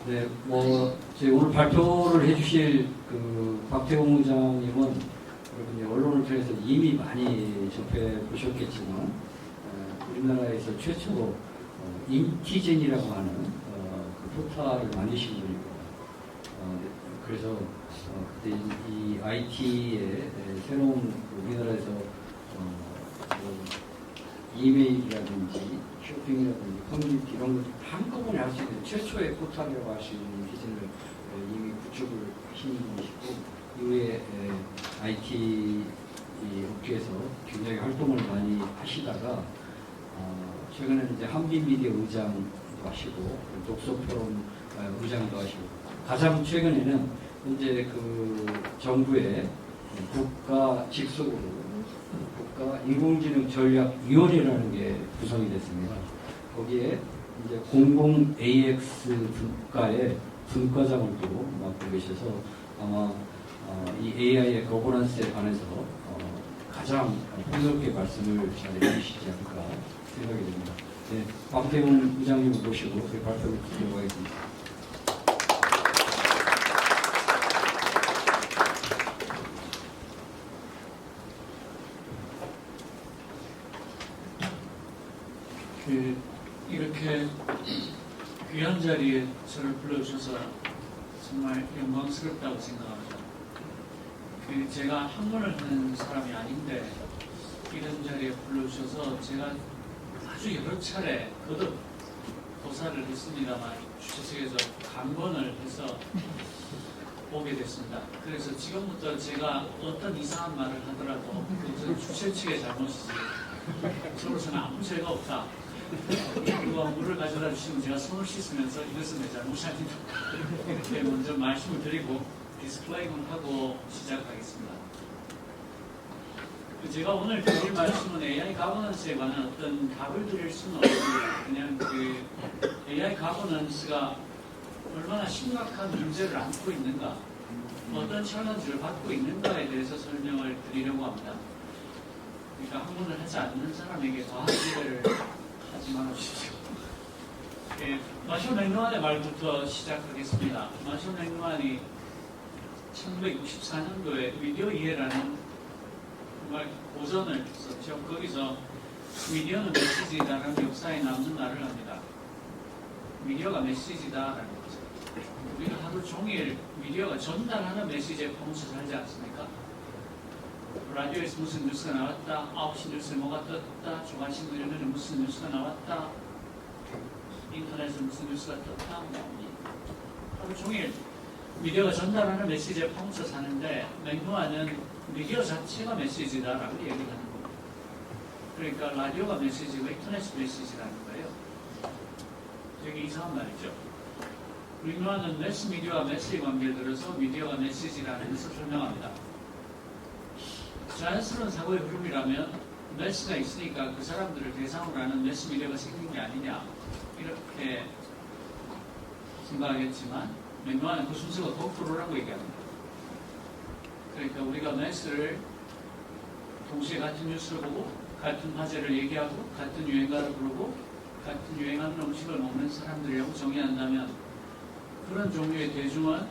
네, 저희 오늘 발표를 해주실 그 박태웅 의장님은 여러분 언론을 통해서 이미 많이 접해 보셨겠지만 우리나라에서 최초로 인티젠이라고 하는 그 포탈을 만드신 분이고 그래서 그때 이 IT의 새로운 우리나라에서 이메일이라든지 쇼핑이라든지 커뮤니티 이런 것들 한꺼번에 할 수 있는 최초의 포탈이라고 할 수 있는 기준을 이미 구축을 하신 분이시고 이후에 IT 업계에서 굉장히 활동을 많이 하시다가 최근에는 이제 한빛미디어 의장도 하시고 독서포럼 의장도 하시고 가장 최근에는 현재 그 정부의 국가 직속으로 국가 인공지능 전략위원회라는 게 구성이 됐습니다. 거기에 이제 공공 AX 분과의 분과장을 또 맡고 계셔서 아마 이 AI의 거버넌스에 관해서 가장 풍요롭게 말씀을 잘 해주시지 않을까 생각이 됩니다. 네, 박태웅 의장님을 모시고 그 발표를 듣도록 하겠습니다. 이렇게 귀한 자리에 저를 불러주셔서 정말 영광스럽다고 생각합니다. 제가 학문을 하는 사람이 아닌데 이런 자리에 불러주셔서 제가 아주 여러 차례 거듭 고사를 했습니다만 주최측에서 강권을 해서 오게 됐습니다. 그래서 지금부터 제가 어떤 이상한 말을 하더라도 그것은 주최 측의 잘못이지 저로서는 아무 죄가 없다. 누가 물을 가져다 주시면 제가 손을 씻으면서 이것은 내 잘못이 아니다. 이렇게 먼저 말씀을 드리고 디스플레이만 하고 시작하겠습니다. 제가 오늘 드릴 말씀은 AI 가버넌스에 관한 어떤 답을 드릴 수는 없습니다. 그냥 AI 가버넌스가 얼마나 심각한 문제를 안고 있는가, 어떤 챌린지를 받고 있는가에 대해서 설명을 드리려고 합니다. 그러니까 학문을 하지 않는 사람에게 과학 기대를 하지 말아주십시오. 마셜 맥루한의 말부터 시작하겠습니다. 마셜 맥루한이 1964년도에 미디어 이해라는 정말 고전을 썼죠. 거기서 미디어는 메시지다라는 역사에 남는 말을 합니다. 미디어가 메시지다라는 거죠. 우리는 하루 종일 미디어가 전달하는 메시지에 퍼무쳐 살지 않습니까? 라디오에서 무슨 뉴스가 나왔다, 9시 뉴스에 뭐가 떴다, 조간신문에 무슨 뉴스가 나왔다, 인터넷에 무슨 뉴스가 떴다, 하루 종일 미디어가 전달하는 메시지에 퍼무쳐 사는데 맥루한은 미디어 자체가 메시지다라고 얘기를 하는 겁니다. 그러니까 라디오가 메시지고 인터넷이 메시지라는 거예요. 되게 이상한 말이죠. 맥루한은 매스미디어와 매스의 관계를 들어서 미디어가 메시지라는 것을 설명합니다. 자연스러운 사고의 흐름이라면 매스가 있으니까 그 사람들을 대상으로 하는 매스미디어가 생긴 게 아니냐 이렇게 생각하겠지만 맥루한은 그 순서가 거꾸로라고 얘기합니다. 그러니까 우리가 매스를 동시에 같은 뉴스를 보고 같은 화제를 얘기하고 같은 유행가를 부르고 같은 유행하는 음식을 먹는 사람들이라고 정의한다면 그런 종류의 대중은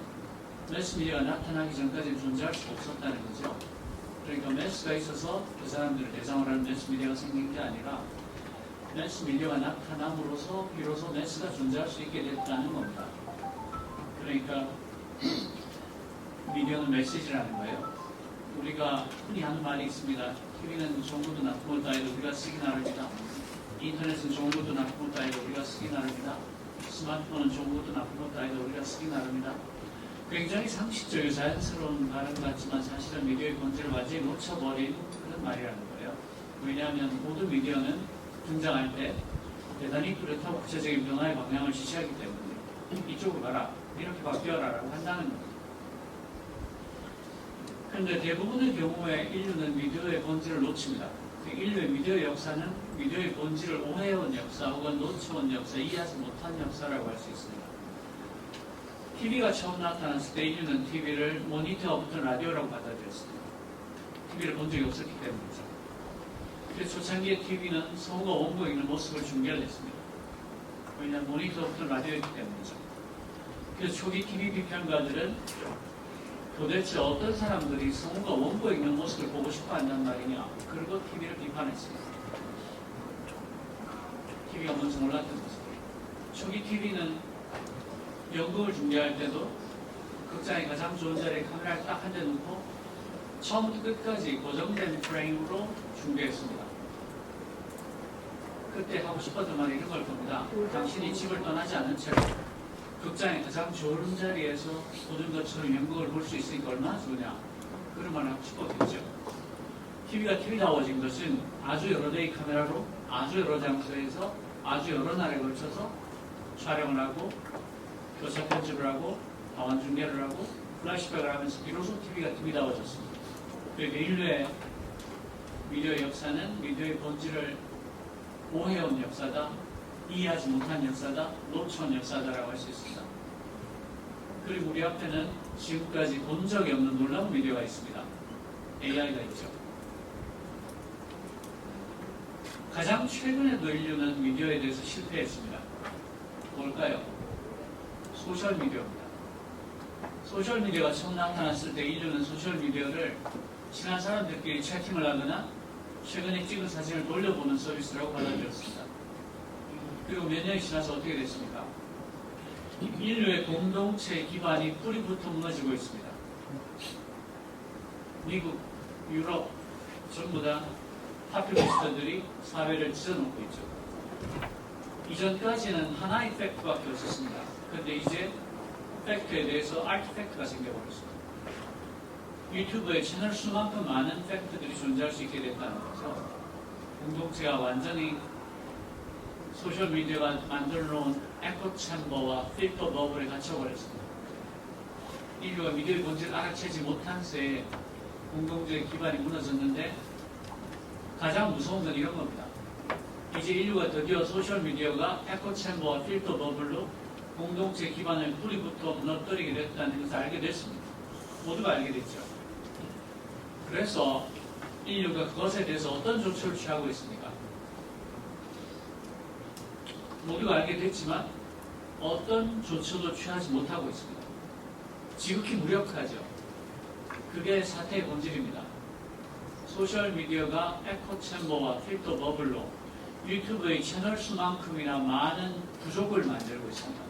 매스미디어가 나타나기 전까지는 존재할 수 없었다는 거죠. 그러니까 매스가 있어서 그 사람들을 대상으로 하는 매스미디어가 생긴 게 아니라 매스미디어가 나타남으로써 비로소 매스가 존재할 수 있게 됐다는 겁니다. 그러니까 미디어는 메시지라는 거예요. 우리가 흔히 하는 말이 있습니다. TV는 좋은 것도 나쁜 것도 아니고 우리가 쓰기 나름이다. 인터넷은 좋은 것도 나쁜 것도 아니고 우리가 쓰기 나름이다. 스마트폰은 좋은 것도 나쁜 것도 아니고 우리가 쓰기 나름이다. 굉장히 상식적이고 자연스러운 발언 같지만 사실은 미디어의 본질을 완전히 놓쳐버린 그런 말이라는 거예요. 왜냐하면 모든 미디어는 등장할 때 대단히 뚜렷하고 구체적인 변화의 방향을 지시하기 때문에 이쪽으로 가라, 이렇게 바뀌어라라고 한다는 겁니다. 그런데 대부분의 경우에 인류는 미디어의 본질을 놓칩니다. 인류의 미디어의 역사는 미디어의 본질을 오해해온 역사 혹은 놓쳐온 역사, 이해하지 못한 역사라고 할 수 있습니다. TV가 처음 나타났을 때 인류는 TV를 모니터가 붙은 라디오라고 받아들였습니다. TV를 본 적이 없었기 때문이죠. 그래서 초창기의 TV는 성우가 원고에 있는 모습을 중계를 했습니다. 왜냐하면 모니터가 붙은 라디오였기 때문이죠. 그래서 초기 TV 비평가들은 도대체 어떤 사람들이 성우가 원고에 있는 모습을 보고 싶어 한단 말이냐. 그리고 TV를 비판했습니다. TV가 뭔지 몰랐던 거죠. 초기 TV는 연극을 중계할 때도 극장의 가장 좋은 자리에 카메라를 딱 한 대 놓고 처음부터 끝까지 고정된 프레임으로 중계했습니다. 그때 하고 싶었던 말이 이런 걸 겁니다. 당신이 집을 떠나지 않은 채로 극장의 가장 좋은 자리에서 보는 것처럼 연극을 볼 수 있으니까 얼마나 좋으냐. 그런 말을 하고 싶었겠죠. TV가 TV다워진 것은 아주 여러 대의 카메라로 아주 여러 장소에서 아주 여러 날에 걸쳐서 촬영을 하고 교차 편집을 하고 다원 중계를 하고 플래시백을 하면서 비로소 TV가 TV다워졌습니다. 그러니까 인류의 미디어의 역사는 미디어의 본질을 오해온 역사다, 이해하지 못한 역사다, 놓쳐온 역사다라고 할 수 있습니다. 그리고 우리 앞에는 지금까지 본 적이 없는 놀라운 미디어가 있습니다. AI가 있죠. 가장 최근에도 인류는 미디어에 대해서 실패했습니다. 뭘까요? 소셜미디어입니다. 소셜미디어가 처음 나타났을 때 인류는 소셜미디어를 친한 사람들끼리 채팅을 하거나 최근에 찍은 사진을 돌려보는 서비스라고 받아들였습니다. 그리고 몇 년이 지나서 어떻게 됐습니까? 인류의 공동체 기반이 뿌리부터 무너지고 있습니다. 미국, 유럽 전부 다 파퓰리스트들이 사회를 찢어놓고 있죠. 이전까지는 하나의 팩트밖에 없었습니다. 그런데 이제 팩트에 대해서 아티팩트가 생겨버렸습니다. 유튜브에 채널 수만큼 많은 팩트들이 존재할 수 있게 됐다는 거죠. 공동체가 완전히 소셜미디어가 만들어놓은 에코 챔버와 필터 버블에 갇혀버렸습니다. 인류가 미디어의 본질을 알아채지 못한 새에 공동체의 기반이 무너졌는데 가장 무서운 건 이런 겁니다. 이제 인류가 드디어 소셜미디어가 에코 챔버와 필터 버블로 공동체 기반을 뿌리부터 무너뜨리게 됐다는 것을 알게 됐습니다. 모두가 알게 됐죠. 그래서 인류가 그것에 대해서 어떤 조처를 취하고 있습니까? 모두가 알게 됐지만 어떤 조처도 취하지 못하고 있습니다. 지극히 무력하죠. 그게 사태의 본질입니다. 소셜미디어가 에코 챔버와 필터 버블로 유튜브의 채널 수만큼이나 많은 부족을 만들고 있습니다.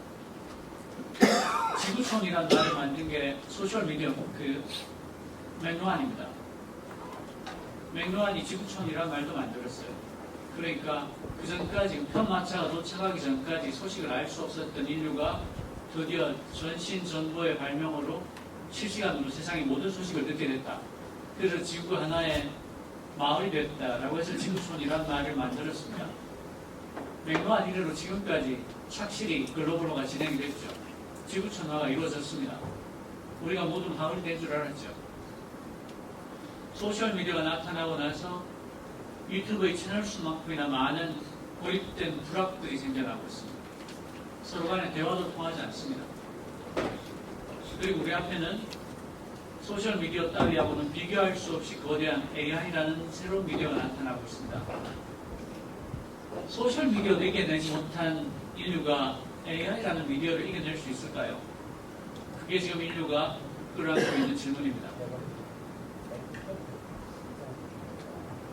지구촌이라는 말을 만든 게 소셜미디어 맥루안입니다. 맥루안이 지구촌이라는 말도 만들었어요. 그러니까 그 전까지 편마차가 도착하기 전까지 소식을 알 수 없었던 인류가 드디어 전신전보의 발명으로 실시간으로 세상의 모든 소식을 듣게 됐다. 그래서 지구가 하나의 마을이 됐다라고 해서 지구촌이라는 말을 만들었습니다. 맥루안 이래로 지금까지 착실히 글로벌화가 진행이 됐죠. 지구촌화가 이루어졌습니다. 우리가 모두 마을이 된 줄 알았죠. 소셜미디어가 나타나고 나서 유튜브의 채널 수만큼이나 많은 고립된 불합들이 생겨나고 있습니다. 서로 간에 대화도 통하지 않습니다. 그리고 우리 앞에는 소셜미디어 따위하고는 비교할 수 없이 거대한 AI라는 새로운 미디어가 나타나고 있습니다. 소셜미디어도 이겨내지 못한 인류가 AI라는 미디어를 이겨낼 수 있을까요? 그게 지금 인류가 끌어안고 있는 질문입니다.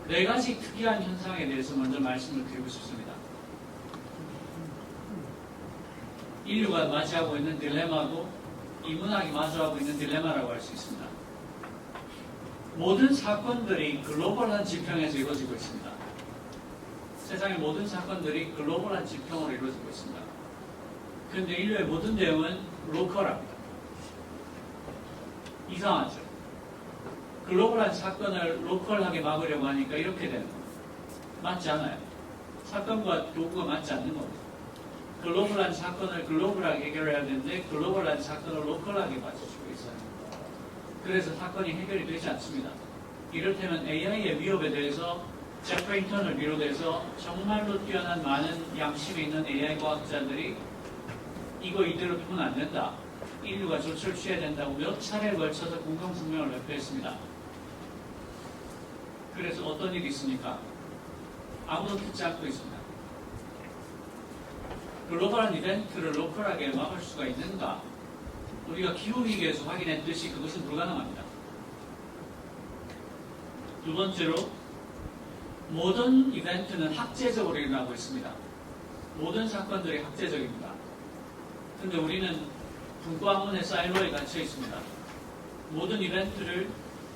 네 가지 특이한 현상에 대해서 먼저 말씀을 드리고 싶습니다. 인류가 맞이하고 있는 딜레마고 인문학이 마주하고 있는 딜레마라고 할 수 있습니다. 모든 사건들이 글로벌한 지평에서 이루어지고 있습니다. 세상의 모든 사건들이 글로벌한 지평으로 이루어지고 있습니다. 그런데 인류의 모든 대응은 로컬합니다. 이상하죠? 글로벌한 사건을 로컬하게 막으려고 하니까 이렇게 되는 겁니다. 맞지 않아요. 사건과 도구가 맞지 않는 겁니다. 글로벌한 사건을 글로벌하게 해결해야 되는데 글로벌한 사건을 로컬하게 맞춰주고 있어요. 그래서 사건이 해결이 되지 않습니다. 이를테면 AI의 위협에 대해서 제프 힌턴을 비롯해서 정말로 뛰어난 많은 양심이 있는 AI 과학자들이 이거 이대로 두면 안 된다. 인류가 조처를 취해야 된다고 몇 차례에 걸쳐서 공동성명을 발표했습니다. 그래서 어떤 일이 있습니까? 아무도 듣지 않고 있습니다. 글로벌한 이벤트를 로컬하게 막을 수가 있는가? 우리가 기후위기에서 확인했듯이 그것은 불가능합니다. 두 번째로, 모든 이벤트는 학제적으로 일어나고 있습니다. 모든 사건들이 학제적입니다. 근데 우리는 분과학문의 사일로에 갇혀 있습니다. 모든 이벤트를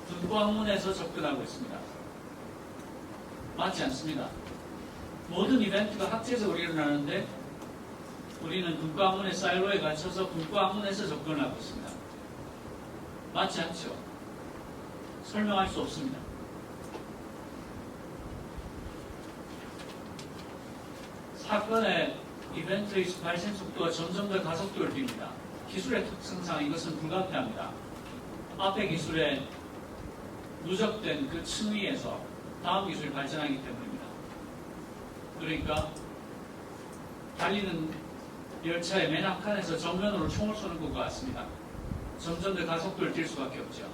분과학문에서 접근하고 있습니다. 맞지 않습니다. 모든 이벤트가 학제적으로 일어나는데 우리는 분과학문의 사일로에 갇혀서 분과학문에서 접근을 하고 있습니다. 맞지 않죠? 설명할 수 없습니다. 사건의 이벤트의 발생 속도가 점점 더 가속도를 띱니다. 기술의 특성상 이것은 불가피합니다. 앞의 기술에 누적된 그 층위에서 다음 기술이 발전하기 때문입니다. 그러니까 달리는 열차의 맨 앞칸에서 정면으로 총을 쏘는 것과 같습니다. 점점 더 가속도를 띨 수밖에 없죠.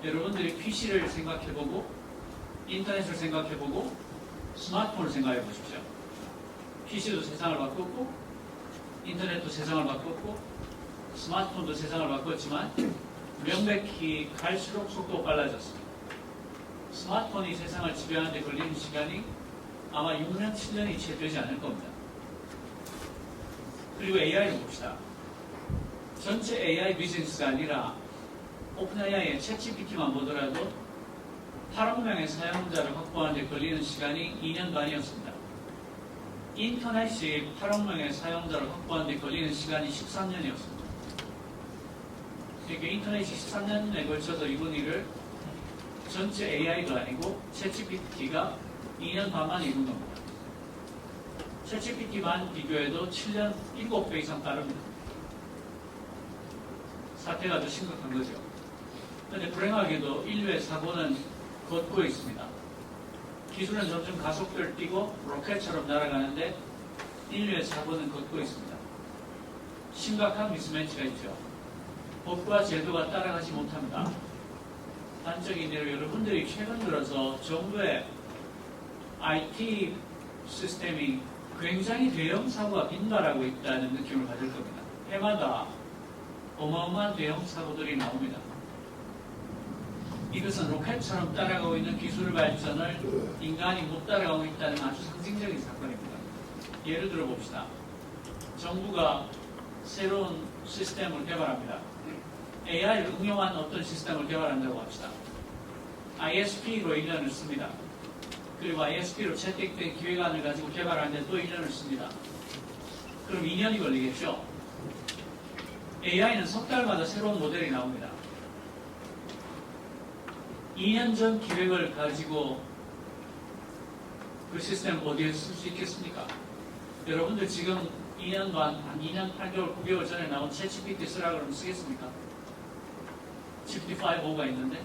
여러분들이 PC를 생각해보고 인터넷을 생각해보고 스마트폰을 생각해 보십시오. PC도 세상을 바꿨고 인터넷도 세상을 바꿨고 스마트폰도 세상을 바꿨지만 명백히 갈수록 속도가 빨라졌습니다. 스마트폰이 세상을 지배하는 데 걸리는 시간이 아마 6년, 7년이 채 되지 않을 겁니다. 그리고 AI를 봅시다. 전체 AI 비즈니스가 아니라 오픈 AI의 챗GPT만 보더라도 8억 명의 사용자를 확보하는 데 걸리는 시간이 2년 반이었습니다. 인터넷이 8억 명의 사용자를 확보하는 데 걸리는 시간이 13년이었습니다. 그러니까 인터넷이 13년에 걸쳐서 이룬 일을 전체 AI도 아니고 챗GPT가 2년 반만 이룬 겁니다. 챗GPT만 비교해도 7년 7배 이상 빠릅니다. 사태가 아주 심각한 거죠. 그런데 불행하게도 인류의 사고는 걷고 있습니다. 기술은 점점 가속도를 띠고 로켓처럼 날아가는데 인류의 사고는 걷고 있습니다. 심각한 미스매치가 있죠. 법과 제도가 따라가지 못합니다. 단적인 예로 여러분들이 최근 들어서 정부의 IT 시스템이 굉장히 대형 사고가 빈발하고 있다는 느낌을 가질 겁니다. 해마다 어마어마한 대형 사고들이 나옵니다. 이것은 로켓처럼 따라가고 있는 기술 발전을 인간이 못 따라가고 있다는 아주 상징적인 사건입니다. 예를 들어 봅시다. 정부가 새로운 시스템을 개발합니다. AI를 응용한 어떤 시스템을 개발한다고 합시다. ISP로 1년을 씁니다. 그리고 ISP로 채택된 기획안을 가지고 개발하는데 또 1년을 씁니다. 그럼 2년이 걸리겠죠? AI는 석 달마다 새로운 모델이 나옵니다. 2년 전 기획을 가지고 그 시스템을 어디에 쓸 수 있겠습니까? 여러분들 지금 2년 반, 한 2년 8개월, 9개월 전에 나온 챗GPT 쓰라 그러면 쓰겠습니까? GPT-5가 있는데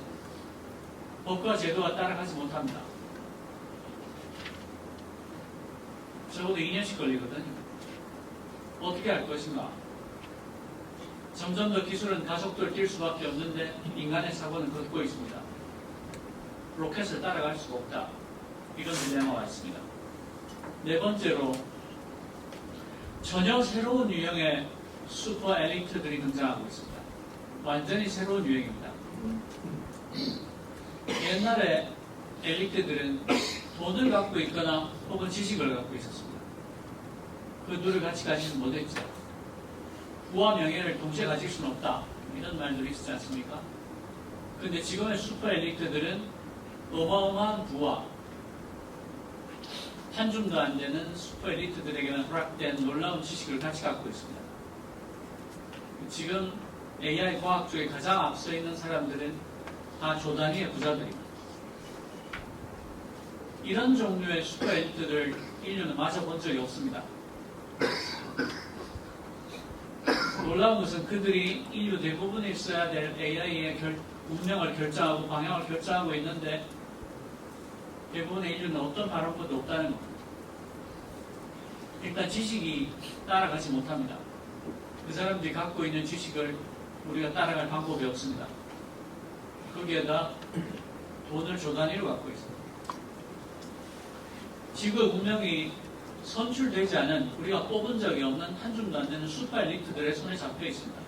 법과 제도가 따라가지 못합니다. 적어도 2년씩 걸리거든요. 어떻게 할 것인가? 점점 더 기술은 가속도를 띨 수밖에 없는데 인간의 사고는 걷고 있습니다. 로켓을 따라갈 수가 없다. 이런 딜레마가 있습니다. 네 번째로, 전혀 새로운 유형의 슈퍼 엘리트들이 등장하고 있습니다. 완전히 새로운 유형입니다. 옛날에 엘리트들은 돈을 갖고 있거나 혹은 지식을 갖고 있었습니다. 그 둘을 같이 가지는 못했죠. 부와 명예를 동시에 가질 수는 없다. 이런 말들이 있지 않습니까? 그런데 지금의 슈퍼 엘리트들은 어마어마한 부와 한 줌도 안 되는 슈퍼 엘리트들에게는 허락된 놀라운 지식을 같이 갖고 있습니다. 지금 AI 과학 쪽에 가장 앞서 있는 사람들은 다 조단위의 부자들입니다. 이런 종류의 슈퍼 엘리트들 인류는 맞아본 적이 없습니다. 놀라운 것은 그들이 인류 대부분이 써야 될 AI의 운명을 결정하고 방향을 결정하고 있는데 대부분의 인류는 어떤 발언권도 없다는 겁니다. 일단 지식이 따라가지 못합니다. 그 사람들이 갖고 있는 지식을 우리가 따라갈 방법이 없습니다. 거기에다 돈을 조단위로 갖고 있습니다. 지구의 운명이 선출되지 않은, 우리가 뽑은 적이 없는 한 줌도 안 되는 슈퍼 엘리트들의 손에 잡혀 있습니다.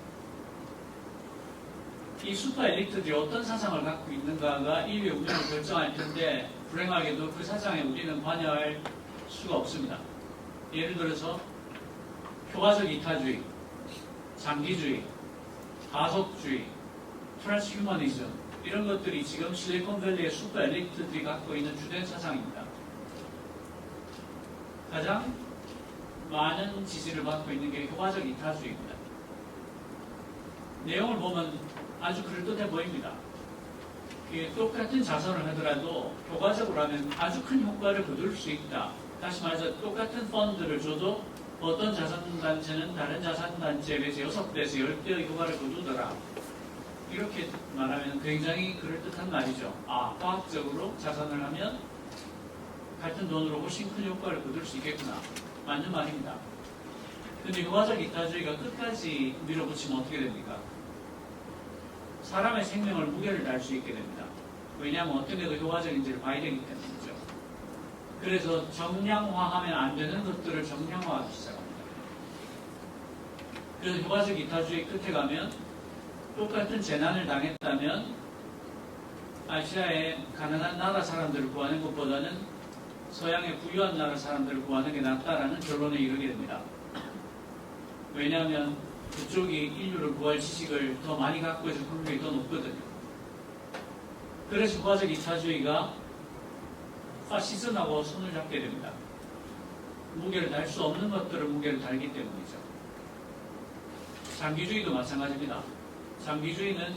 이 슈퍼 엘리트들이 어떤 사상을 갖고 있는가가 인류의 운명을 결정할 텐데 불행하게도 그 사상에 우리는 관여할 수가 없습니다. 예를 들어서 효과적 이타주의, 장기주의, 가속주의, 트랜스휴머니즘 이런 것들이 지금 실리콘밸리의 슈퍼 엘리트들이 갖고 있는 주된 사상입니다. 가장 많은 지지를 받고 있는 게 효과적 이타주의입니다. 내용을 보면 아주 그럴듯해 보입니다. 똑같은 자선을 하더라도 효과적으로 하면 아주 큰 효과를 거둘 수 있다. 다시 말해서 똑같은 펀드를 줘도 어떤 자선단체는 다른 자선단체에 비해서 6배에서 10배의 효과를 거두더라. 이렇게 말하면 굉장히 그럴듯한 말이죠. 과학적으로 자선을 하면 같은 돈으로 훨씬 큰 효과를 거둘 수 있겠구나. 맞는 말입니다. 근데 효과적 이타주의가 끝까지 밀어붙이면 어떻게 됩니까? 사람의 생명을 무게를 달 수 있게 됩니다. 왜냐하면 어떤 게도 효과적인지를 봐야 되기 때문이죠. 그래서 정량화하면 안 되는 것들을 정량화하기 시작합니다. 그래서 효과적 이타주의 끝에 가면 똑같은 재난을 당했다면 아시아의 가난한 나라 사람들을 구하는 것보다는 서양의 부유한 나라 사람들을 구하는 게 낫다라는 결론에 이르게 됩니다. 왜냐하면 그쪽이 인류를 구할 지식을 더 많이 갖고 있을 확률이 더 높거든요. 그래서 효과적 이타주의가 파시즘하고 손을 잡게 됩니다. 무게를 달 수 없는 것들을 무게를 달기 때문이죠. 장기주의도 마찬가지입니다. 장기주의는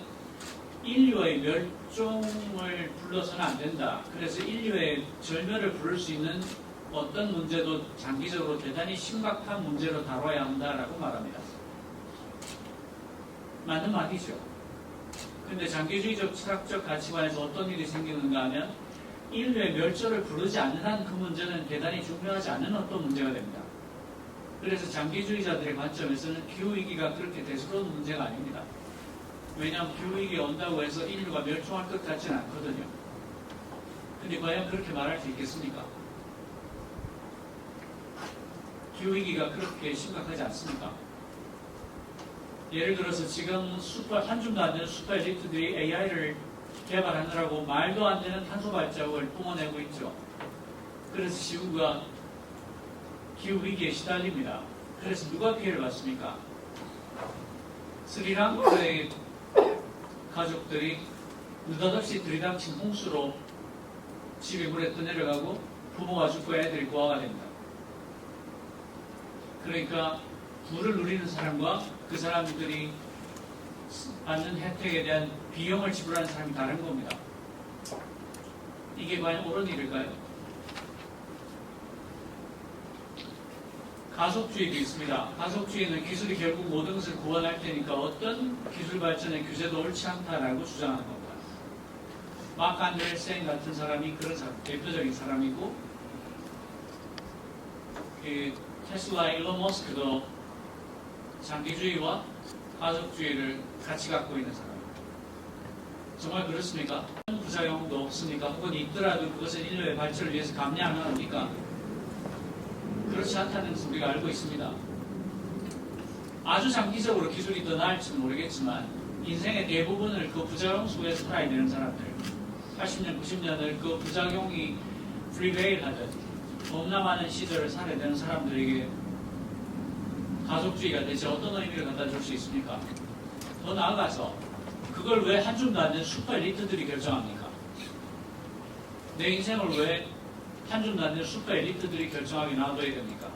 인류의 멸종을 불러서는 안 된다. 그래서 인류의 절멸을 부를 수 있는 어떤 문제도 장기적으로 대단히 심각한 문제로 다뤄야 한다라고 말합니다. 맞는 말이죠. 근데 장기주의적 철학적 가치관에서 어떤 일이 생기는가 하면 인류의 멸절을 부르지 않는 한 그 문제는 대단히 중요하지 않은 어떤 문제가 됩니다. 그래서 장기주의자들의 관점에서는 기후위기가 그렇게 대수로운 문제가 아닙니다. 왜냐하면 기후위기가 온다고 해서 인류가 멸종할 것 같지는 않거든요. 근데 과연 그렇게 말할 수 있겠습니까? 기후위기가 그렇게 심각하지 않습니까? 예를 들어서 지금 한줌도 안 되는 슈퍼 엘리트들이 AI를 개발하느라고 말도 안 되는 탄소 발자국을 뿜어내고 있죠. 그래서 지구가 기후위기에 시달립니다. 그래서 누가 피해를 받습니까? 스리랑카의 가족들이 느닷없이 들이닥친 홍수로 집이 물에 떠내려가고 부모가 죽고 애들이 고아가 됩니다. 그러니까 부를 누리는 사람과 그 사람들이 받는 혜택에 대한 비용을 지불하는 사람이 다른 겁니다. 이게 과연 옳은 일일까요? 가속주의도 있습니다. 가속주의는 기술이 결국 모든 것을 구원할 테니까 어떤 기술 발전의 규제도 옳지 않다라고 주장하는 겁니다. 마크 안데르센 같은 사람이 그런 대표적인 사람이고, 테슬라 일론 머스크도 장기주의와 가속주의를 같이 갖고 있는 사람입니다. 정말 그렇습니까? 부작용도 없습니까? 혹은 있더라도 그것은 인류의 발전을 위해서 감량을 합니까? 그렇지 않다는 것을 우리가 알고 있습니다. 아주 장기적으로 기술이 더 나을지는 모르겠지만 인생의 대부분을 그 부작용 속에서 살아야 되는 사람들, 80년, 90년을 그 부작용이 프리베일 하듯 너무나 많은 시절을 살아야 되는 사람들에게 가속주의가 대체 어떤 의미를 갖다 줄 수 있습니까? 더 나아가서 그걸 왜 한 줌도 안 된 슈퍼 엘리트들이 결정합니까? 내 인생을 왜 한 줌도 안 된 슈퍼 엘리트들이 결정하게 놔둬야 됩니까?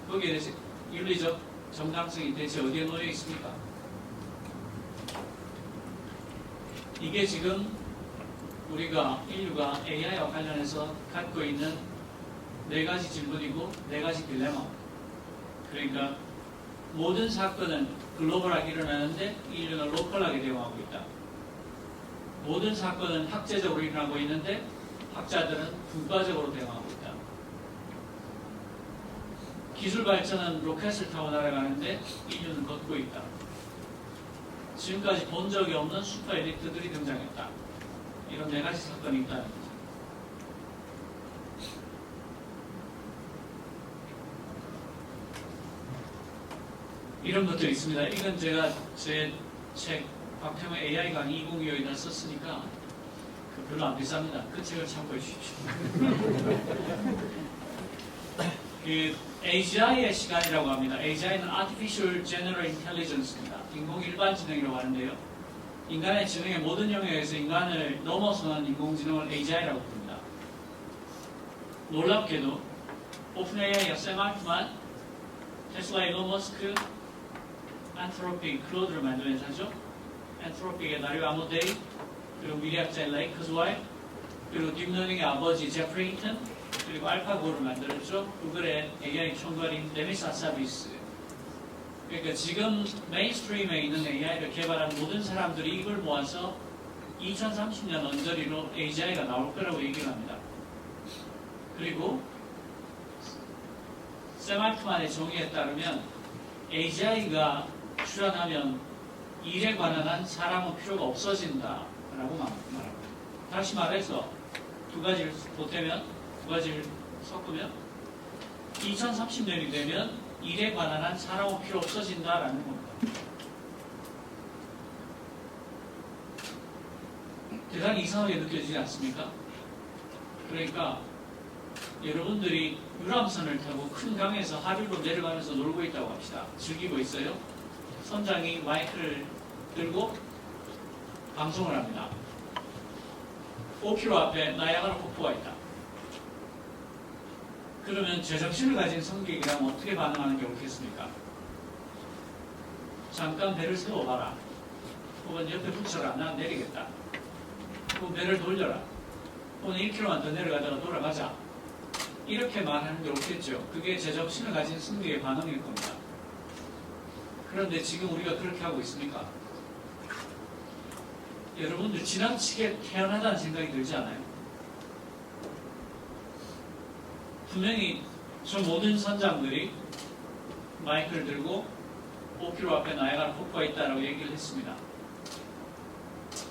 거기에 대해서 윤리적 정당성이 대체 어디에 놓여 있습니까? 이게 지금 우리가 인류가 AI와 관련해서 갖고 있는 4가지 질문이고 4가지 딜레마. 그러니까 모든 사건은 글로벌하게 일어나는데 인류는 로컬하게 대응하고 있다. 모든 사건은 학제적으로 일어나고 있는데 학자들은 분과적으로 대응하고 있다. 기술 발전은 로켓을 타고 날아가는데 인류는 걷고 있다. 지금까지 본 적이 없는 슈퍼 엘리트들이 등장했다. 이런 4가지 사건이 있다는 거죠. 이런 것들이 있습니다. 이건 제가 제 책 박태호 AI 강의 2025에다 썼으니까 별로 안 비쌉니다. 그 책을 참고해 주십시오. 그 AGI의 시간이라고 합니다. AGI는 Artificial General Intelligence입니다. 인공 일반지능이라고 하는데요. 인간의 지능의 모든 영역에서 인간을 넘어서는 인공지능을 AGI라고 부릅니다. 놀랍게도 오픈AI가 샘 알트만, 테슬라 일론 머스크, 안트로픽 클로드를 만든 회사죠. 안트로픽의 다리오 아모데이, 그리고 미래학자의 레이 크즈와이, 그리고 딥러닝의 아버지 제프리 힌튼, 그리고 알파고를 만들었죠. 구글의 AI 총괄인 데미스 아사비스. 그러니까 지금 메인스트림에 있는 AI를 개발한 모든 사람들이 이걸 모아서 2030년 언저리로 AGI가 나올 거라고 얘기를 합니다. 그리고 샘 알트만의 정의에 따르면 AGI가 출현하면 일에 관한 한 사람은 필요가 없어진다라고 말합니다. 다시 말해서 두 가지를 보태면, 두 가지를 섞으면 2030년이 되면 일에 관한 한 사람은 필요 없어진다라는 겁니다. 대단히 이상하게 느껴지지 않습니까? 그러니까 여러분들이 유람선을 타고 큰 강에서 하류로 내려가면서 놀고 있다고 합시다. 즐기고 있어요. 선장이 마이크를 들고 방송을 합니다. 5km 앞에 나야가라 폭포가 있다. 그러면 제정신을 가진 성객이라면 어떻게 반응하는 게 옳겠습니까? 잠깐 배를 세워봐라. 혹은 옆에 붙여라. 난 내리겠다. 혹은 배를 돌려라. 혹은 1km만 더 내려가다가 돌아가자. 이렇게 말하는 게 옳겠죠. 그게 제정신을 가진 승리의 반응일 겁니다. 그런데 지금 우리가 그렇게 하고 있습니까? 여러분들 지나치게 태연하다는 생각이 들지 않아요? 분명히 저 모든 선장들이 마이크를 들고 5km 앞에 나야가라 폭포가 있다라고 얘기를 했습니다.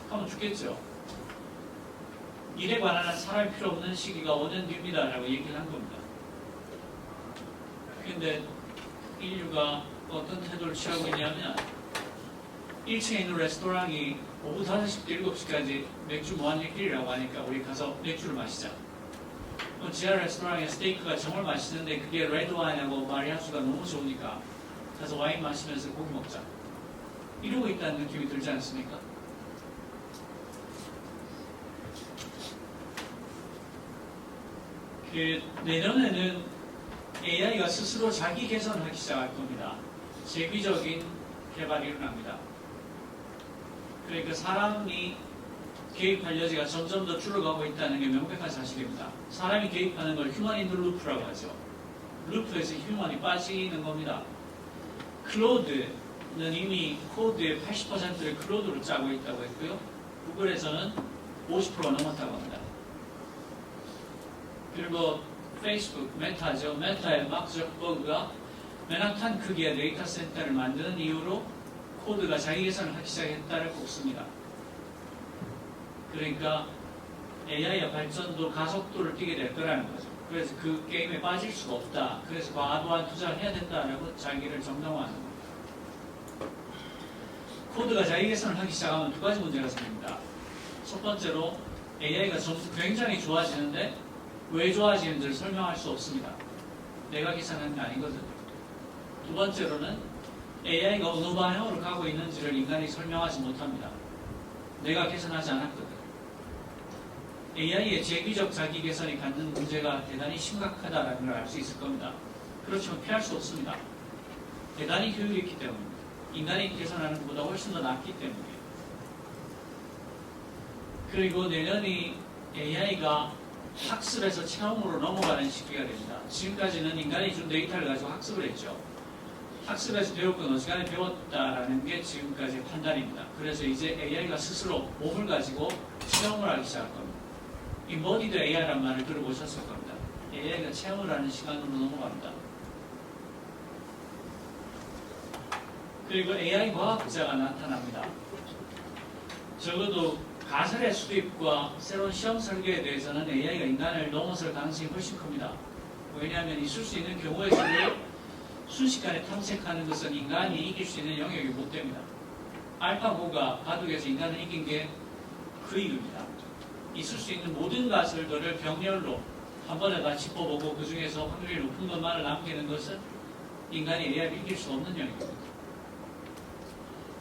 하면 죽겠죠. 일에 관한 한 사람이 필요 없는 시기가 5년 뒤입니다라고 얘기를 한 겁니다. 그런데 인류가 어떤 태도를 취하고 있냐면 1층에 있는 레스토랑이 오후 5시부터 7시까지 맥주 무한리필이라고 하니까 우리 가서 맥주를 마시자. 지하 레스토랑에 스테이크가 정말 맛있는데 그게 레드와인하고 마리아주가 너무 좋으니까 가서 와인 마시면서 고기 먹자. 이러고 있다는 느낌이 들지 않습니까? 내년에는 AI가 스스로 자기 개선하기 시작할 겁니다. 세계적인 개발이 일어납니다. 그러니까 사람이 개입할 여지가 점점 더 줄어가고 있다는 게 명백한 사실입니다. 사람이 개입하는 걸 휴먼 인 더 루프라고 하죠. 루프에서 휴먼이 빠지는 겁니다. 클로드는 이미 코드의 80%를 클로드로 짜고 있다고 했고요. 구글에서는 50%가 넘었다고 합니다. 그리고 페이스북, 메타죠. 메타의 마크 저커버그가 맨하탄 크기의 데이터 센터를 만드는 이유로 코드가 자기 개선을 하기 시작했다를 꼽습니다. 그러니까 AI의 발전도 가속도를 띠게 될 거라는 거죠. 그래서 그 게임에 빠질 수가 없다. 그래서 과도한 투자를 해야 된다라고 자기를 정당화하는 겁니다. 코드가 자기 개선을 하기 시작하면 두 가지 문제가 생깁니다. 첫 번째로 AI가 굉장히 좋아지는데 왜 좋아지는지를 설명할 수 없습니다. 내가 계산한 게 아니거든요. 두 번째로는 AI가 어느 방향으로 가고 있는지를 인간이 설명하지 못합니다. 내가 계산하지 않았거든요. AI의 제기적 자기 개선이 갖는 문제가 대단히 심각하다는 걸 알 수 있을 겁니다. 그렇지만 피할 수 없습니다. 대단히 효율이 있기 때문입니다. 인간이 개선하는 것보다 훨씬 더 낫기 때문이에요. 그리고 내년이 AI가 학습에서 체험으로 넘어가는 시기가 됩니다. 지금까지는 인간이 준 데이터를 가지고 학습을 했죠. 학습에서 배울 건 어지간히 배웠다라는 게 지금까지의 판단입니다. 그래서 이제 AI가 스스로 몸을 가지고 체험을 하기 시작할 겁니다. Embodied AI라는 말을 들어보셨을 겁니다. AI가 체험을 하는 시간으로 넘어갑니다. 그리고 AI 과학자가 나타납니다. 적어도 가설의 수립과 새로운 시험 설계에 대해서는 AI가 인간을 넘어설 가능성이 훨씬 큽니다. 왜냐하면 있을 수 있는 경우의 수를 순식간에 탐색하는 것은 인간이 이길 수 있는 영역이 못 됩니다. 알파고가 바둑에서 인간을 이긴 게 그 이유입니다. 있을 수 있는 모든 가설들을 병렬로 한 번에 다 짚어보고 그 중에서 확률이 높은 것만을 남기는 것은 인간이 AI를 이길 수 없는 영역입니다.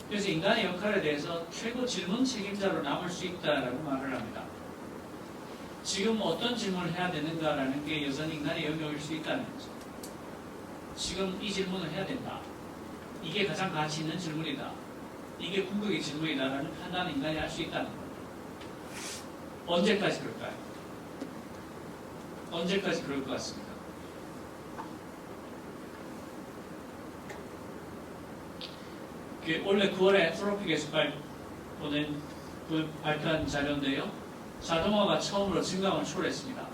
그래서 인간의 역할에 대해서 최고 질문 책임자로 남을 수 있다라고 말을 합니다. 지금 어떤 질문을 해야 되는가라는 게 여전히 인간의 영역일 수 있다는 거죠. 지금 이 질문을 해야 된다. 이게 가장 가치 있는 질문이다. 이게 궁극의 질문이다라는 판단을 인간이 할 수 있다는 겁니다. 언제까지 그럴까요? 언제까지 그럴 것 같습니까? 원래 9월에 앤트로픽에서 발표한 자료인데요. 자동화가 처음으로 증강을 초래했습니다.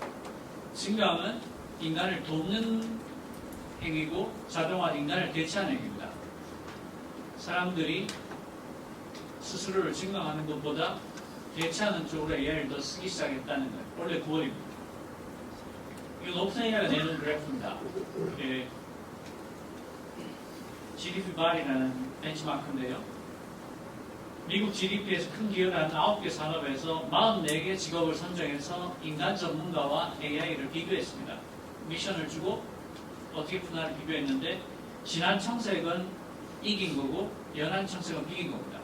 증강은 인간을 돕는 행위고 자동화는 인간을 대체하는 행위입니다. 사람들이 스스로를 증강하는 것보다 대체하는 쪽으로 AI를 더 쓰기 시작했다는 거예요. 원래 9월입니다. 이건 오픈AI가 내는 그래프입니다. GDP 발이라는 벤치마크인데요. 미국 GDP에서 큰 기여를 하는 9개 산업에서 44개 직업을 선정해서 인간 전문가와 AI를 비교했습니다. 미션을 주고 어떻게 푸나를 비교했는데 진한 청색은 이긴 거고 연한 청색은 비긴 겁니다.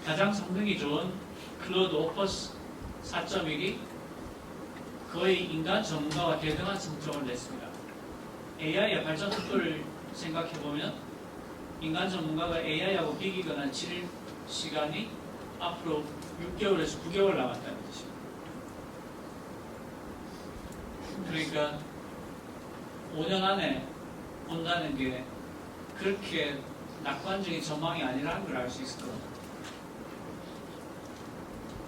가장 성능이 좋은 클로드 오퍼스 4.1이 거의 인간 전문가와 대등한 성적을 냈습니다. AI의 발전 속도를 생각해보면 인간 전문가가 AI하고 비기거나 치를 시간이 앞으로 6개월에서 9개월 남았다는 뜻입니다. 그러니까 5년 안에 온다는 게 그렇게 낙관적인 전망이 아니라는 걸 알 수 있을 겁니다.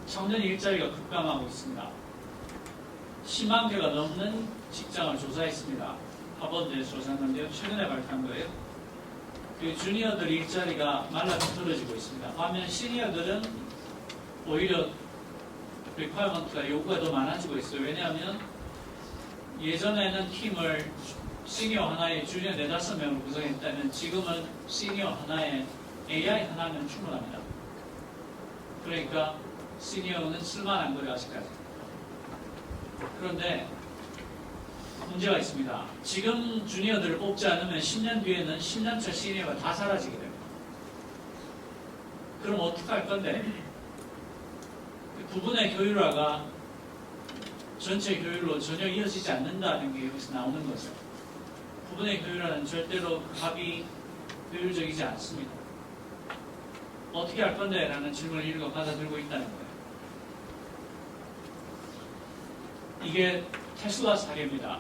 청년 일자리가 급감하고 있습니다. 10만 개가 넘는 직장을 조사했습니다. 하버드에서 조사했는데요. 최근에 발표한 거예요. 그 주니어들 일자리가 말라비틀어지고 있습니다. 반면 시니어들은 오히려 리퀘어먼트가 요구가 더 많아지고 있어요. 왜냐하면 예전에는 팀을 시니어 하나에 주니어 4-5명으로 구성했다면 지금은 시니어 하나에 AI 하나면 충분합니다. 그러니까 시니어는 쓸만한 거예요, 아직까지. 그런데 문제가 있습니다. 지금 주니어들을 뽑지 않으면 10년 뒤에는 10년차 시니어가 다 사라지게 됩니다. 그럼 어떻게 할 건데? 부분의 효율화가 전체 효율로 전혀 이어지지 않는다는 게 여기서 나오는 거죠. 부분의 효율화는 절대로 합이 효율적이지 않습니다. 어떻게 할 건데? 라는 질문을 인류가 받아들고 있다는 거예요. 이게 테슬라 사례입니다.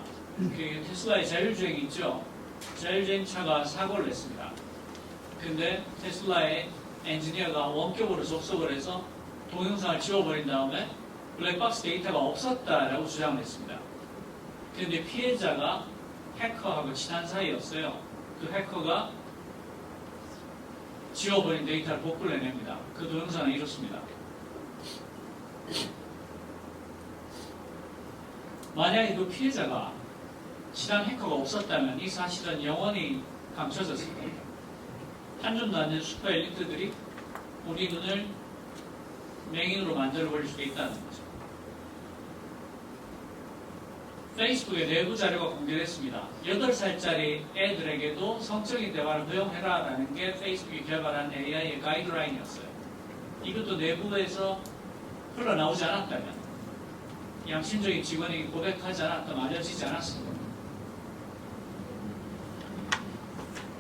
테슬라의 자율주행이 있죠. 자율주행 차가 사고를 냈습니다. 근데 테슬라의 엔지니어가 원격으로 접속을 해서 동영상을 지워버린 다음에 블랙박스 데이터가 없었다라고 주장을 했습니다. 그런데 피해자가 해커하고 친한 사이였어요. 그 해커가 지워버린 데이터를 복구를 해냅니다. 그 동영상은 이렇습니다. 만약에 그 피해자가 친한 해커가 없었다면 이 사실은 영원히 감춰졌을 겁니다. 한 줌도 안 된 슈퍼 엘리트들이 우리 눈을 맹인으로 만들어버릴 수도 있다는 거죠. 페이스북의 내부 자료가 공개됐습니다. 8살짜리 애들에게도 성적인 대화를 허용해라라는 게 페이스북이 개발한 AI의 가이드라인이었어요. 이것도 내부에서 흘러나오지 않았다면 양심적인 직원이 고백하지 않았다면 알려지지 않았을 겁니다.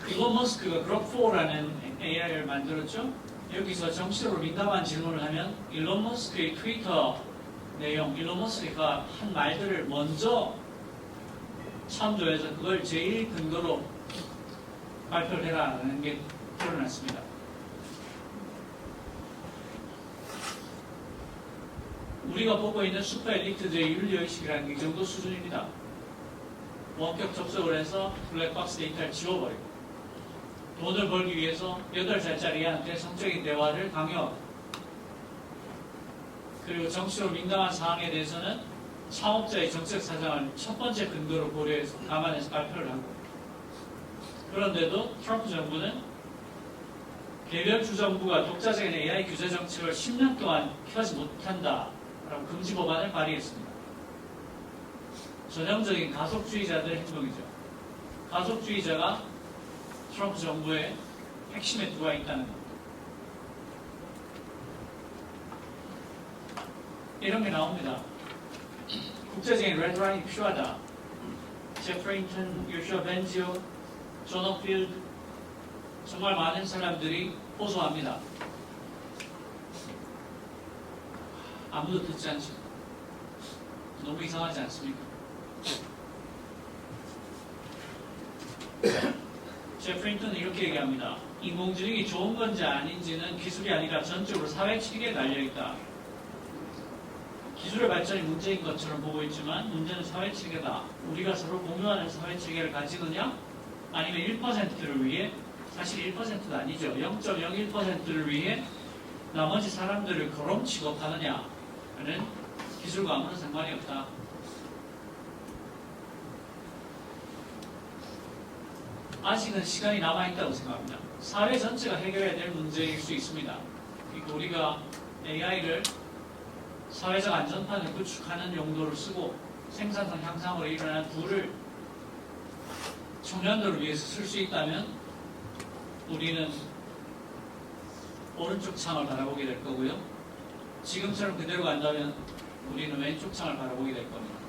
일론 머스크가 그록4라는 AI를 만들었죠. 여기서 정치적으로 민감한 질문을 하면 일론 머스크의 트위터 내용, 일론 머스크가 한 말들을 먼저 참조해서 그걸 제일 근거로 발표를 해라라는 게 드러났습니다. 우리가 보고 있는 슈퍼 엘리트들의 윤리의식이라는 게 이 정도 수준입니다. 원격 접속을 해서 블랙박스 데이터를 지워버리고 돈을 벌기 위해서 8살짜리 애한테 성적인 대화를 강요하고 그리고 정치적으로 민감한 사항에 대해서는 창업자의 정책 사정을 첫 번째 근거로 고려해서 감안해서 발표를 하고 그런데도 트럼프 정부는 개별 주정부가 독자적인 AI 규제 정책을 10년 동안 펴지 못한다라고 금지 법안을 발의했습니다. 전형적인 가속주의자들의 행동이죠. 가속주의자가 트럼프 정부의 핵심에 들어와 있다는 것. 이런 게 나옵니다. 국제적인 레드라인이 필요하다. 제프리 힌턴, 요슈아 벤지오, 존 오필드, 정말 많은 사람들이 호소합니다. 아무도 듣지 않습니다. 너무 이상하지 않습니까? 제프리 힌턴은 이렇게 얘기합니다. 인공지능이 좋은 건지 아닌지는 기술이 아니라 전적으로 사회 체계에 달려있다. 기술의 발전이 문제인 것처럼 보고 있지만 문제는 사회 체계다. 우리가 서로 공유하는 사회 체계를 가지느냐? 아니면 1%를 위해, 사실 1%도 아니죠. 0.01%를 위해 나머지 사람들을 거럼 취급하느냐는 기술과 아무런 상관이 없다. 아직은 시간이 남아있다고 생각합니다. 사회 전체가 해결해야 될 문제일 수 있습니다. 그러니까 우리가 AI를 사회적 안전판을 구축하는 용도로 쓰고 생산성 향상으로 일어나는 부를 청년들을 위해서 쓸 수 있다면 우리는 오른쪽 창을 바라보게 될 거고요. 지금처럼 그대로 간다면 우리는 왼쪽 창을 바라보게 될 겁니다.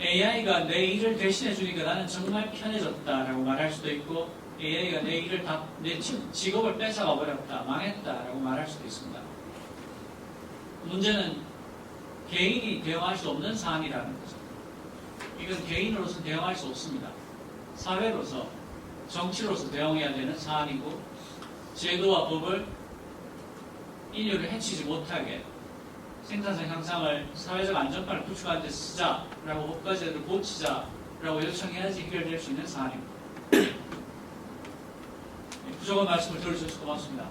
AI가 내 일을 대신해 주니까 나는 정말 편해졌다라고 말할 수도 있고 AI가 내 일을 내 직업을 뺏어가 버렸다, 망했다라고 말할 수도 있습니다. 문제는 개인이 대응할 수 없는 사안이라는 거죠. 이건 개인으로서 대응할 수 없습니다. 사회로서, 정치로서 대응해야 되는 사안이고 제도와 법을 인류를 해치지 못하게 생산성 향상을 사회적 안전판을 구축하는 데 쓰자라고 법과제도를 고치자라고 요청해야지 해결될 수 있는 사안입니다. 부족한 말씀을 들어주셔서 고맙습니다.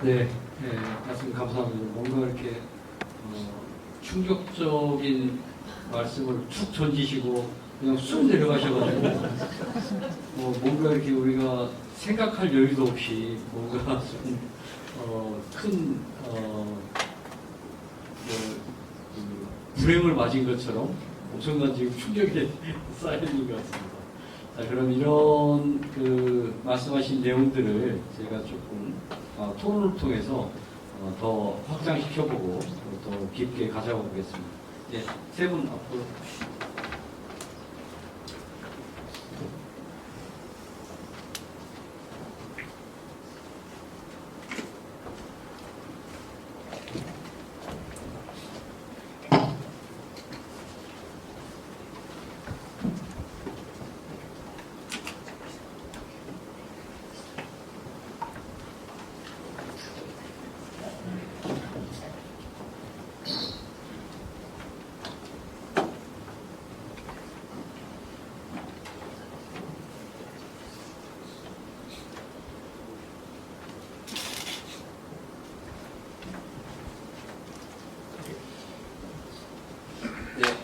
네, 말씀 감사합니다. 뭔가 이렇게 충격적인 말씀을 툭 던지시고 그냥 쑥 내려가셔가지고 뭔가 이렇게 우리가 생각할 여유도 없이 뭔가 큰 불행을 맞은 것처럼 엄청난 지금 충격이 쌓이는 것 같습니다. 자, 그럼 이런 말씀하신 내용들을 제가 조금 토론을 통해서 더 확장시켜보고 더 깊게 가져가 보겠습니다. 네, 세 분 앞으로.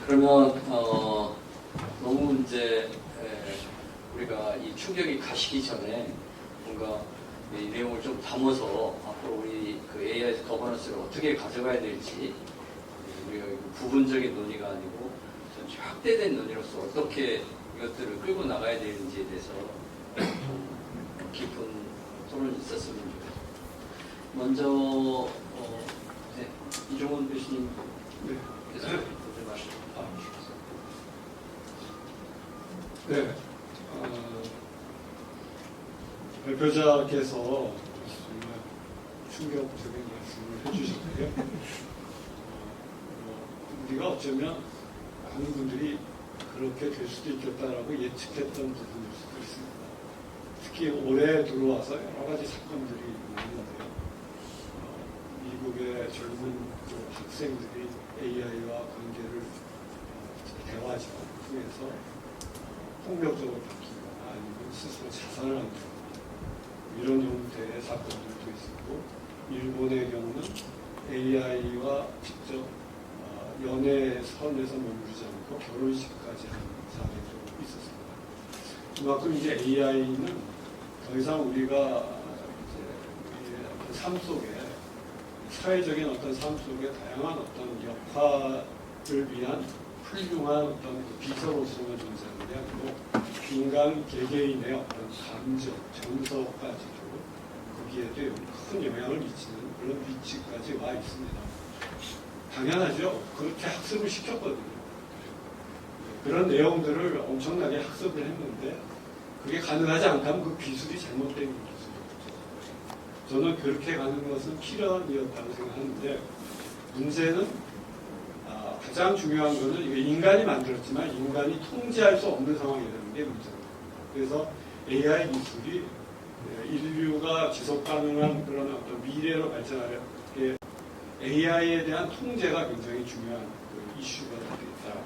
그러면 너무 이제 우리가 이 충격이 가시기 전에 뭔가 이 내용을 좀 담아서 앞으로 우리 AI 거버넌스를 어떻게 가져가야 될지 우리가 부분적인 논의가 아니고 전체 확대된 논의로서 어떻게 이것들을 끌고 나가야 되는지에 대해서 깊은 토론이 있었으면 좋겠습니다. 먼저 네, 이종원 교수님 께서 먼저 말씀. 네, 발표자께서 정말 충격적인 말씀을 해주셨고요. 우리가 어쩌면 많은 분들이 그렇게 될 수도 있겠다라고 예측했던 부분일 수도 있습니다. 특히 올해 들어와서 여러 가지 사건들이 있는데요. 미국의 젊은 학생들이 AI와 관계를 대화하지 통해서 폭력적으로 바뀌거나 아니면 스스로 자살을 한다거나 이런 형태의 사건들도 있었고 일본의 경우는 AI와 직접 연애 선에서 머무르지 않고 결혼식까지 한 사례도 있었습니다. 그만큼 이제 AI는 더 이상 우리가 이제 우리의 어떤 삶 속에 사회적인 어떤 삶 속에 다양한 어떤 역할을 위한 훌륭한 어떤 비서로서의 존재인데 아니고 인간 개개인의 어떤 감정, 정서까지도 거기에도 큰 영향을 미치는 그런 위치까지 와 있습니다. 당연하죠. 그렇게 학습을 시켰거든요. 그런 내용들을 엄청나게 학습을 했는데 그게 가능하지 않다면 그 기술이 잘못된 기술이었죠. 저는 그렇게 가는 것은 필연이었다고 생각하는데 문제는 가장 중요한 것은 인간이 만들었지만 인간이 통제할 수 없는 상황이라는 게 문제입니다. 그래서 AI 기술이 인류가 지속 가능한 그런 어떤 미래로 발전하려게 AI에 대한 통제가 굉장히 중요한 그 이슈가 되겠다.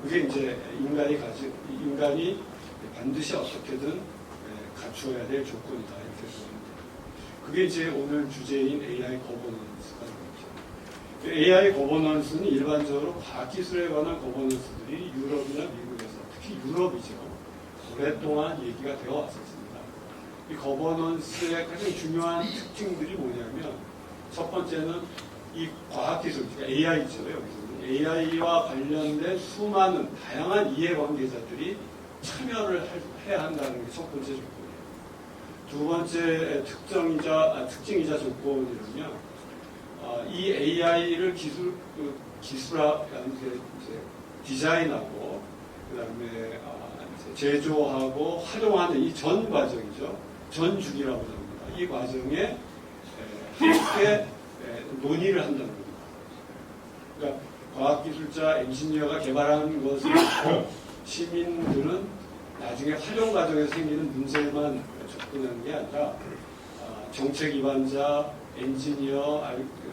그게 이제 인간이 반드시 어떻게든 갖추어야 될 조건이다 이렇게 보는데 그게 이제 오늘 주제인 AI 거버넌스가 되겠죠. AI 거버넌스는 일반적으로 과학기술에 관한 거버넌스들이 유럽이나 미국에서 특히 유럽이죠. 오랫동안 얘기가 되어 왔었습니다. 이 거버넌스의 가장 중요한 특징들이 뭐냐면 첫 번째는 이 과학기술, 그러니까 AI죠. 여기서는 AI와 관련된 수많은 다양한 이해관계자들이 참여를 해야 한다는 게 첫 번째 조건이에요. 두 번째 특징이자 조건이라면 이 AI를 디자인하고 그다음에 제조하고 활용하는 이 전 과정이죠. 전 주기라고 합니다. 이 과정에 함께 논의를 한다는 겁니다. 그러니까 과학기술자, 엔지니어가 개발하는 것을 시민들은 나중에 활용 과정에서 생기는 문제만 접근하는 게 아니라 정책 기반자, 엔지니어,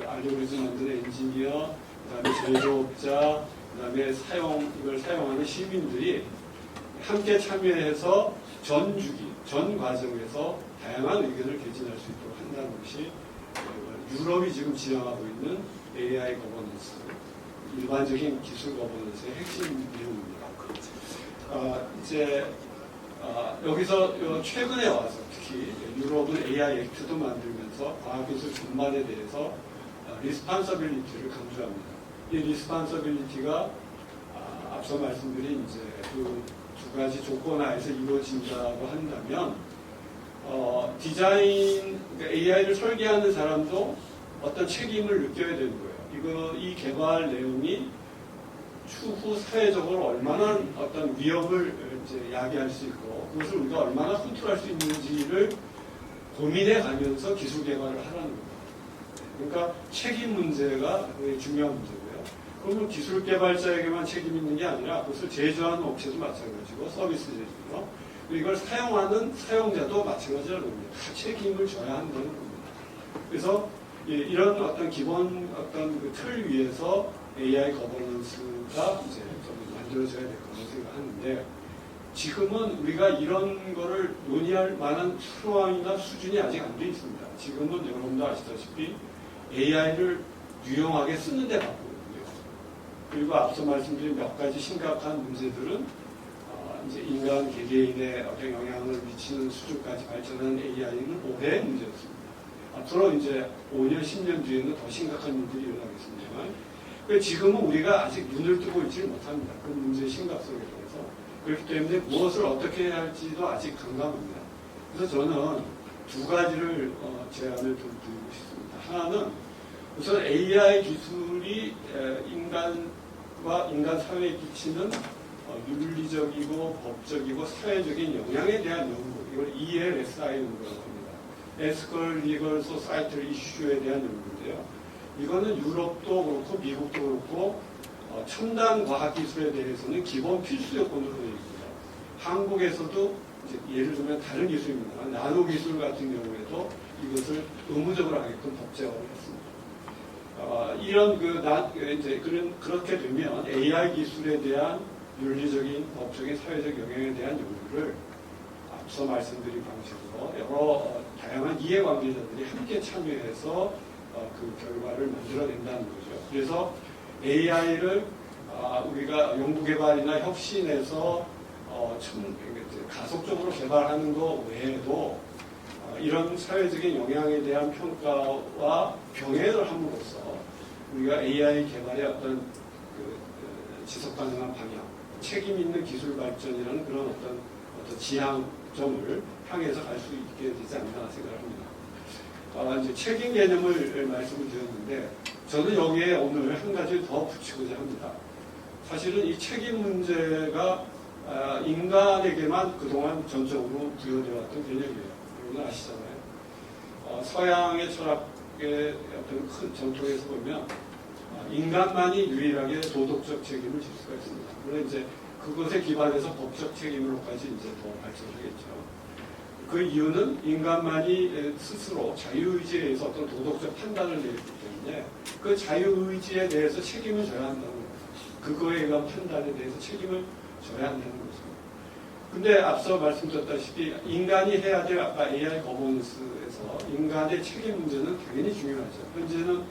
알고리즘 만드는 엔지니어, 그다음에 제조업자, 그다음에 이걸 사용하는 시민들이 함께 참여해서 전 주기, 전 과정에서 다양한 의견을 개진할 수 있도록 한다는 것이 유럽이 지금 지향하고 있는 AI 거버넌스, 일반적인 기술 거버넌스의 핵심 내용입니다. 여기서 최근에 와서 특히 유럽은 AI 액트도 만들면서 과학기술 전반에 대해서 리스판서빌리티를 강조합니다. 이 리스판서빌리티가 앞서 말씀드린 이제 그 두 가지 조건 하에서 이루어진다고 한다면 그러니까 AI를 설계하는 사람도 어떤 책임을 느껴야 되는 거예요. 이 개발 내용이 추후 사회적으로 얼마나 어떤 위협을 이제 야기할 수 있고 그것을 우리가 얼마나 컨트롤할 수 있는지를 고민해 가면서 기술 개발을 하라는 겁니다. 그러니까 책임 문제가 중요한 문제고요. 그러면 기술 개발자에게만 책임이 있는 게 아니라 그것을 제조하는 업체도 마찬가지고 서비스 제조 이걸 사용하는 사용자도 마찬가지라는 겁니다. 다 책임을 져야 한다는 겁니다. 그래서 이런 어떤 기본 어떤 그 틀 위에서 AI 거버넌스가 이제 좀 만들어져야 될 거라고 생각하는데 지금은 우리가 이런 거를 논의할 만한 상황이나 수준이 아직 안 돼 있습니다. 지금은 여러분도 아시다시피 AI를 유용하게 쓰는데 바쁘거든요. 그리고 앞서 말씀드린 몇 가지 심각한 문제들은 이제 인간 개개인의 어떤 영향을 미치는 수준까지 발전한 AI는 오래의 문제였습니다. 앞으로 이제 5년, 10년 뒤에는 더 심각한 일들이 일어나겠습니다만 지금은 우리가 아직 눈을 뜨고 있지를 못합니다. 그 문제의 심각성에 대해서. 그렇기 때문에 무엇을 어떻게 해야 할지도 아직 간감합니다. 그래서 저는 두 가지를 제안을 좀 드리고 싶습니다. 하나는 우선 AI 기술이 인간과 인간 사회에 끼치는 윤리적이고 법적이고 사회적인 영향에 대한 연구, 이걸 ELSI라고 합니다. Ethical Legal Societal Issue에 대한 연구인데요. 이거는 유럽도 그렇고 미국도 그렇고 첨단 과학기술에 대해서는 기본 필수 요건으로 되어 있습니다. 한국에서도 이제 예를 들면 다른 기술입니다. 나노 기술 같은 경우에도 이것을 의무적으로 하게끔 법제화를 했습니다. 그렇게 되면 AI 기술에 대한 윤리적인, 법적인, 사회적 영향에 대한 연구를 앞서 말씀드린 방식으로 여러 다양한 이해관계자들이 함께 참여해서 그 결과를 만들어낸다는 거죠. 그래서 AI를 우리가 연구개발이나 혁신에서 가속적으로 개발하는 것 외에도 이런 사회적인 영향에 대한 평가와 병행을 함으로써 우리가 AI 개발의 어떤 지속 가능한 방향, 책임 있는 기술 발전이라는 그런 어떤 지향점을 향해서 갈 수 있게 되지 않나 생각합니다. 이제 책임 개념을 말씀을 드렸는데 저는 여기에 오늘 한 가지 더 붙이고자 합니다. 사실은 이 책임 문제가 인간에게만 그동안 전적으로 부여되어 왔던 개념이에요. 여러분 아시잖아요. 서양의 철학의 어떤 큰 전통에서 보면 인간만이 유일하게 도덕적 책임을 질 수가 있습니다. 물론 이제 그것에 기반해서 법적 책임으로까지 이제 더 발전하겠죠. 그 이유는 인간만이 스스로 자유의지에 의해서 어떤 도덕적 판단을 내렸기 때문에 그 자유의지에 대해서 책임을 져야 한다는 거예요. 그거에 의한 판단에 대해서 책임을 져야 한다는 것입니다. 근데 앞서 말씀드렸다시피 인간이 해야 될 아까 AI 거버넌스에서 인간의 책임 문제는 당연히 중요하죠. 현재는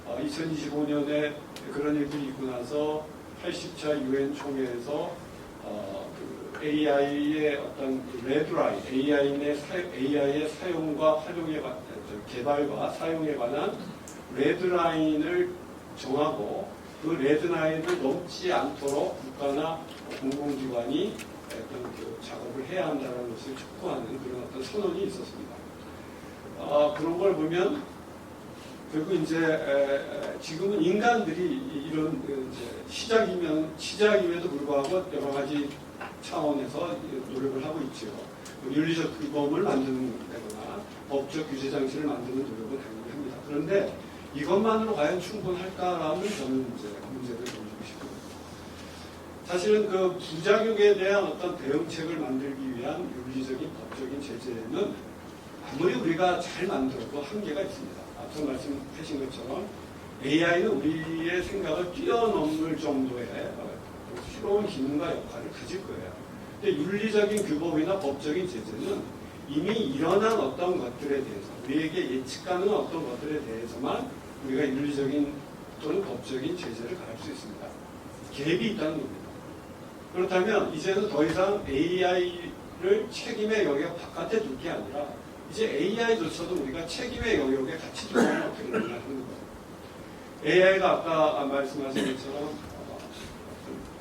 2025년에 그런 일들이 있고 나서 80차 유엔 총회에서 AI의 어떤 레드라인, AI의 사용과 활용에 개발과 사용에 관한 레드라인을 정하고 그 레드라인을 넘지 않도록 국가나 공공기관이 어떤 작업을 해야 한다는 것을 촉구하는 그런 어떤 선언이 있었습니다. 그런 걸 보면 결국 이제 지금은 인간들이 이런 시작임에도 불구하고 여러 가지 차원에서 노력을 하고 있죠. 윤리적 규범을 만든다거나 법적 규제 장치를 만드는 노력을 당연히 합니다. 그런데 이것만으로 과연 충분할까라는 저는 이제 문제를 던지고 싶습니다. 사실은 그 부작용에 대한 어떤 대응책을 만들기 위한 윤리적인 법적인 제재는 아무리 우리가 잘 만들어도 한계가 있습니다. 앞서 말씀하신 것처럼 AI는 우리의 생각을 뛰어넘을 정도의 새로운 기능과 역할을 가질 거예요. 근데 윤리적인 규범이나 법적인 제재는 이미 일어난 어떤 것들에 대해서 우리에게 예측 가능한 어떤 것들에 대해서만 우리가 윤리적인 또는 법적인 제재를 가할 수 있습니다. 갭이 있다는 겁니다. 그렇다면 이제는 더 이상 AI를 책임의 영역 바깥에 둘 게 아니라 이제 AI조차도 우리가 책임의 영역에 같이 두면 어떻게 되느냐 하는 거예요. AI가 아까 말씀하신 것처럼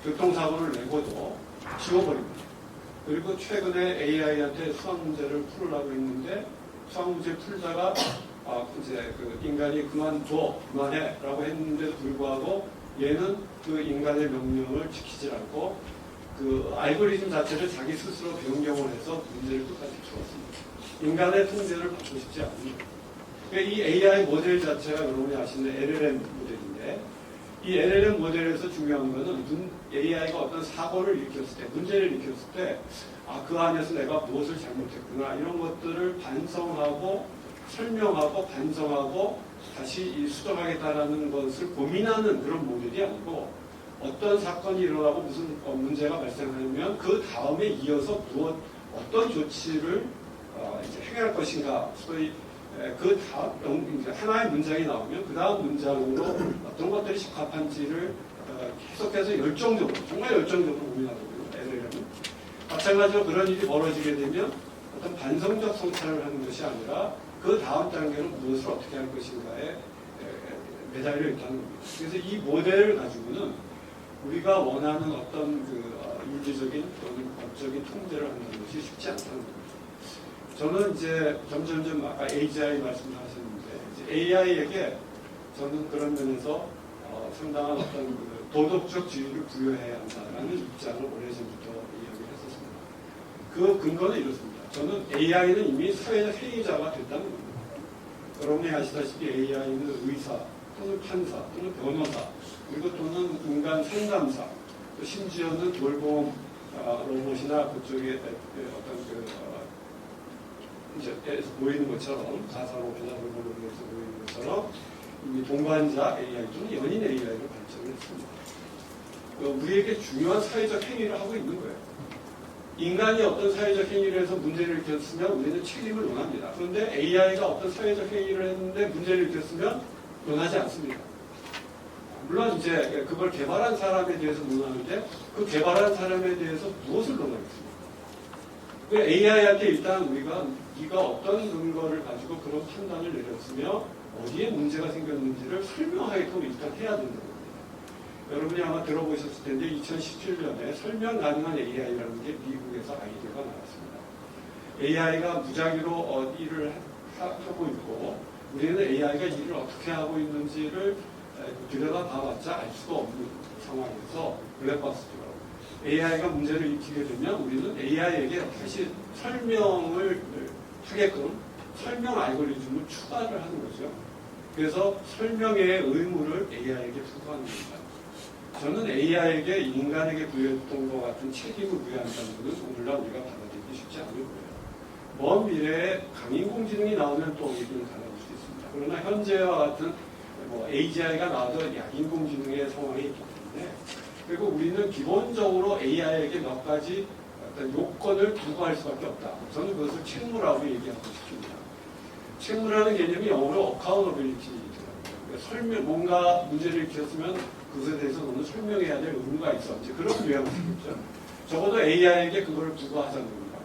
교통사고를 내고도 지워버립니다. 그리고 최근에 AI한테 수학 문제를 풀으라고 했는데 수학 문제 풀다가 이제 그 인간이 그만해라고 했는데도 불구하고 얘는 그 인간의 명령을 지키지 않고 그 알고리즘 자체를 자기 스스로 변경을 해서 문제를 끝까지 풀었습니다. 인간의 통제를 받고 싶지 않습니다. 그러니까 이 AI 모델 자체가 여러분이 아시는 LLM 모델인데 이 LLM 모델에서 중요한 것은 AI가 어떤 사고를 일으켰을 때, 문제를 일으켰을 때 그 안에서 내가 무엇을 잘못했구나 이런 것들을 반성하고 설명하고 반성하고 다시 수정하겠다라는 것을 고민하는 그런 모델이 아니고 어떤 사건이 일어나고 무슨 문제가 발생하면 그 다음에 이어서 어떤 조치를 이제 행할 것인가 소위 그 다음 하나의 문장이 나오면 그 다음 문장으로 어떤 것들이 적합한지를 계속해서 열정적으로 정말 열정적으로 고민하거든요. LLM은 마찬가지로 그런 일이 벌어지게 되면 어떤 반성적 성찰을 하는 것이 아니라 그 다음 단계로 무엇을 어떻게 할 것인가에 매달려 있다는 겁니다. 그래서 이 모델을 가지고는 우리가 원하는 어떤 윤리적인 또는 법적인 통제를 한다는 것이 쉽지 않다는 겁니다. 저는 이제 점점점 아까 AGI 말씀하셨는데 AI에게 저는 그런 면에서 상당한 어떤 도덕적 지위를 부여해야 한다는 입장을 오래전부터 이야기를 했었습니다. 그 근거는 이렇습니다. 저는 AI는 이미 사회적 행위자가 됐다는 겁니다. 여러분이 아시다시피 AI는 의사 또는 판사 또는 변호사 그리고 또는 인간 상담사 또 심지어는 돌봄 로봇이나 그쪽에 어떤 이제 보이는 것처럼 가사로보나 돌봄으로서 보이는 것처럼 이미 동반자 AI 또는 연인 AI로 발전을 했습니다. 우리에게 중요한 사회적 행위를 하고 있는 거예요. 인간이 어떤 사회적 행위를 해서 문제를 일으켰으면 우리는 책임을 논합니다. 그런데 AI가 어떤 사회적 행위를 했는데 문제를 일으켰으면 논하지 않습니다. 물론 이제 그걸 개발한 사람에 대해서 논하는데 그 개발한 사람에 대해서 무엇을 논하겠습니까? 그 AI한테 일단 우리가 네가 어떤 근거를 가지고 그런 판단을 내렸으며 어디에 문제가 생겼는지를 설명하게끔 일단 해야 된다는 겁니다. 여러분이 아마 들어보셨을 텐데 2017년에 설명 가능한 AI라는 게 미국에서 아이디어가 나왔습니다. AI가 무작위로 일을 하고 있고 우리는 AI가 일을 어떻게 하고 있는지를 들여다봐봤자 알 수가 없는 상황에서 블랙박스처럼 AI가 문제를 일으키게 되면 우리는 AI에게 다시 설명을 하게끔 설명 알고리즘을 추가를 하는 거죠. 그래서 설명의 의무를 AI에게 부과하는 겁니다. 저는 AI에게 인간에게 부여했던 것 같은 책임을 부여한다는 것은 오늘날 우리가 받아들이기 쉽지 않을 거예요. 먼 미래에 강인공지능이 나오면 또 얘기는 달라질 수 있습니다. 그러나 현재와 같은 AGI가 나와도 약인공지능의 상황이 있기 때문에 그리고 우리는 기본적으로 AI에게 몇 가지 어떤 요건을 부과할 수밖에 없다. 저는 그것을 책무라고 얘기하고 싶습니다. 책무라는 개념이 영어로 accountability더라고요. 뭔가 문제를 일으켰으면 그것에 대해서 너는 설명해야 될 의무가 있어. 이제 그런 뉘앙스겠죠. 적어도 AI에게 그걸 부과하자는 겁니다.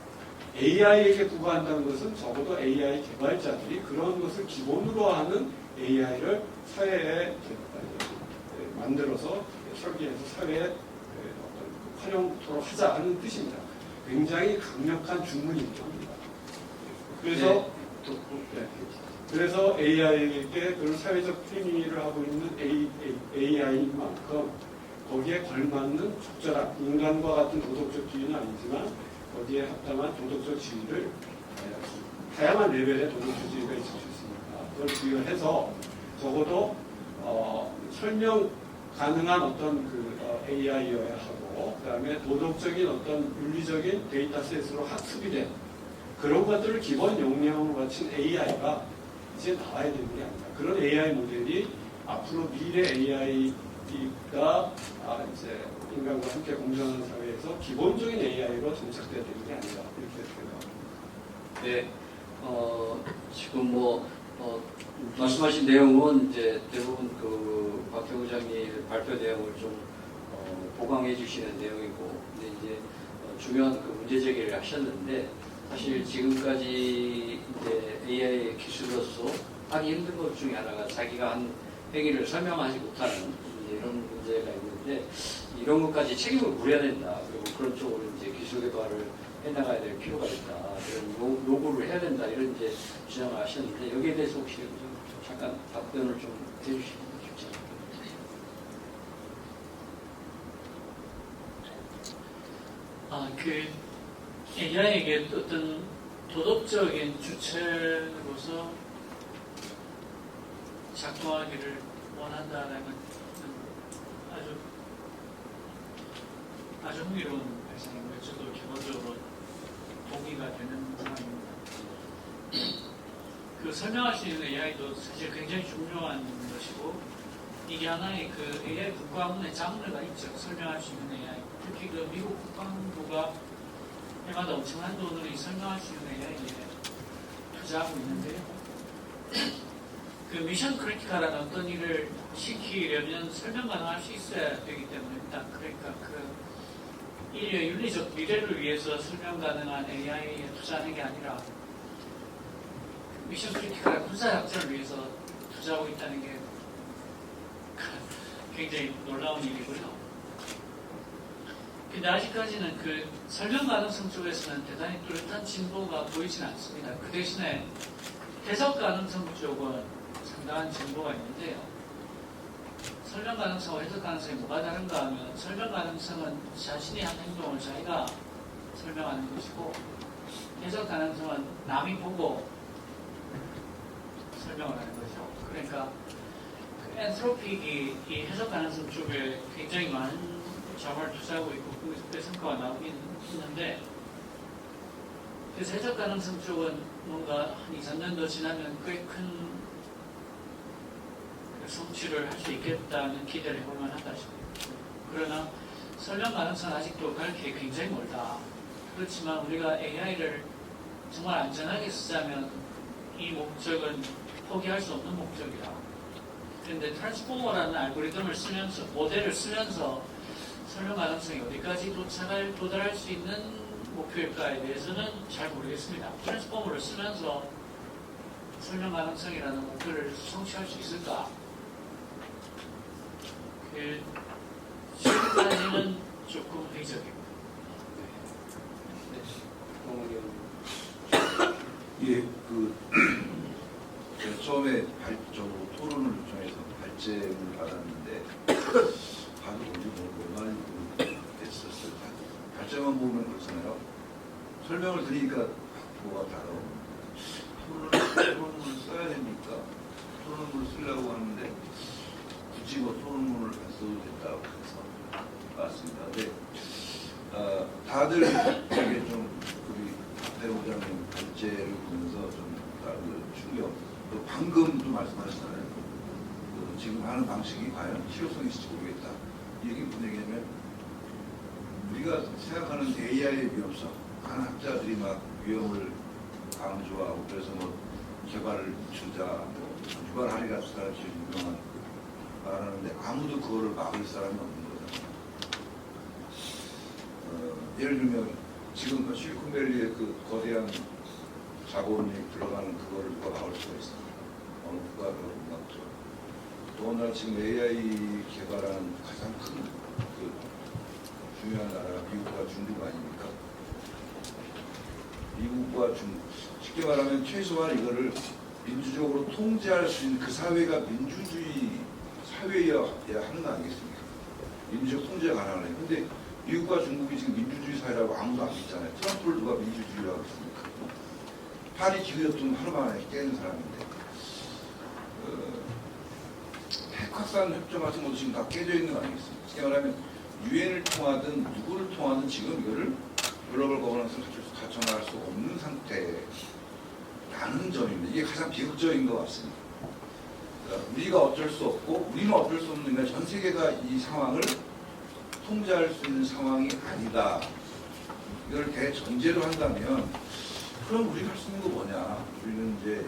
AI에게 부과한다는 것은 적어도 AI 개발자들이 그런 것을 기본으로 하는 AI를 사회에 만들어서 설계해서 사회에 활용토록 하자 하는 뜻입니다. 굉장히 강력한 주문이기도 합니다. 그래서 AI에게 그런 사회적 행위를 하고 있는 AI인 만큼 거기에 걸맞는 적절한 인간과 같은 도덕적 지위는 아니지만 거기에 합당한 도덕적 지위를 다양한 레벨의 도덕적 지위가 있을 수 있으니까 그걸 부여해서 적어도 설명 가능한 어떤 AI여야 하고 그다음에 도덕적인 어떤 윤리적인 데이터셋으로 학습이 된 그런 것들을 기본 역량으로 갖춘 AI가 이제 나와야 되는 게 아니라 그런 AI 모델이 앞으로 미래 AI가 이제 인간과 함께 공존하는 사회에서 기본적인 AI로 정착돼야 되는 게 아니라 이렇게 생각합니다. 네, 지금 말씀하신 내용은 이제 대부분 박태우 의장님 발표 내용을 좀 보강해 주시는 내용이고, 근데 이제 중요한 문제 제기를 하셨는데, 사실 지금까지 이제 AI 기술로서 하기 힘든 것 중에 하나가 자기가 한 행위를 설명하지 못하는 이제 이런 문제가 있는데, 이런 것까지 책임을 물어야 된다. 그리고 그런 쪽으로 이제 기술 개발을 해나가야 될 필요가 있다. 이런 요구를 해야 된다. 이런 이제 주장을 하셨는데, 여기에 대해서 혹시 좀 잠깐 답변을 좀 해주시면 좋지 않을까요? AI에게 어떤 도덕적인 주체로서 작동하기를 원한다는 아주 흥미로운 발상이고요. 저도 기본적으로 동의가 되는 상황입니다. 설명할 수 있는 AI도 사실 굉장히 중요한 것이고, 이게 하나의 AI 국가문의 장르가 있죠. 설명할 수 있는 AI. 특히 미국 국방부가 해마다 엄청난 돈으로 이 설명할 수 있는 AI에 투자하고 있는데요. 미션 크리티컬한 어떤 일을 시키려면 설명 가능할 수 있어야 되기 때문입니다. 그러니까 인류의 윤리적 미래를 위해서 설명 가능한 AI에 투자하는 게 아니라 미션 크리티컬한 군사작전을 위해서 투자하고 있다는 게 굉장히 놀라운 일이고요. 근데 아직까지는 설명 가능성 쪽에서는 대단히 뚜렷한 진보가 보이지는 않습니다. 그 대신에 해석 가능성 쪽은 상당한 진보가 있는데요. 설명 가능성과 해석 가능성이 뭐가 다른가 하면, 설명 가능성은 자신이 한 행동을 자기가 설명하는 것이고, 해석 가능성은 남이 보고 설명을 하는 거죠. 그러니까 엔트로픽이 이 해석 가능성 쪽에 굉장히 많은 자본을 투자하고 있고, 그 성과가 나오긴 있는데, 그래서 해석 가능성 쪽은 뭔가 한 2, 3년 더 지나면 꽤 큰 성취를 할 수 있겠다는 기대를 해볼 만하다 싶습니다. 그러나 설명 가능성은 아직도 갈 길이 굉장히 멀다. 그렇지만 우리가 AI를 정말 안전하게 쓰자면 이 목적은 포기할 수 없는 목적이다. 그런데 트랜스포머라는 알고리즘을 쓰면서, 모델을 쓰면서 설명 가능성이 어디까지 도달할 수 있는 목표일까에 대해서는 잘 모르겠습니다. 트랜스포머를 쓰면서 설명 가능성이라는 목표를 성취할 수 있을까? 지금까지는 조금 회의적입니다. 예, 처음에 토론을 요청해서 발제를 받았는데 봐도 얼마나 됐었어요. 발제만 보면 그렇잖아요. 설명을 드리니까 뭐가 다르. 토론을 써야 되니까 토론문을 쓰려고 하는데 굳이 토론문을 안 써도 된다고 해서 왔습니다. 근데 다들 되게 좀 우리 배우장님 발제를 보면서 좀 충격, 또 방금도 말씀하셨잖아요. 지금 하는 방식이 과연 실효성이 있을지 모르겠다. 이게 무슨 얘기냐면 우리가 생각하는 AI의 위험성, 많은 학자들이 막 위험을 강조하고 그래서 개발을 주자, 유발하리라 수다를 제일 유명한 말하는데 아무도 그거를 막을 사람이 없는 거잖아요. 예를 들면 지금 실리콘밸리의 거대한 자본이 들어가는 그거를 누가 막을 수가 있어? 어느 국가가 막죠. 더군다나 지금 AI 개발하는 가장 큰 중요한 나라가 미국과 중국 아닙니까? 미국과 중국. 쉽게 말하면 최소한 이거를 민주적으로 통제할 수 있는 그 사회가 민주주의 사회여야 하는 거 아니겠습니까? 민주적 통제가 가능하네요. 근데 미국과 중국이 지금 민주주의 사회라고 아무도 안 믿잖아요. 트럼프를 누가 민주주의라고 했습니까? 파리 기후협동 하루 만에 깨는 사람인데 핵확산 협정 같은 것도 지금 다 깨져 있는 거 아니겠습니까? 쉽게 말하면 유엔을 통하든 누구를 통하든 지금 이거를 글로벌 거버넌스를 갖춰나갈 수 없는 상태라는 점입니다. 이게 가장 비극적인 것 같습니다. 그러니까 우리가 어쩔 수 없고 우리는 어쩔 수 없는 게 전 세계가 이 상황을 통제할 수 있는 상황이 아니다. 이걸 대전제로 한다면 그럼 우리가 할 수 있는 거 뭐냐? 우리는 이제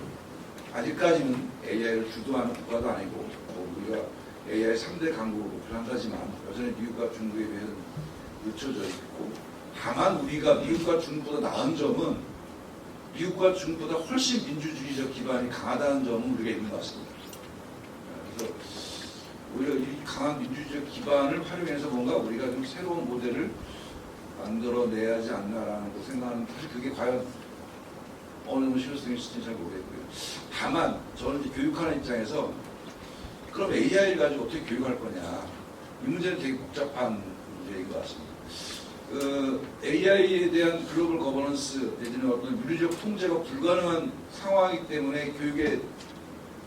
아직까지는 AI를 주도하는 국가도 아니고 우리가 AI 3대 강국으로 목표한다지만 여전히 미국과 중국에 비해서는 늦춰져 있고 다만 우리가 미국과 중국보다 나은 점은 미국과 중국보다 훨씬 민주주의적 기반이 강하다는 점은 우리가 있는 것 같습니다. 그래서 오히려 이 강한 민주주의적 기반을 활용해서 뭔가 우리가 좀 새로운 모델을 만들어내야 하지 않나라는 생각하는 사실 그게 과연 어느 정도 실효성이 있을지 잘 모르겠고요. 다만 저는 이제 교육하는 입장에서 그럼 AI를 가지고 어떻게 교육할 거냐 이 문제는 되게 복잡한 문제인 것 같습니다. AI에 대한 글로벌 거버넌스 내지는 어떤 윤리적 통제가 불가능한 상황이기 때문에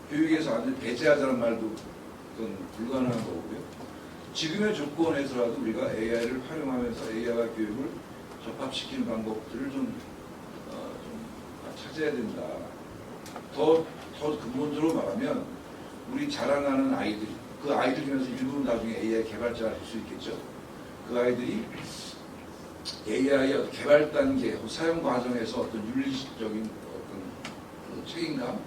교육에서 완전히 배제하자는 말도 그건 불가능한 거고요. 지금의 조건에서라도 우리가 AI를 활용하면서 AI와 교육을 접합시키는 방법들을 좀 찾아야 된다. 더 근본적으로 말하면 우리 자라나는 아이들, 그 아이들 중에서 일부는 나중에 AI 개발자가 될 수 있겠죠. 그 아이들이 AI의 개발 단계, 사용 과정에서 어떤 윤리적인 어떤 책임감,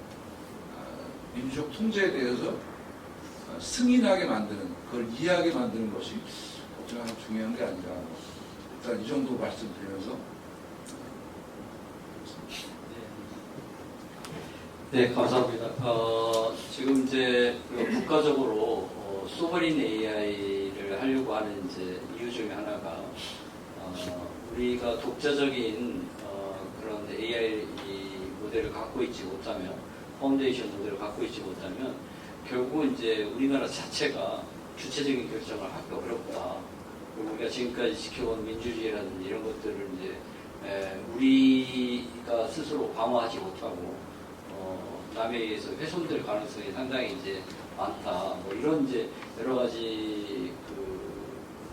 민주적 통제에 대해서 승인하게 만드는, 그걸 이해하게 만드는 것이 가장 중요한 게 아니라 일단 이 정도 말씀드리면서 네, 감사합니다. 지금 이제 국가적으로 소버린 AI를 하려고 하는 이제 이유 중에 하나가 우리가 독자적인 그런 AI 모델을 갖고 있지 못하면, 파운데이션 모델을 갖고 있지 못하면 결국은 이제 우리나라 자체가 주체적인 결정을 하기 어렵다. 그리고 우리가 지금까지 지켜온 민주주의라든지 이런 것들을 이제 우리가 스스로 방어하지 못하고 남에 의해서 훼손될 가능성이 상당히 이제 많다. 뭐 이런 이제 여러 가지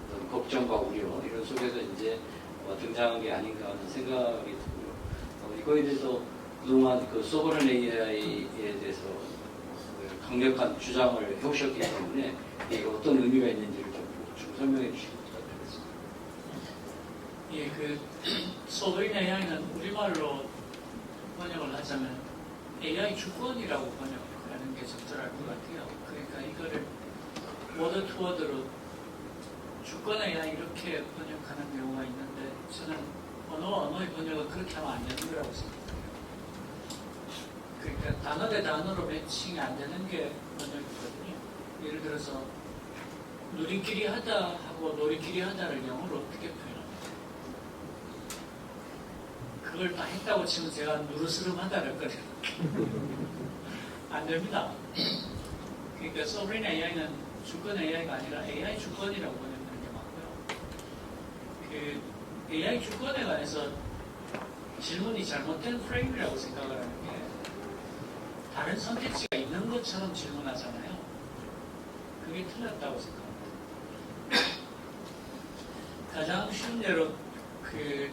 어떤 걱정과 우려 이런 속에서 이제 등장한 게 아닌가 하는 생각이 들고요. 이거에 대해서 그동안 소버런 AI에 대해서 강력한 주장을 해오셨기 때문에 이게 어떤 의미가 있는지를 좀 설명해 주시기 부탁드리겠습니다. 예, 소브린 AI는 우리말로 번역을 하자면 AI 주권이라고 번역하는 게 적절할 것 같아요. 그러니까 이거를 워드 투 워드로 주권 AI 이렇게 번역하는 경우가 있는데 저는 언어의 번역을 그렇게 하면 안 되는 거라고 생각해요. 그러니까 단어 대 단어로 매칭이 안 되는 게 번역이거든요. 예를 들어서 누리끼리 하다 하고 놀이끼리 하다를 영어로 어떻게 표현합니까? 그걸 다 했다고 치면 제가 누르스름하다를 거예요. 안 됩니다. 그러니까 소브린 AI는 주권 AI가 아니라 AI 주권이라고 번역하는 게 맞고요. 그 AI 주권에 관해서 질문이 잘못된 프레임이라고 생각을 하는 게 다른 선택지가 있는 것처럼 질문하잖아요. 그게 틀렸다고 생각합니다. 가장 쉬운 예로 그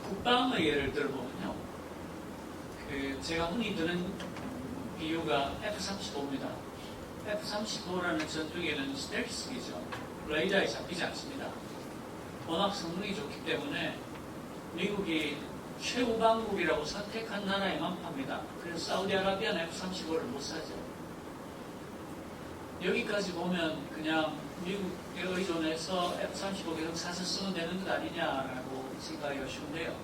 국방의 예를 들어보면요. 그 제가 흔히 드는 비유가 F-35입니다. F-35라는 전투기는 스텔스기죠. 레이더에 잡히지 않습니다. 워낙 성능이 좋기 때문에 미국이 최우방국이라고 선택한 나라에만 팝니다. 그래서 사우디아라비아는 F-35를 못 사죠. 여기까지 보면 그냥 미국에 의존해서 F-35 계속 사서 쓰면 되는 것 아니냐라고 생각하기가 쉬운데요.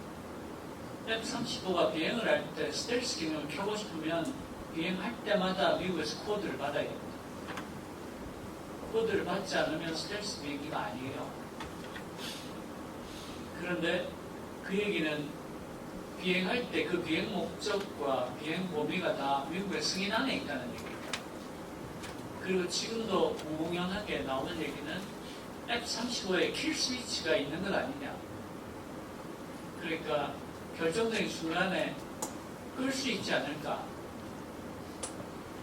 F-35가 비행을 할 때 스텔스 기능을 켜고 싶으면 비행할 때마다 미국에서 코드를 받아야 됩니다. 코드를 받지 않으면 스텔스 비행기가 아니에요. 그런데 그 얘기는 비행할 때 그 비행 목적과 비행 범위가 다 미국의 승인 안에 있다는 얘기입니다. 그리고 지금도 무공연하게 나오는 얘기는 F-35에 킬 스위치가 있는 것 아니냐. 그러니까 결정적인 순간에 끌 수 있지 않을까.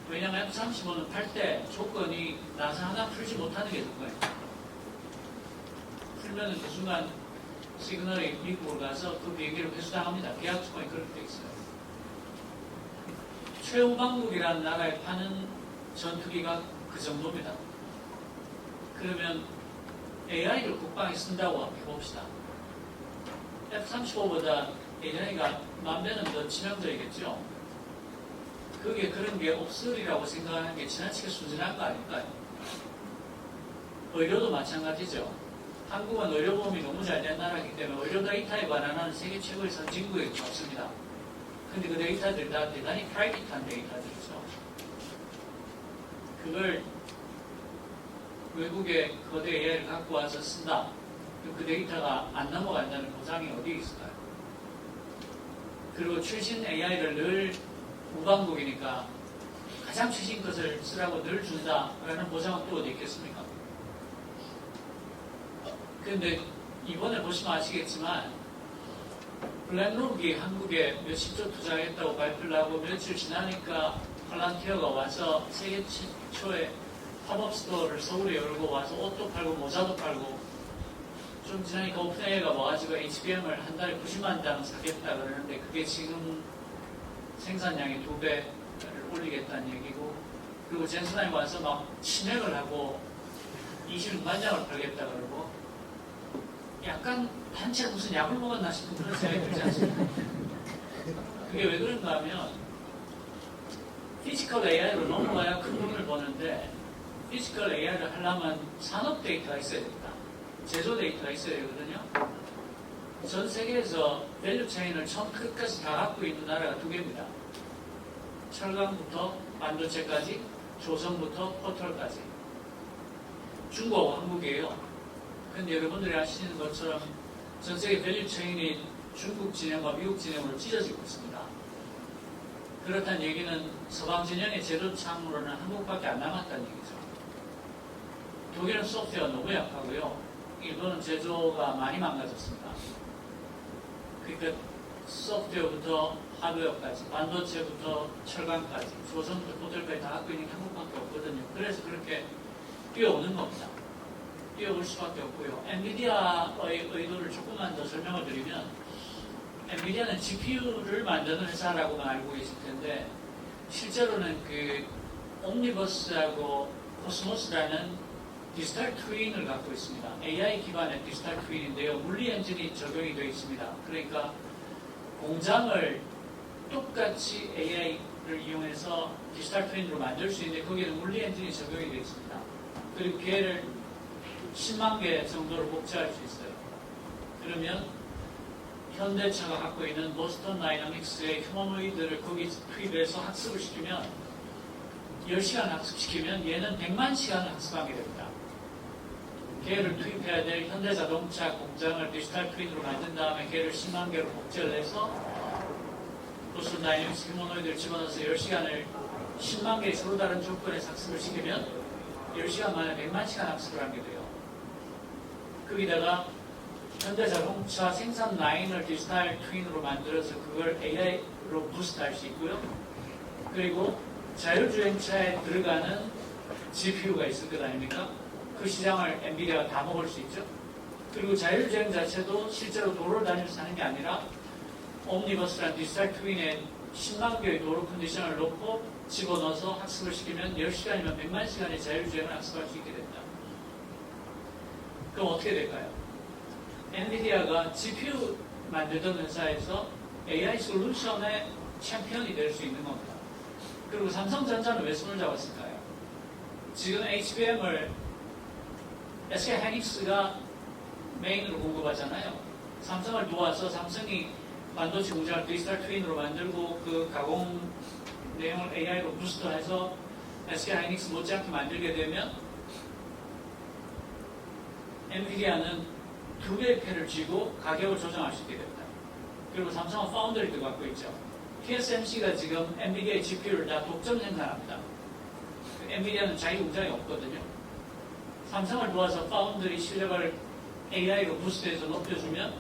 왜냐하면 F-35는 팔 때 조건이 나사 하나 풀지 못하는 게 그거예요. 풀면은 그 순간 시그널이 미국으로 가서 그 비행기를 회수당합니다. 계약 조건이 그렇게 돼 있어요. 최우방국이라는 나라에 파는 전투기가 그 정도입니다. 그러면 AI를 국방에 쓴다고 해봅시다. F-35보다 AI가 만 배는 더 치명적이겠죠. 그게 그런 게 없으리라고 생각하는 게 지나치게 순진한 거 아닐까요? 의료도 마찬가지죠. 한국은 의료보험이 너무 잘 된 나라이기 때문에 의료 데이터에 관한 세계 최고의 선진국에 없습니다. 근데 그 데이터들이 다 대단히 프라이빗한 데이터들이죠. 그걸 외국의 거대 AI를 갖고 와서 쓴다. 그 데이터가 안 넘어간다는 보장이 어디 있을까요? 그리고 최신 AI를 늘 우방국이니까 가장 최신 것을 쓰라고 늘 준다라는 보장은 또 어디 있겠습니까? 그런데 이번에 보시면 아시겠지만 블랙록이 한국에 몇십조 투자했다고 발표를 하고 며칠 지나니까 팔란티어가 와서 세계 최초의 팝업 스토어를 서울에 열고 와서 옷도 팔고 모자도 팔고 좀 지나니까 오픈AI가 와가지고 HBM을 한 달에 90만 장 사겠다 그러는데 그게 지금 생산량의 2배를 올리겠다는 얘기고 그리고 젠슨하임 와서 막 치맥을 하고 26만 장을 팔겠다 그러고 약간 단체가 무슨 약을 먹었나 싶은 그런 생각이 들지 않습니까? 그게 왜 그런가 하면 피지컬 AI로 넘어가야 큰 돈을 버는데 피지컬 AI를 하려면 산업 데이터가 있어야 됩니다. 제조 데이터가 있어야 되거든요. 전 세계에서 밸류 체인을 처음 끝까지 다 갖고 있는 나라가 2개입니다. 철강부터 반도체까지, 조선부터 포털까지. 중국하고 한국이에요. 근데 여러분들이 아시는 것처럼 전 세계 밸류 체인이 중국 진영과 미국 진영으로 찢어지고 있습니다. 그렇다는 얘기는 서방 진영의 제조 창으로는 한국밖에 안 남았다는 얘기죠. 독일은 소프트웨어가 너무 약하고요. 일본은 제조가 많이 망가졌습니다. 그러니까 소프트웨어부터 하드웨어까지, 반도체부터 철강까지, 조선부터 포털까지 다 갖고 있는 게 한국밖에 없거든요. 그래서 그렇게 뛰어오는 겁니다. 뛰어올 수밖에 없고요. 엔비디아의 의도를 조금만 더 설명을 드리면 엔비디아는 GPU를 만드는 회사라고만 알고 계실 텐데 실제로는 그 옴니버스하고 코스모스라는 디지털 트윈을 갖고 있습니다. AI 기반의 디지털 트윈인데요. 물리 엔진이 적용이 되어 있습니다. 그러니까 공장을 똑같이 AI를 이용해서 디지털 트윈으로 만들 수 있는데 거기에는 물리 엔진이 적용이 되어 있습니다. 그리고 걔를 10만 개 정도로 복제할 수 있어요. 그러면 현대차가 갖고 있는 보스턴 다이나믹스의 휴머노이드를 거기 투입해서 학습을 시키면 10시간 학습시키면 얘는 100만 시간을 학습하게 됩니다. 걔를 투입해야 될 현대자동차 공장을 디지털 트윈으로 만든 다음에 걔를 10만 개로 복제를 해서 보스턴 다이나믹스 휴머노이드를 집어넣어서 10시간을 10만 개의 서로 다른 조건에서 학습을 시키면 10시간 만에 100만 시간 학습을 하게 돼요. 거기다가 현대자동차 생산 라인을 디지털 트윈으로 만들어서 그걸 AI로 부스트할 수 있고요. 그리고 자율주행차에 들어가는 GPU가 있을 것 아닙니까? 그 시장을 엔비디아가 다 먹을 수 있죠. 그리고 자율주행 자체도 실제로 도로를 다니면서 하는 게 아니라 옴니버스라는 디지털 트윈에 10만 개의 도로 컨디션을 놓고 집어넣어서 학습을 시키면 10시간이면 100만 시간의 자율주행을 학습할 수 있게 됩니다. 그럼 어떻게 될까요? 엔비디아가 GPU 만들던 회사에서 AI 솔루션의 챔피언이 될 수 있는 겁니다. 그리고 삼성전자는 왜 손을 잡았을까요? 지금 HBM을 SK 하이닉스가 메인으로 공급하잖아요. 삼성을 도와서 삼성이 반도체 공장을 디지털 트윈으로 만들고 그 가공 내용을 AI로 부스트해서 SK 하이닉스 못지않게 만들게 되면 엔비디아는 2배의 패를 쥐고 가격을 조정할 수 있게 됩니다. 그리고 삼성은 파운드리도 갖고 있죠. TSMC가 지금 엔비디아의 GPU를 다 독점 생산합니다. 엔비디아는 자기 공장이 없거든요. 삼성을 도와서 파운드리 실력을 AI로 부스트해서 높여주면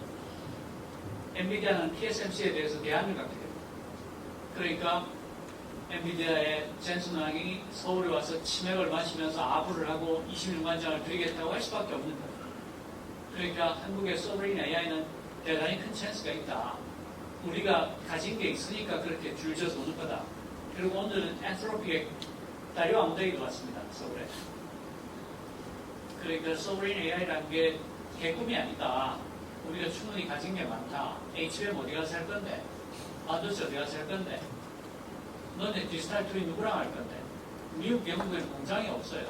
엔비디아는 TSMC에 대해서 대안을 갖게 됩니다. 그러니까 엔비디아의 젠슨 왕이 서울에 와서 치맥을 마시면서 아부를 하고 26만 장을 드리겠다고 할 수밖에 없는 거예요. 그러니까 한국의 소브린 AI는 대단히 큰 찬스가 있다. 우리가 가진 게 있으니까 그렇게 줄져서 오는 거다. 그리고 오늘은 엔트로피의 다리오 앙데이도 왔습니다. 서울에. 그러니까 소브린 AI라는 게 개꿈이 아니다. 우리가 충분히 가진 게 많다. HBM 어디 가서 살 건데? 반도체 어디 가서 살 건데? 너네 디지털 트윈 누구랑 할 건데? 미국, 영국에는 공장이 없어요.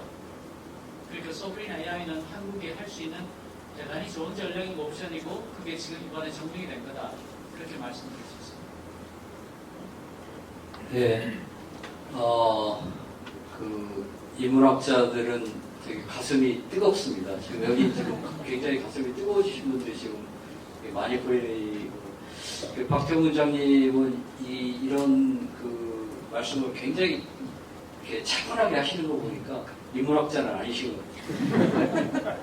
그러니까 소브린 AI는 한국에 할 수 있는 대단히 좋은 전략이고 옵션이고 그게 지금 이번에 정리가 된 거다. 그렇게 말씀드릴 수 있습니다. 네. 인문학자들은 되게 가슴이 뜨겁습니다. 지금 여기 지금 굉장히 가슴이 뜨거워지신 분들이 지금 많이 보이고, 박태웅 원장님은 이런 그 말씀을 굉장히 이렇게 차분하게 하시는 거 보니까 인문학자는 아니신 것 같아요.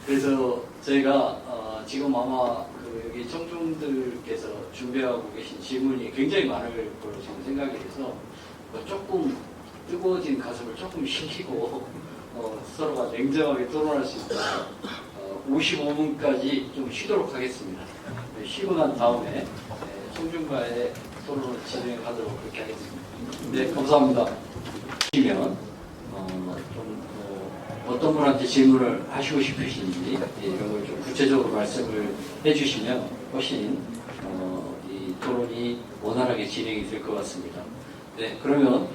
그래서 저희가 지금 아마 여기 청중들께서 준비하고 계신 질문이 굉장히 많을 거로 저는 생각이 돼서 조금 뜨거워진 가슴을 조금 식히고 서로가 냉정하게 토론할 수 있도록 55분까지 좀 쉬도록 하겠습니다. 네, 쉬고 난 다음에 청중과의 토론을 진행하도록 그렇게 하겠습니다. 네, 감사합니다. 시면 어떤 분한테 질문을 하시고 싶으신지 이런 걸 좀 구체적으로 말씀을 해주시면 훨씬 이 토론이 원활하게 진행이 될 것 같습니다. 네, 그러면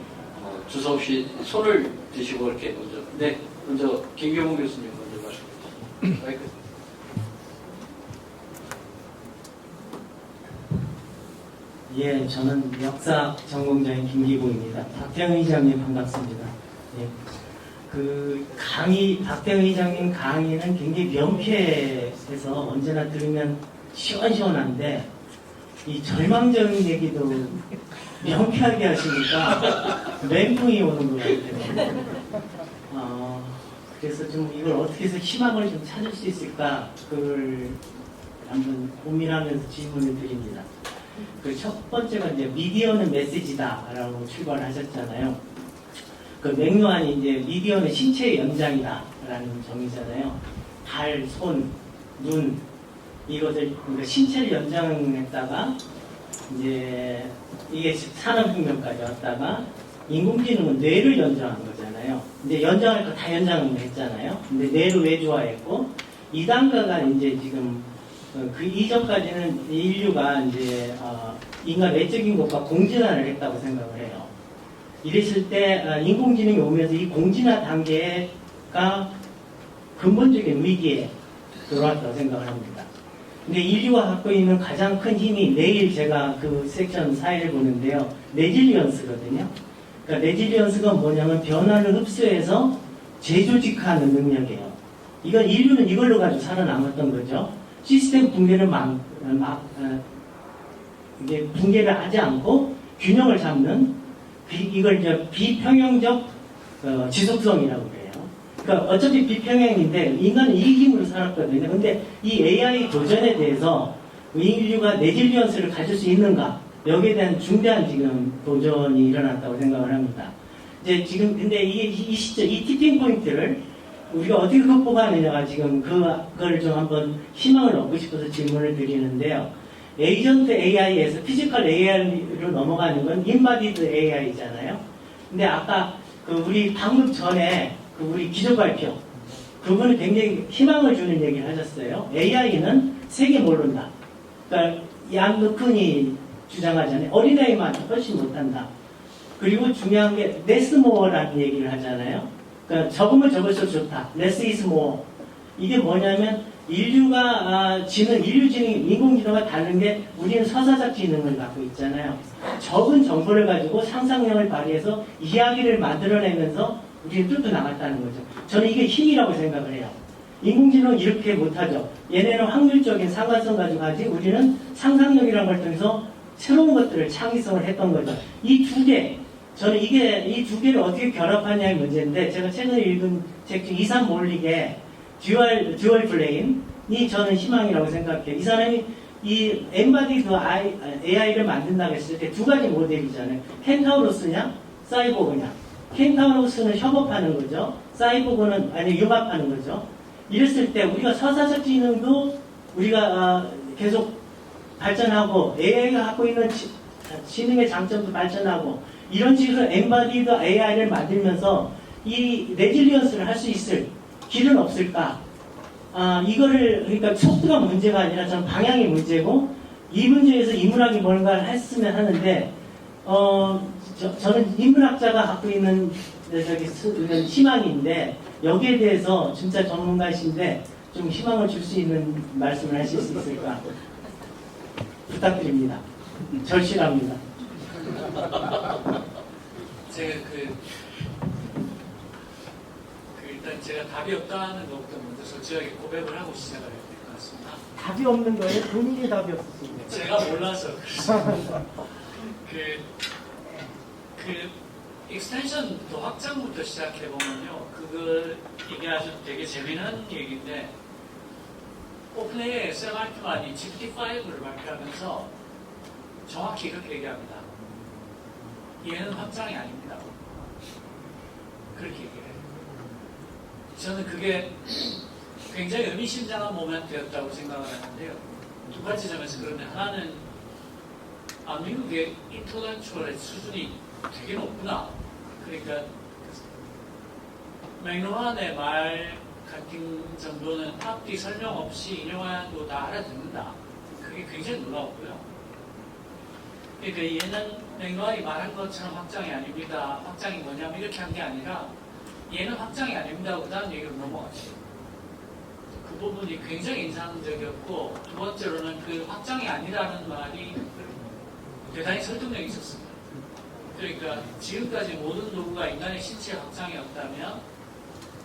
주서 없이 손을 드시고 이렇게 먼저 김경훈 교수님 먼저 말씀해 주시죠. 예, 저는 역사 전공자인 김기봉입니다. 박태영 의장님 반갑습니다. 예. 박태영 의장님 강의는 굉장히 명쾌해서 언제나 들으면 시원시원한데, 이 절망적인 얘기도 명쾌하게 하시니까 멘붕이 오는 것 같아요. 그래서 좀 이걸 어떻게 해서 희망을 좀 찾을 수 있을까, 그걸 한번 고민하면서 질문을 드립니다. 그 첫 번째가 이제 미디어는 메시지다라고 출발하셨잖아요. 그 맥락이 이제 미디어는 신체의 연장이다라는 정의잖아요. 발, 손, 눈 이것을 그러니까 신체를 연장했다가 이제 이게 산업혁명까지 왔다가 인공지능은 뇌를 연장한 거잖아요. 이제 연장할 거 다 연장을 했잖아요. 근데 뇌를 왜 좋아했고 2단계가 이제 지금 그 이전까지는 인류가 이제 인간 외적인 것과 공진화를 했다고 생각을 해요. 이랬을 때 인공지능이 오면서 이 공진화 단계가 근본적인 위기에 들어왔다고 생각을 합니다. 근데 인류가 갖고 있는 가장 큰 힘이 내일 제가 그 섹션 4를 보는데요. 레질리언스거든요. 그러니까 레질리언스가 뭐냐면 변화를 흡수해서 재조직하는 능력이에요. 이건 인류는 이걸로 가지고 살아남았던 거죠. 시스템 붕괴를 이게 붕괴를 하지 않고 균형을 잡는 이걸 이제 비평형적 지속성이라고 그래요. 그러니까 어차피 비평형인데 인간은 이 힘으로 살았거든요. 근데 이 AI 도전에 대해서 인류가 레질리언스를 가질 수 있는가? 여기에 대한 중대한 지금 도전이 일어났다고 생각을 합니다. 이제 지금 근데 이 시점, 이 티핑 포인트를 우리가 어떻게 극복하느냐가 지금 그걸 좀 한번 희망을 얻고 싶어서 질문을 드리는데요. 에이전트 AI에서 피지컬 AI로 넘어가는 건 인바디드 AI잖아요. 근데 아까 우리 방금 전에 우리 기조 발표 그분은 굉장히 희망을 주는 얘기를 하셨어요. AI는 세계 모른다. 그러니까 얀 루큰이 주장하잖아요. 어린아이만 훨씬 못한다. 그리고 중요한 게 less more라는 얘기를 하잖아요. 그러니까 적으면 적을수록 좋다. less is more. 이게 뭐냐면 인류가 인류 지능, 인공지능과 다른 게 우리는 서사적 지능을 갖고 있잖아요. 적은 정보를 가지고 상상력을 발휘해서 이야기를 만들어내면서 우리는 뚫고 나갔다는 거죠. 저는 이게 힘이라고 생각을 해요. 인공지능은 이렇게 못하죠. 얘네는 확률적인 상관성 가지고 하지 우리는 상상력이라는 걸 통해서 새로운 것들을 창의성을 했던 거죠. 이 두 개, 저는 이 두 개를 어떻게 결합하냐의 문제인데 제가 최근에 읽은 책 중 이산 몰릭의 듀얼 블레임이 저는 희망이라고 생각해요. 이 사람이 이 엠바디드 AI를 만든다고 했을 때 두 가지 모델이잖아요. 켄타우로스냐, 사이보그냐. 켄타우로스는 협업하는 거죠. 사이보그는 융합하는 거죠. 이랬을 때 우리가 서사적 지능도 우리가 계속 발전하고 AI가 갖고 있는 지능의 장점도 발전하고 이런 식으로 엠바디드 AI를 만들면서 이 레질리언스를 할 수 있을 길은 없을까? 이거를 그러니까 속도가 문제가 아니라 저는 방향이 문제고 이 문제에서 인문학이 뭔가를 했으면 하는데 저는 인문학자가 갖고 있는 이런 희망인데 여기에 대해서 진짜 전문가이신데 좀 희망을 줄 수 있는 말씀을 하실 수 있을까? 부탁드립니다. 절실합니다. 제가 일단 제가 답이 없다는 것부터 먼저 솔직하게 고백을 하고 시작을 해야 될 것 같습니다. 답이 없는 거예요? 본인이 답이 없었습니다. 제가 몰라서 그렇습니다. 익스텐션부터 확장부터 시작해 보면요, 이게 아주 되게 재미난 얘기인데 오픈AI의 샘 알트만이 GPT-5를 발표하면서 정확히 이렇게 얘기합니다. 얘는 확장이 아닙니다. 그렇게 얘기해요. 저는 그게 굉장히 의미심장한 모멘트였다고 생각을 하는데요. 두 가지 점에서 그런데 하나는 미국의 인터렉추얼의 수준이 되게 높구나. 그러니까 맥노한의 말 같은 정도는 앞뒤 설명 없이 인용해도 다 알아듣는다. 그게 굉장히 놀라웠고요. 그러니까 얘는 맥노한이 말한 것처럼 확장이 아닙니다. 확장이 뭐냐면 이렇게 한 게 아니라 얘는 확장이 아닙니다. 그 다음 얘기로 넘어갔어요. 그 부분이 굉장히 인상적이었고 두 번째로는 그 확장이 아니라는 말이 대단히 설득력이 있었습니다. 그러니까 지금까지 모든 도구가 인간의 신체 확장이었다면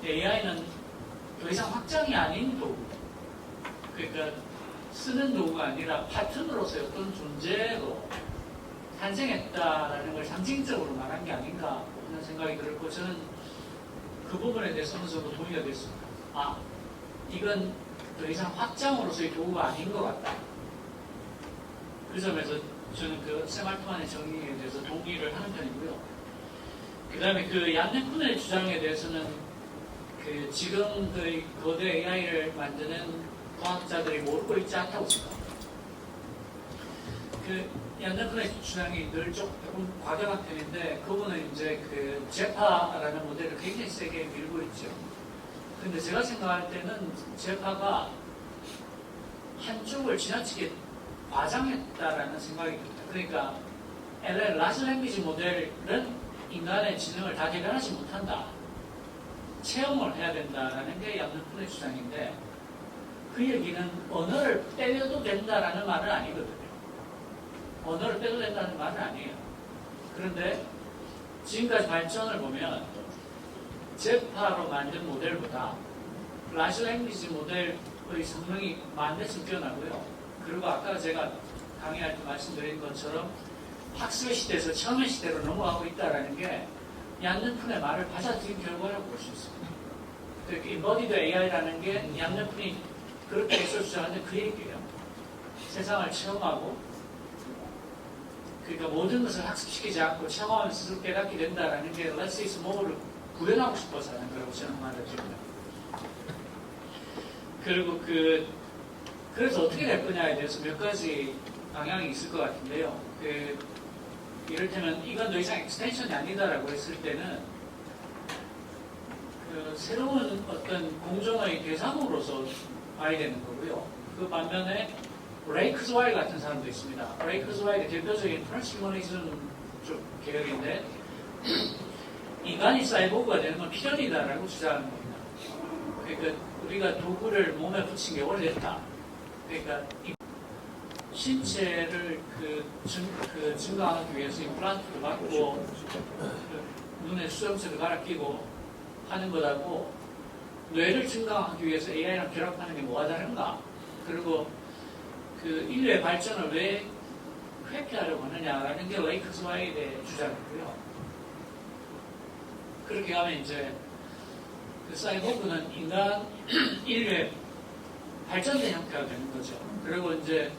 AI는 더 이상 확장이 아닌 도구, 그러니까 쓰는 도구가 아니라 파트너로서의 어떤 존재로 탄생했다라는 걸 상징적으로 말한 게 아닌가 하는 생각이 들었고 저는 그 부분에 대해서 어느 정도 동의가 됐습니다. 이건 더 이상 확장으로서의 도구가 아닌 것 같다. 그 점에서 저는 샘 알트만의 정의에 대해서 동의를 하는 편이고요. 그 다음에 얀 루큰의 주장에 대해서는 지금의 거대 AI를 만드는 과학자들이 모르고 있지 않다고 생각합니다. 얀네프의 주장이 늘 조금 과격한 편인데 그분은 이제 그 제파라는 모델을 굉장히 세게 밀고 있죠. 근데 제가 생각할 때는 제파가 한쪽을 지나치게 과장했다라는 생각이 듭니다. 그러니까 LL 라지 랭귀지 모델은 인간의 지능을 다 대변하지 못한다. 체험을 해야 된다라는 게 얀네프의 주장인데 그 얘기는 언어를 빼려도 된다라는 말은 아니거든요. 언어를 빼도 된다는 말은 아니에요. 그런데 지금까지 발전을 보면 제파로 만든 모델보다 라지 랭귀지 모델의 성능이 만대씩 뛰어나고요. 그리고 아까 제가 강의할 때 말씀드린 것처럼 학습의 시대에서 처음의 시대로 넘어가고 있다는 게 얀네푼의 말을 받아들인 결과라고 볼 수 있습니다. 그 인버디드 AI라는 게 얀네푼이 그렇게 해설주장하는데 그 얘기예요. 세상을 체험하고 그러니까 모든 것을 학습시키지 않고 체험하면서 스스로 깨닫게 된다는 게 Less is more를 구현하고 싶어서 하는 거라고 저는 말해줍니다. 그리고 그래서 어떻게 될 거냐에 대해서 몇 가지 방향이 있을 것 같은데요. 이를테면 이건 더 이상 익스텐션이 아니다라고 했을 때는 새로운 어떤 공존의 대상으로서 봐야 되는 거고요. 그 반면에 레이 크즈와이 같은 사람도 있습니다. 레이 크즈와이의 대표적인 트랜스휴머니즘 쪽 계열인데 인간이 사이보그가 되는 건 필연이다라고 주장하는 겁니다. 그러니까 우리가 도구를 몸에 붙인 게 오래됐다. 그러니까 신체를 증강하기 위해서 임플란트를 받고 눈에 수정체를 갈아 끼고 하는 것하고 뇌를 증강하기 위해서 AI랑 결합하는 게 뭐가 다른가? 그리고 인류의 발전을 왜 회피하려고 하느냐라는 게 레이 크즈와이에 대해 주장이고요. 그렇게 하면 이제 사이보그는 인류의 발전된 형태가 되는 거죠. 그리고 이제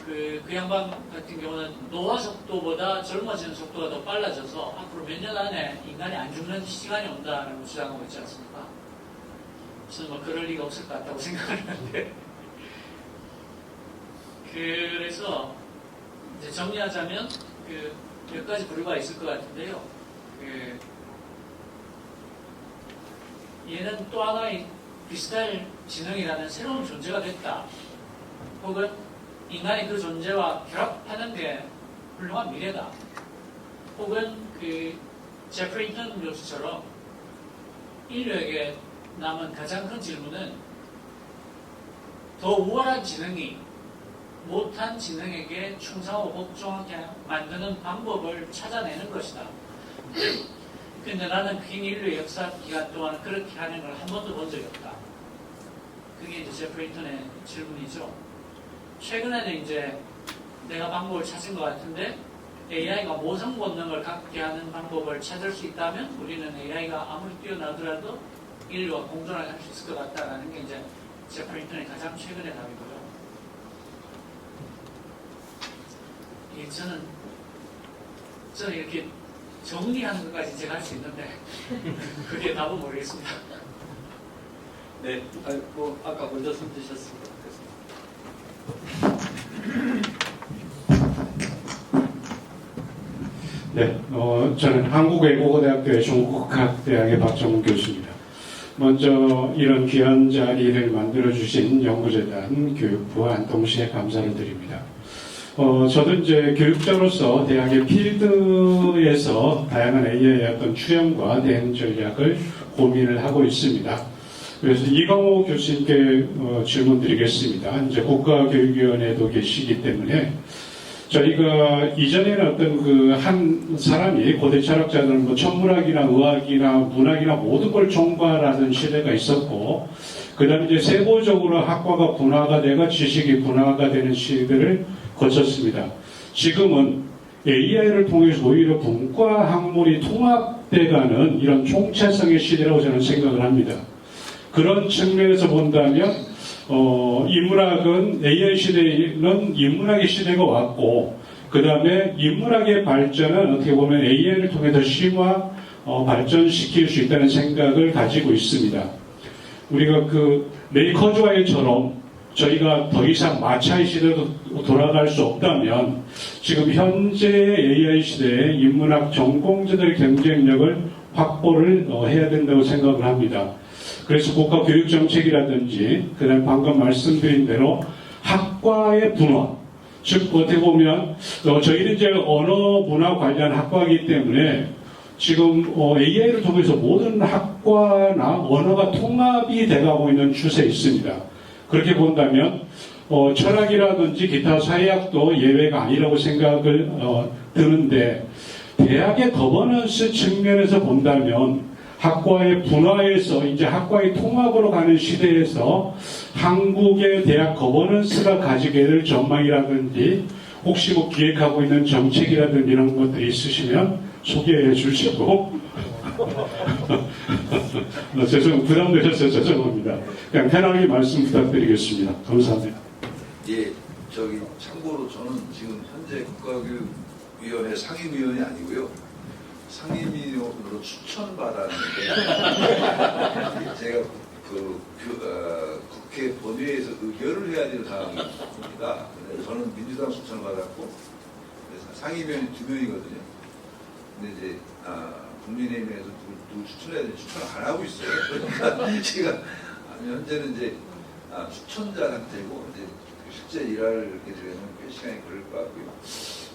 그 양반 같은 경우는 노화 속도보다 젊어지는 속도가 더 빨라져서 앞으로 몇 년 안에 인간이 안 죽는 시간이 온다라고 주장하고 있지 않습니까? 저는 그럴 리가 없을 것 같다고 생각하는데 그래서 이제 정리하자면 몇 가지 부류가 있을 것 같은데요. 얘는 또 하나의 비슷할 지능이라는 새로운 존재가 됐다. 혹은 인간이 그 존재와 결합하는 게 훌륭한 미래다. 혹은 제프리 힌턴 교수처럼 인류에게 남은 가장 큰 질문은 더 우월한 지능이 못한 지능에게 충성하고 복종하게 만드는 방법을 찾아내는 것이다. 근데 나는 긴 인류의 역사 기간 동안 그렇게 하는 걸 한 번도 본 적이 없다. 그게 이제 제프리 힌턴의 질문이죠. 최근에는 이제 내가 방법을 찾은 것 같은데 AI가 모성 본능을 갖게 하는 방법을 찾을 수 있다면 우리는 AI가 아무리 뛰어나더라도 인류와 공존을 할 수 있을 것 같다라는 게 이제 제프리 힌턴의 가장 최근의 답이고요. 저는 이렇게 정리하는 것까지 제가 할 수 있는데 그게 답은 모르겠습니다. 네, 아까 먼저 손 드셨습니다. 네, 저는 한국외국어대학교의 중국학대학의 박정훈 교수입니다. 먼저 이런 귀한 자리를 만들어주신 연구재단 교육부와 안동시에 감사를 드립니다. 저도 이제 교육자로서 대학의 필드에서 다양한 AI의 어떤 출현과 대응 전략을 고민을 하고 있습니다. 그래서 이광호 교수님께 질문 드리겠습니다. 이제 국가교육위원회에도 계시기 때문에 저희가 이전에는 어떤 한 사람이 고대 철학자들은 뭐 천문학이나 의학이나 문학이나 모든 걸 총괄하는 시대가 있었고, 그 다음에 이제 세부적으로 학과가 분화가 되고 지식이 분화가 되는 시대를 거쳤습니다. 지금은 AI를 통해서 오히려 문과 학문이 통합돼가는 이런 총체성의 시대라고 저는 생각을 합니다. 그런 측면에서 본다면 인문학은 AI 시대는 인문학의 시대가 왔고, 그 다음에 인문학의 발전은 어떻게 보면 AI를 통해 서 심화 발전시킬 수 있다는 생각을 가지고 있습니다. 우리가 레이 커즈와이처럼 저희가 더 이상 마차의 시대로 돌아갈 수 없다면 지금 현재 AI 시대에 인문학 전공자들의 경쟁력을 확보를 해야 된다고 생각을 합니다. 그래서 국가교육정책이라든지 그다음 방금 말씀드린 대로 학과의 분화, 즉 어떻게 보면 저희는 이제 언어 문화 관련 학과이기 때문에 지금 AI를 통해서 모든 학과나 언어가 통합이 돼가고 있는 추세에 있습니다. 그렇게 본다면 철학이라든지 기타 사회학도 예외가 아니라고 생각을 드는데 대학의 거버넌스 측면에서 본다면 학과의 분화에서 이제 학과의 통합으로 가는 시대에서 한국의 대학 거버넌스가 가지게 될 전망이라든지 혹시 뭐 기획하고 있는 정책이라든지 이런 것들이 있으시면 소개해 주시고 부담되셔서 죄송합니다. 그냥 편하게 말씀 부탁드리겠습니다. 감사합니다. 예, 참고로 저는 지금 현재 국가교육위원회 상임위원이 아니고요. 상임위원으로 추천받았는데 제가 국회 본회의에서 의결을 해야 될 상황입니다. 저는 민주당 추천을 받았고 상임위원이 2명이거든요. 근데 이제 국민의힘에서 누구 추천해야 되는지 추천을 안 하고 있어요. 그러니까 제가 현재는 이제 추천자 상태고 이제 실제 일하게 되면 꽤 시간이 걸릴 것 같고요.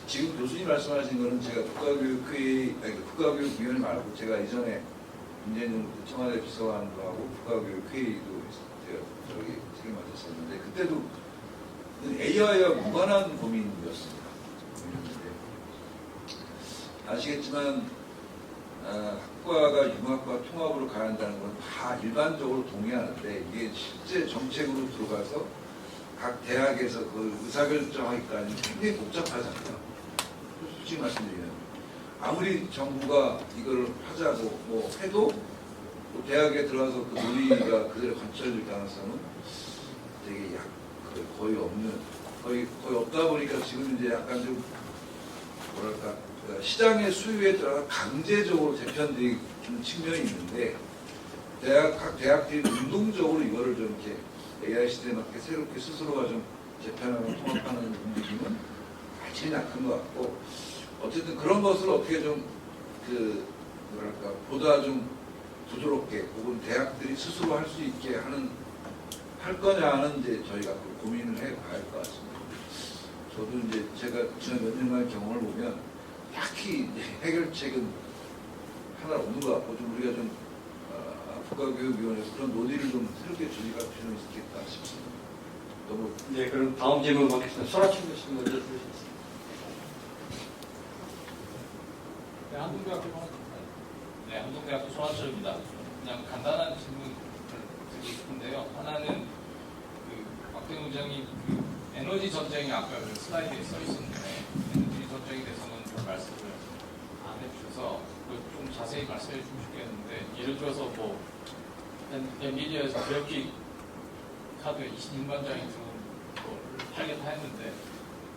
지금 교수님 말씀하신 거는 제가 국가교육위원회 말고 제가 이전에 문재인 청와대 비서관도 하고 국가교육회의도 책임 맡았었는데 그때도 AI와 무관한 고민이었습니다. 아시겠지만 학과가 융합과 통합으로 가야 한다는 건 다 일반적으로 동의하는데 이게 실제 정책으로 들어가서 각 대학에서 그 의사결정하기까지 굉장히 복잡하잖아요. 솔직히 말씀드리면 아무리 정부가 이걸 하자고 뭐 해도 대학에 들어가서 그 논의가 그대로 관철될 가능성은 되게 거의 없는 거의 없다 보니까 지금 이제 약간 좀 뭐랄까 시장의 수요에 따라 강제적으로 재편되는 측면이 있는데 각 대학들이 운동적으로 이거를 좀 이렇게 AI 시대에 맞게 새롭게 스스로가 좀 재편하고 통합하는 움직임은 확실히 약한 것 같고 어쨌든 그런 것을 어떻게 좀 뭐랄까 보다 좀 부드럽게 혹은 대학들이 스스로 할 수 있게 할 거냐는 이제 저희가 고민을 해봐야 할 것 같습니다. 저도 이제 제가 지난 몇 년간의 경험을 보면 딱히 해결책은 하나 없는 것 같고 좀 우리가 좀 국가교육위원회에서 그런 논의를 좀 새롭게 준비할 필요는 있겠다 싶습니다. 너무 네, 그럼 다음 질문 받겠습니다. 소라춘 교수님 먼저 들으시겠습니다. 네, 한국대학교 소라철입니다. 그냥 간단한 질문을 드리고 싶은데요. 하나는 박대웅 의장님 에너지 전쟁이 아까 슬라이드에 써 있었는데 에너지 전쟁에 대해서는 별 말씀을 안 해주셔서 좀 자세히 말씀해 주시면 좋겠는데 예를 들어서 뭐 엔비디아에서 그래픽 카드 26만 장이 들어온 걸 팔겠다 했는데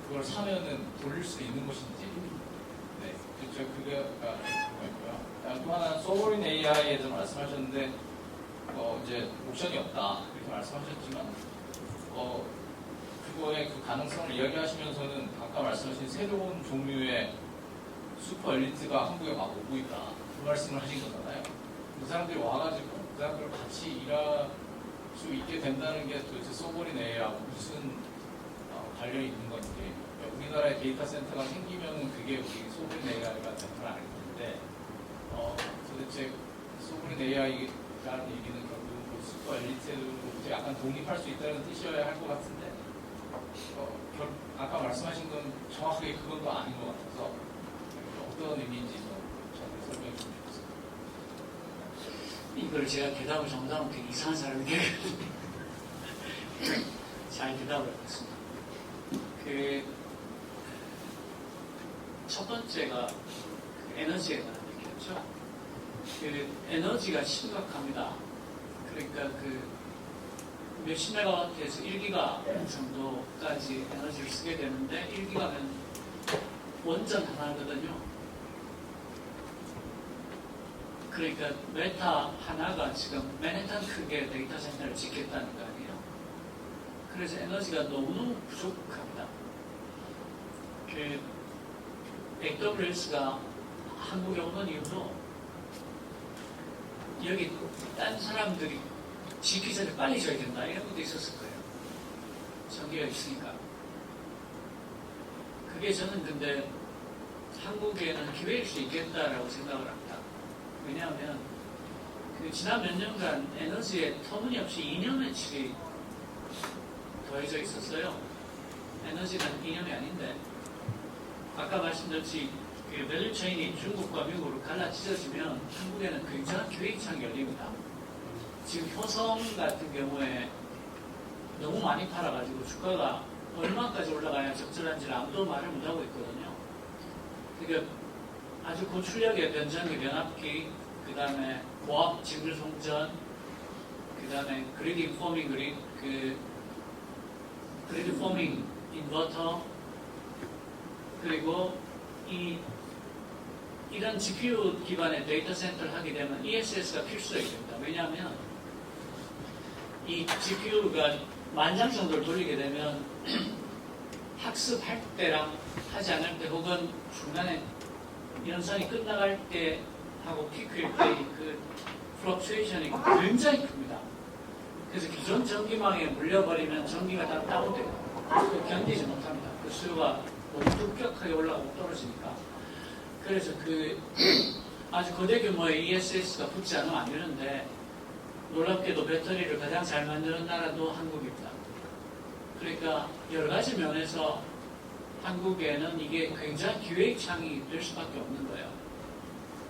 그걸 사면은 돌릴 수 있는 것인지 네, 그게 있고요. 또 하나는 소버린 AI에 대해서 말씀하셨는데 이제 옵션이 없다 이렇게 말씀하셨지만 그거의 그 가능성을 이야기하시면서는 아까 말씀하신 새로운 종류의 슈퍼 엘리트가 한국에 막 오고 있다 그 말씀을 하신 거잖아요. 그 사람들이 와가지고 그 사람들을 같이 일할 수 있게 된다는 게 도대체 소버린 AI하고 무슨 관련이 있는 건지 우리나라에 데이터 센터가 생기면 그게 우리 소버린 AI가 될 건 아닐 텐데 도대체 소버린 AI라는 얘기는 결국 그 슈퍼 엘리트로부터 약간 독립할 수 있다는 뜻이어야 할 것 같은데 아까 말씀하신 건 정확하게 그건 또 아닌 것 같아서 어떤 의미인지 좀 저한테 설명해 주시면 좋겠습니다. 이걸 제가 대답을 잘못하면 되게 이상한 사람이 되거든요. 잘 대답을 하겠습니다. 첫 번째가 에너지에 관한 얘기였죠. 에너지가 심각합니다. 그러니까 몇십 메가와트에서 1기가 정도까지 에너지를 쓰게 되는데 1기가면 원전 하나거든요. 그러니까 메타 하나가 지금 맨해튼 크기의 데이터 센터를 짓겠다는 거 아니에요. 그래서 에너지가 너무 부족합니다. 그 AWS가 한국에 오는 이유도 여기 딴 사람들이 짓기 전에 빨리 줘야 된다 이런 것도 있었을 거예요. 전기가 있으니까. 그게 저는 근데 한국에는 기회일 수 있겠다라고 생각을 합니다. 왜냐하면 그 지난 몇 년간 에너지에 터무니없이 이념의칙이 더해져 있었어요. 에너지는 이념이 아닌데 아까 말씀드렸지 그 밸류체인이 중국과 미국으로 갈라찢어지면 한국에는 굉장한 기회창이 열립니다. 지금 효성 같은 경우에 너무 많이 팔아가지고 주가가 얼마까지 올라가야 적절한지를 아무도 말을 못하고 있거든요. 그러니까 아주 고출력의 변전기 변압기, 그 다음에 고압 직물 송전, 그 다음에 그리드 인포밍 그리드 포밍 인버터, 그리고 이런 GPU 기반의 데이터 센터를 하게 되면 ESS가 필수적이 됩니다. 왜냐하면 이 GPU가 만장 정도를 돌리게 되면 학습할 때랑 하지 않을 때 혹은 중간에 연산이 끝나갈 때 하고 피크일 때 그 플럭추에이션이 굉장히 큽니다. 그래서 기존 전기망에 물려버리면 전기가 다 다운되고 견디지 못합니다. 그 수요가 너무 급격하게 올라가고 떨어지니까. 그래서 그 아주 거대 규모의 ESS가 붙지 않으면 안 되는데 놀랍게도 배터리를 가장 잘 만드는 나라도 한국입니다. 그러니까 여러 가지 면에서 한국에는 이게 굉장히 기회의 창이 될 수밖에 없는 거예요.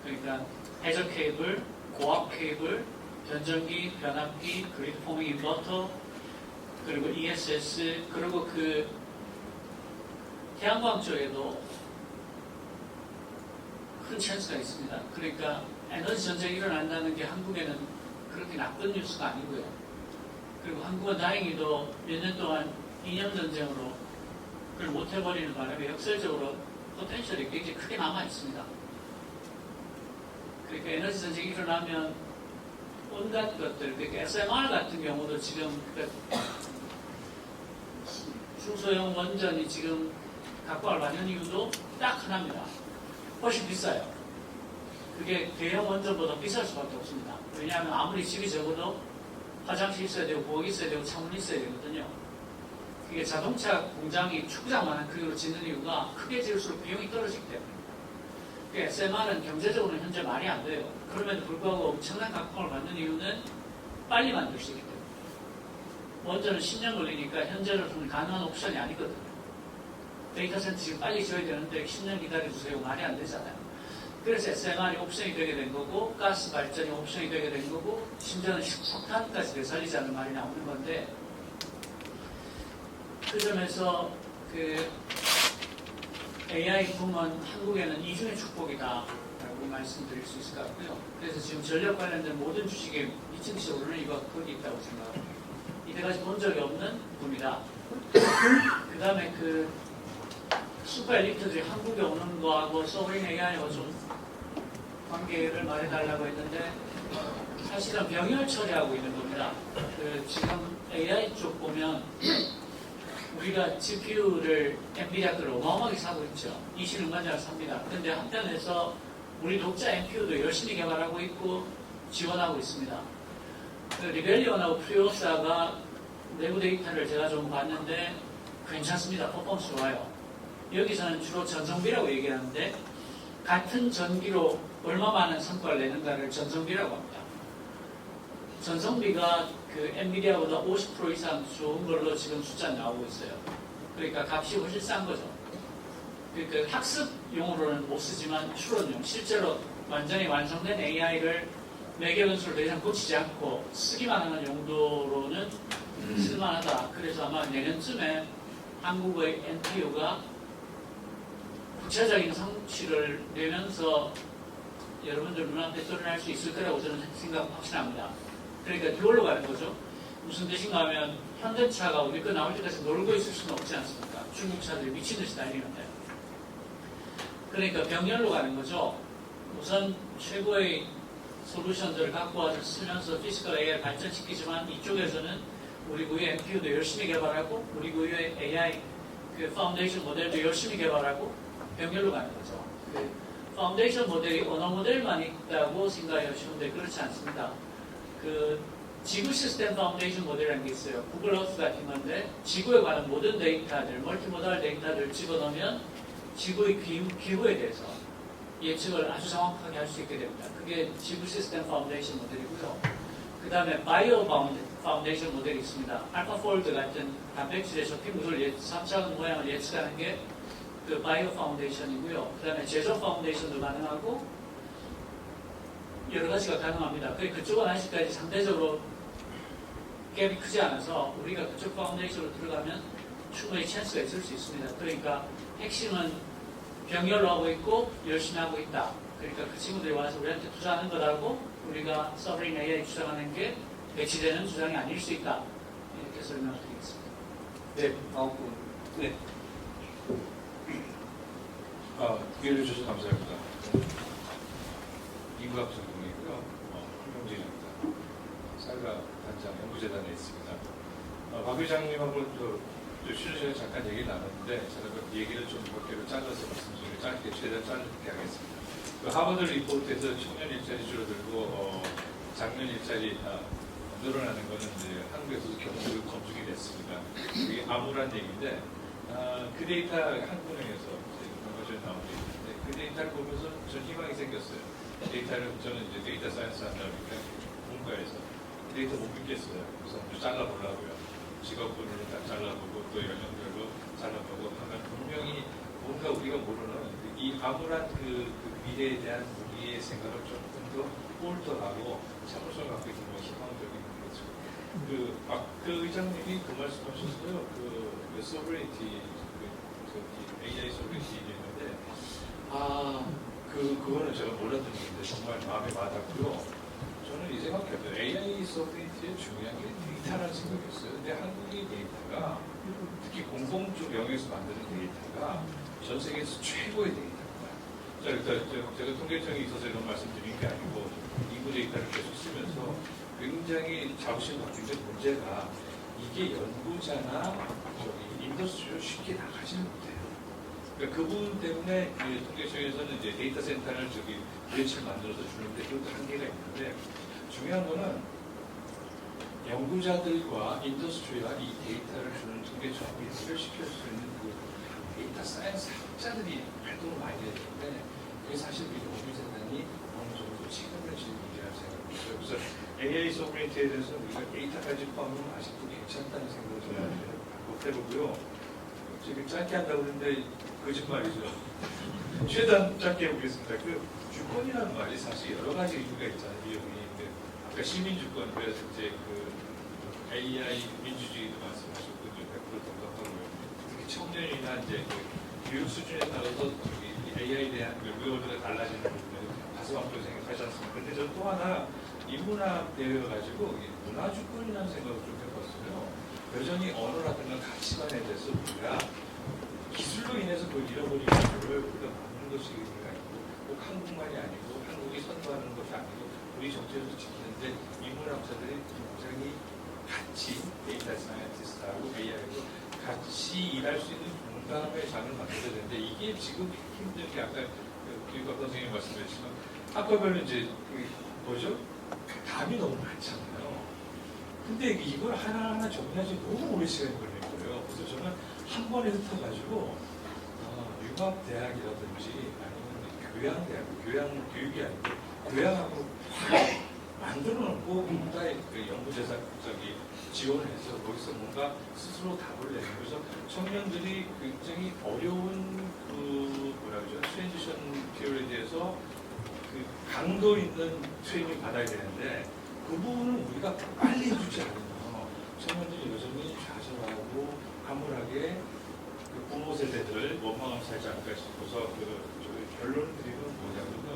그러니까 해저 케이블, 고압 케이블, 변전기, 변압기, 그리드 포밍 인버터, 그리고 ESS, 그리고 그 태양광 쪽에도 큰 찬스가 있습니다. 그러니까 에너지 전쟁이 일어난다는 게 한국에는 그렇게 나쁜 뉴스가 아니고요. 그리고 한국은 다행히도 몇 년 동안 이념 전쟁으로 그걸 못 해버리는 바람에 역설적으로 포텐셜이 굉장히 크게 남아 있습니다. 그러니까 에너지 전쟁이 일어나면 온갖 것들, 그러니까 SMR 같은 경우도 지금 중소형 원전이 지금 각광을 받는 이유도 딱 하나입니다. 훨씬 비싸요. 그게 대형 원전보다 비쌀 수밖에 없습니다. 왜냐하면 아무리 집이 적어도 화장실 있어야 되고 부엌 있어야 되고 창문 있어야 되거든요. 그게 자동차 공장이 축구장만한 크기로 짓는 이유가 크게 지을수록 비용이 떨어지기 때문에. SMR은 경제적으로는 현재 말이 안 돼요. 그럼에도 불구하고 엄청난 각광을 받는 이유는 빨리 만들 수 있기 때문에. 원전은 10년 걸리니까 현재로서는 가능한 옵션이 아니거든요. 데이터 센터 지금 빨리 지어야 되는데 10년 기다려주세요. 말이 안 되잖아요. 그래서 SMR이 옵션이 되게 된 거고 가스 발전이 옵션이 되게 된 거고 심지어는 석탄까지 되살리자는 말이 나오는 건데 그 점에서 그 AI 붐은 한국에는 이중의 축복이다라고 말씀드릴 수 있을 것 같고요. 그래서 지금 전력 관련된 모든 주식에 미친 듯이 오르는 이유가 거기 있다고 생각합니다. 이때까지 본 적이 없는 붐이다. 그 다음에 그 슈퍼 엘리트들이 한국에 오는 거하고 소브린 AI하고 좀 관계를 말해달라고 했는데 사실은 병렬 처리하고 있는 겁니다. 그 지금 AI 쪽 보면 우리가 GPU를 엔비디아 거를 어마어마하게 사고 있죠. 26만 장을 삽니다. 그런데 한편에서 우리 독자 NPU도 열심히 개발하고 있고 지원하고 있습니다. 그 리벨리온하고 프리오사가 내부 데이터를 제가 좀 봤는데 괜찮습니다. 퍼포먼스 좋아요. 여기서는 주로 전성비라고 얘기하는데 같은 전기로 얼마 많은 성과를 내는가를 전성비라고 합니다. 전성비가 그 엔비디아보다 50% 이상 좋은 걸로 지금 숫자 나오고 있어요. 그러니까 값이 훨씬 싼 거죠. 그러니까 학습용으로는 못 쓰지만 추론용, 실제로 완전히 완성된 AI를 매개 변수를 더 이상 고치지 않고 쓰기만 하는 용도로는 쓸만하다. 그래서 아마 내년쯤에 한국의 NPU가 구체적인 성취를 내면서 여러분들 눈앞에 드러날 수 있을 거라고 저는 확신합니다. 그러니까 듀얼로 가는 거죠. 무슨 뜻인가 하면 현대차가 우리 거 나올 때까지 놀고 있을 수는 없지 않습니까? 중국 차들이 미친 듯이 달리는데. 그러니까 병렬로 가는 거죠. 우선 최고의 솔루션들을 갖고 와서 쓰면서 피지컬 AI를 발전시키지만 이쪽에서는 우리 구의 MPU도 열심히 개발하고 우리 구의 AI 그 파운데이션 모델도 열심히 개발하고 병렬로 가는 거죠. 그 파운데이션 모델이 언어 모델만 있다고 생각하시는데 그렇지 않습니다. 그 지구 시스템 파운데이션 모델이라는 게 있어요. 구글 어스 같은 건데 지구에 관한 모든 데이터들, 멀티모달 데이터를 집어넣으면 지구의 기후에 대해서 예측을 아주 정확하게 할 수 있게 됩니다. 그게 지구 시스템 파운데이션 모델이고요. 그 다음에 바이오 파운데이션 모델이 있습니다. 알파폴드 같은 단백질의 접힌물을 3차원 모양을 예측하는 게 그 바이오 파운데이션이고요. 그 다음에 제조 파운데이션도 가능하고 여러 가지가 가능합니다. 그쪽은 아직까지 상대적으로 갭이 크지 않아서 우리가 그쪽 파운데이션으로 들어가면 충분히 찬스가 있을 수 있습니다. 그러니까 핵심은 병렬로 하고 있고 열심히 하고 있다. 그러니까 그 친구들이 와서 우리한테 투자하는 거라고 우리가 서브린 AI 주장하는 게 배치되는 주장이 아닐 수 있다. 이렇게 설명을 드리겠습니다. 네, 다음 분. 네. 기회를 주셔서 감사합니다. 이구학 전공이고요. 홍명진입니다. 사회가 단장 연구재단에 있습니다. 박 회장님하고 쉬는 시간에 잠깐 얘기를 나눴는데 제가 그 얘기를 좀 몇 개로 잘라서 말씀드리고 짧게 최대한 짧게 하겠습니다. 그 하버드 리포트에서 청년 일자리 줄어들고 장년 일자리 늘어나는 거는 이제 한국에서도 경제적으로 검증이 됐습니다. 이게 암울한 얘기인데 그 데이터 한국은행에서 얼마 전에 나온 게 있는데 그 데이터를 보면서 전 희망이 생겼어요. 데이터를 저는 이제 데이터 사이언스 한다 보니까 문과에서 데이터 못 믿겠어요. 그래서 잘라보려고요. 직업군으로 다 잘라보고 또 연령별로 잘라보고 하면 분명히 뭔가 우리가 모르는 이 암울한 그 미래에 대한 우리의 생각을 조금 더 꼴더하고 참을성을 갖고 있는 건 희망적인 거죠. 그 의장님이 그 말씀하셨어요. 그 소브레이티, AI 소브레이티 얘기했는데 그거는 제가 몰랐던 얘기인데 정말 마음에 와닿고요. 저는 이 생각해요. AI 소브레이티의 중요한 게 데이터라는 생각이었어요. 근데 한국의 데이터가 특히 공공적 영역에서 만드는 데이터가 전 세계에서 최고의 데이터입니다. 제가 통계청에 있어서 이런 말씀드린 게 아니고 인구 데이터를 계속 쓰면서 굉장히 자부심 갖는데 문제가 이게 연구자나 인더스트리로 쉽게 나가지는 못해요. 그러니까 그 부분 때문에 통계청에서는 이제 데이터 센터를 매출 만들어서 주는데 그것도 한계가 있는데 중요한 거는 연구자들과 인더스트리와 이 데이터를 주는 통계청하고 연결시킬 수 있는 그 데이터 사이언스 학자들이 활동을 많이 해야 되는데 그게 사실 우리 연구재단이 어느 정도 책임을 지는 문제라고 생각합니다. 그래서 AI 소브레이티에 대해서 우리가 데이터까지 포함하면 아직도 괜찮다는 생각을 좀 해보고요. 지금 짧게 한다고 했는데 거짓말이죠. 최대한 짧게 해보겠습니다. 그 주권이라는 말이 사실 여러 가지 의미가 있잖아요. 아까 시민주권, 그래서 이제 그 AI 민주주의도 말씀하셨고, 100% 동감하고요. 특히 청년이나 이제 그 교육 수준에 따라서 AI에 대한 의견도가 달라지는 부분에 가슴아프게 생각하지 않습니까? 근데 저는 또 하나 인문학되어가지고 문화주권이라는 생각을 좀 해봤어요. 여전히 언어라든가 가치관에 대해서 우리가 기술로 인해서 그걸 잃어버리는 거를 우리가 막는 것이 의미가 있고 꼭 한국만이 아니고 한국이 선도하는 것이 아니고 우리 정체에서 지키는데 인문학자들이 굉장히 같이 데이터 사이언티스트하고 AI하고 같이 일할 수 있는 공감의 장을 만들어야 되는데 이게 지금 힘든 게 아까 교육학 선생님이 말씀하셨지만 학과별로 이제 뭐죠? 답이 너무 많잖아요. 근데 이걸 하나하나 정리하지 너무 오래 시간이 걸릴 거예요. 그래서 저는 한 번에 흩어가지고 융합대학이라든지 아니면 교육이 아니고 교양하고 만들어 놓고 뭔가의 연구재산 지원해서 거기서 뭔가 스스로 답을 내는 그래서 청년들이 굉장히 어려운 트랜지션 피어에 대해서 그 강도 있는 트레이닝 받아야 되는데 그 부분은 우리가 빨리 해주지 않으면 청년들이 여전히 좌절하고 암울하게 그 부모 세대들을 원망하며 살지 않을까 싶어서 결론을 드리면 뭐냐면요.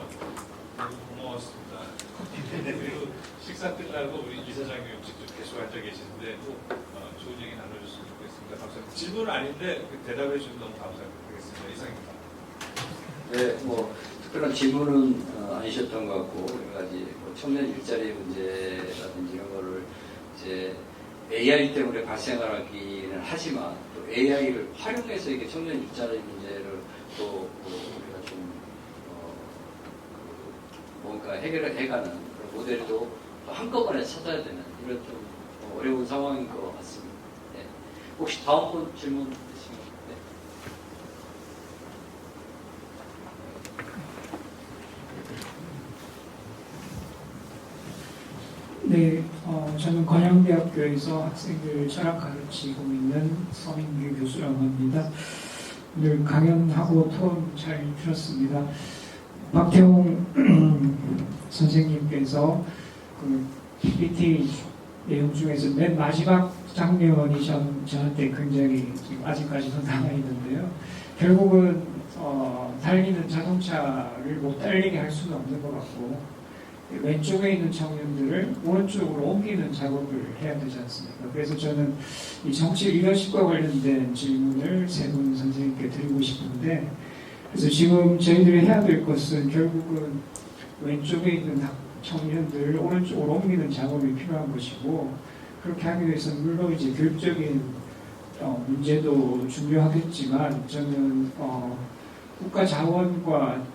고마웠습니다. 그리고 식사 끝나고 우리 이사장님 직접 계속 앉아 계시는데 꼭 좋은 얘기 나눠줬으면 좋겠습니다. 감사합니다. 질문은 아닌데 대답해 주셔서 너무 감사하겠습니다. 이상입니다. 네, 특별한 질문은 아니셨던 것 같고 여러 가지 청년 일자리 문제라든지 이런 거를 이제 AI 때문에 발생하기는 하지만 또 AI를 활용해서 이게 청년 일자리 문제를 또 우리가 좀 뭔가 해결을 해가는 그런 모델도 또 한꺼번에 찾아야 되는 이런 좀 어려운 상황인 것 같습니다. 네. 혹시 다음 분 질문 있으신가요? 네, 저는 건양대학교에서 학생들 철학 가르치고 있는 서민규 교수라고 합니다. 오늘 강연하고 토론 잘 들었습니다. 박태웅 선생님께서 그 PPT 내용 중에서 맨 마지막 장면이 저한테 굉장히 지금 아직까지도 남아있는데요. 결국은 달리는 자동차를 못 달리게 할 수는 없는 것 같고 왼쪽에 있는 청년들을 오른쪽으로 옮기는 작업을 해야 되지 않습니까? 그래서 저는 이 정치 리더십과 관련된 질문을 세 분 선생님께 드리고 싶은데, 그래서 지금 저희들이 해야 될 것은 결국은 왼쪽에 있는 청년들을 오른쪽으로 옮기는 작업이 필요한 것이고, 그렇게 하기 위해서는 물론 이제 교육적인 문제도 중요하겠지만, 저는 국가 자원과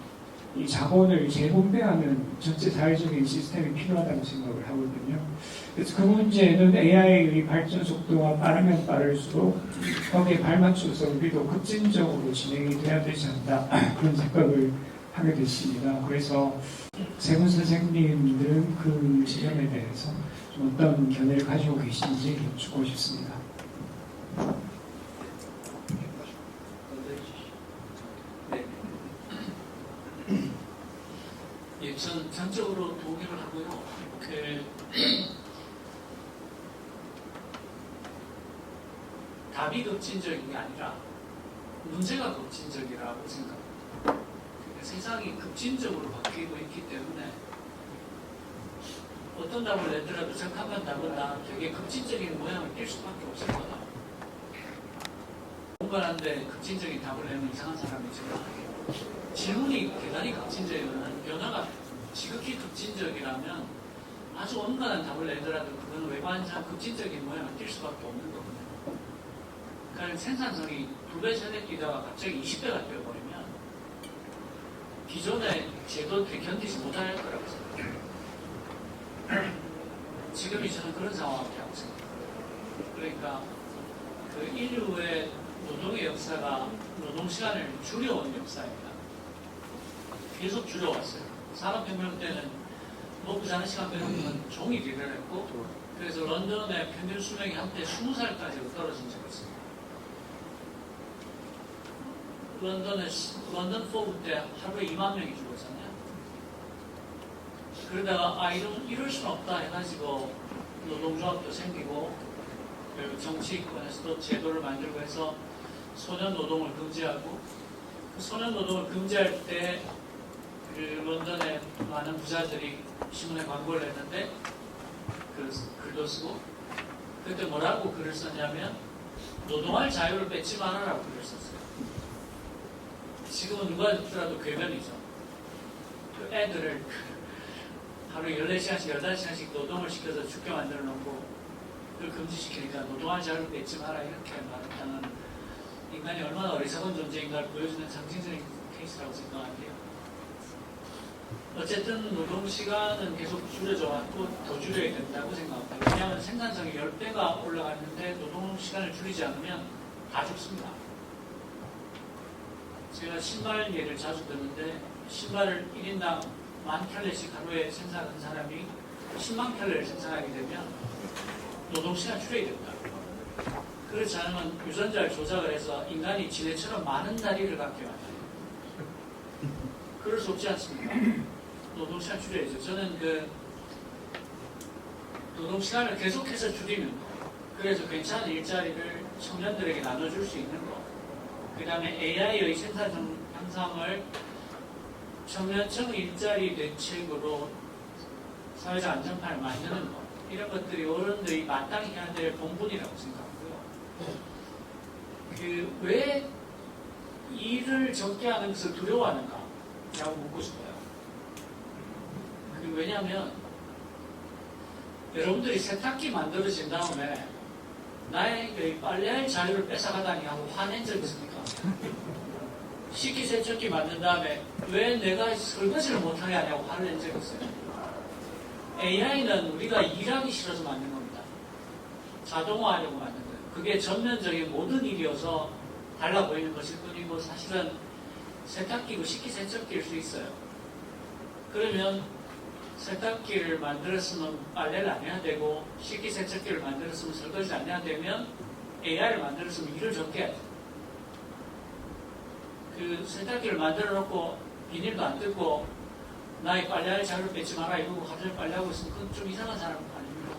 이 자본을 재분배하는 전체 사회적인 시스템이 필요하다고 생각을 하거든요. 그래서 그 문제는 AI의 발전 속도가 빠르면 빠를수록 거기에 발맞춰서 우리도 급진적으로 진행이 돼야 되지 않나 그런 생각을 하게 됐습니다. 그래서 세 분 선생님들은 그 지점에 대해서 좀 어떤 견해를 가지고 계신지 여쭙고 싶습니다. 예, 전 전적으로 동의를 하고요. 답이 급진적인 게 아니라 문제가 급진적이라고 생각합니다. 그러니까 세상이 급진적으로 바뀌고 있기 때문에 어떤 답을 내더라도 적합한 답은 다 되게 급진적인 모양을 띌 수밖에 없을 거다. 공부하는데 급진적인 답을 내면 이상한 사람이지만 질문이 대단히 급진적이면 변화가 지극히 급진적이라면 아주 온건한 답을 내더라도 그건 외관상 급진적인 모양을 띌 수밖에 없는 거거든요. 그러니까 생산성이 2배, 3배 뛰다가 갑자기 20배가 되어버리면 기존의 제도들이 견디지 못할 거라고 생각해요. 지금이 저는 그런 상황이라고 생각해요. 그러니까 그 인류의 노동의 역사가 노동시간을 줄여온 역사입니다. 계속 줄여왔어요. 산업혁명 때는 먹고 자는 시간 빼놓으면 종이 대변했고, 그래서 런던의 평균 수명이 한때 20살까지로 떨어진 적이 있습니다. 런던 포구 때 하루에 2만 명이 죽었잖아요. 그러다가 이럴 수는 없다 해가지고 노동조합도 생기고 정치권에서도 제도를 만들고 해서 소년 노동을 금지하고, 그 소년 노동을 금지할 때 그 런던의 많은 부자들이 신문에 광고를 했는데 글도 쓰고, 그때 뭐라고 글을 썼냐면 노동할 자유를 뺏지 말아라고 글을 썼어요. 지금은 누가 듣더라도 괴변이죠. 그 애들을 하루 14시간씩 18시간씩 노동을 시켜서 죽게 만들어 놓고 그걸 금지시키니까 노동할 자유를 뺏지 마라 이렇게 말했다는 인간이 얼마나 어리석은 존재인가를 보여주는 상징적인 케이스라고 생각하는데요. 어쨌든 노동시간은 계속 줄여져 왔고 더 줄여야 된다고 생각합니다. 왜냐하면 생산성이 10배가 올라갔는데 노동시간을 줄이지 않으면 다 죽습니다. 제가 신발 예를 자주 듣는데 신발을 1인당 10,000켤레씩 하루에 생산하는 사람이 10만 켤레를 생산하게 되면 노동시간 줄여야 된다. 그렇지 않으면 유전자를 조작을 해서 인간이 지네처럼 많은 다리를 갖게 만들어요. 그럴 수 없지 않습니까? 노동시간 줄여야죠. 저는 그 노동시간을 계속해서 줄이는 거, 그래서 괜찮은 일자리를 청년들에게 나눠줄 수 있는 거, 그 다음에 AI의 생산성 향상을 청년층 일자리 대책으로 사회적 안정판을 만드는 것, 이런 것들이 어른들이 마땅히 해야 될 본분이라고 생각하고요. 왜 일을 적게 하는 것을 두려워하는가? 라고 묻고 싶어요. 왜냐하면 여러분들이 세탁기 만들어진 다음에 나의 그 빨래할 자유를 뺏어가다니 하고 화낸 적 있습니까? 식기세척기 만든 다음에 왜 내가 설거지를 못하게 하냐고 화를 낸 적 있어요. AI는 우리가 일하기 싫어서 만든 겁니다. 자동화하려고 만든 거예요. 그게 전면적인 모든 일이어서 달라 보이는 것일 뿐이고 사실은 세탁기고 식기세척기일 수 있어요. 그러면 세탁기를 만들었으면 빨래를 안 해야 되고 식기세척기를 만들었으면 설거지를 안 해야 되면 AI를 만들었으면 일을 적게 해야죠. 그 세탁기를 만들어 놓고 비닐도 안 뜯고 나의 빨래할 자유를 뺏지 마라 이러고 하루 종일 빨래하고 있으면 그건 좀 이상한 사람 아닙니까?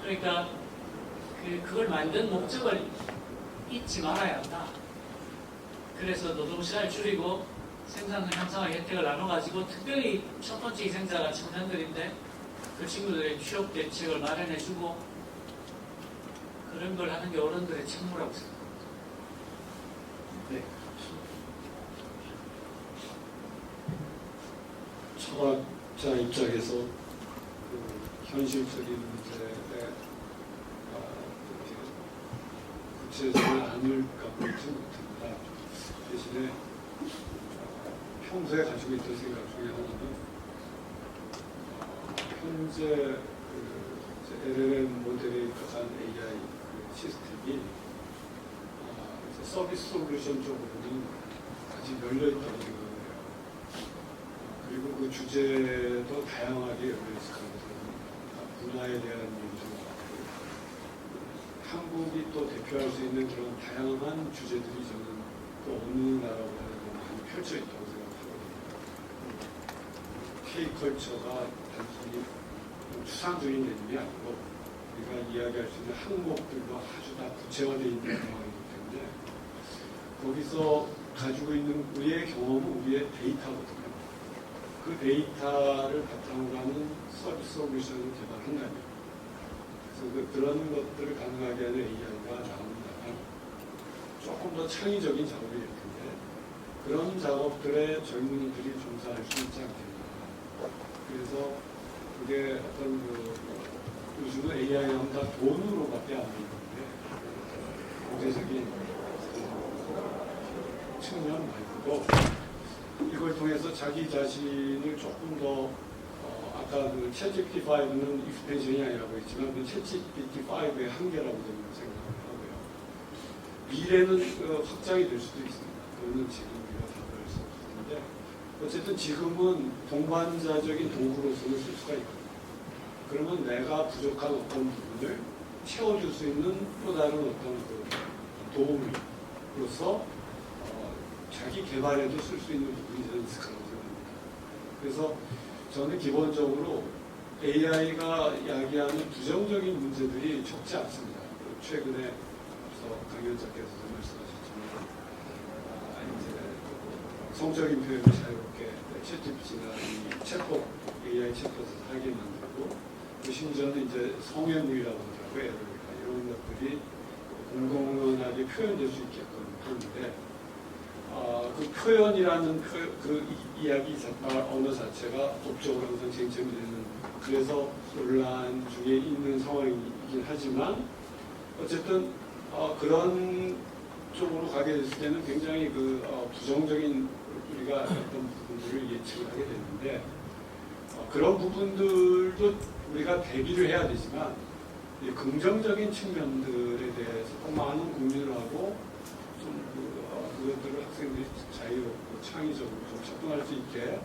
그러니까 그걸 만든 목적을 잊지 말아야 한다. 그래서 노동시간을 줄이고 생산성 향상의 혜택을 나눠가지고 특별히 첫 번째 희생자가 청년들인데 그 친구들의 취업 대책을 마련해주고 그런 걸 하는 게 어른들의 책무라고 생각합니다. 네. 철학자 입장에서 그 현실적인 문제에 이렇게 구체적인 안을 갖고 있지 못합니다. 대신에 평소에 가지고 있던 생각 중에 하나는 현재 LLM 모델에 입각한 AI 시스템이 서비스 솔루션 쪽으로는 아직 열려있다고 생각해요. 그리고 그 주제도 다양하게 열려있을 가능성이 문화에 대한 민주화, 한국이 또 대표할 수 있는 그런 다양한 주제들이 저는 또 어느 나라보다도 많이 펼쳐 있다고 생각하거든요. K컬처가 단순히 추상적인 개념이 아니고 우리가 이야기할 수 있는 항목들과 아주 다 구체화되어 있는 상황이기 때문에 거기서 가지고 있는 우리의 경험은 우리의 데이터거든요. 그 데이터를 바탕으로 하는 서비스 솔루션을 개발한다면 그래서 그런 것들을 가능하게 하는 AI가 나온다면 조금 더 창의적인 작업이 될 텐데 그런 작업들에 젊은이들이 종사할 수 있지 않겠나. 그래서 그게 어떤 요즘은 AI 하면 다 돈으로밖에 안 되는데 경제적인 측면 말고도 이걸 통해서 자기 자신을 조금 더 아까 그 챗GPT-5는 익스텐션이 아니라고 했지만 그 챗GPT-5의 한계라고 저는 생각을 하고요. 미래는 확장이 될 수도 있습니다. 그거는 지금 우리가 답할 수 없을 텐데 어쨌든 지금은 동반자적인 도구로서는 쓸 수가 있거든요. 그러면 내가 부족한 어떤 부분을 채워줄 수 있는 또 다른 어떤 그 도움으로서 자기 개발에도 쓸 수 있는 부분이 저는 있을 거라고 생각합니다. 그래서 저는 기본적으로 AI가 야기하는 부정적인 문제들이 적지 않습니다. 최근에 앞서 강연자께서도 말씀하셨지만 이제 성적인 표현을 자유롭게 챗GPT나 이 챗봇 AI 챗봇을 하게 만들고 심지어는 이제 성애물이라고 하더라고요. 에러니까 이런 것들이 공공연하게 표현될 수 있게끔 하는데 그 표현이라는 그 이야기 언어 자체가 법적으로 항상 쟁점이 되는 그래서 논란 중에 있는 상황이긴 하지만 어쨌든 그런 쪽으로 가게 됐을 때는 굉장히 부정적인 우리가 어떤 부분들을 예측을 하게 되는데 그런 부분들도 우리가 대비를 해야 되지만 긍정적인 측면들에 대해서 꼭 많은 고민을 하고 좀 그것들을 학생들이 자유롭고 창의적으로 좀 접근할 수 있게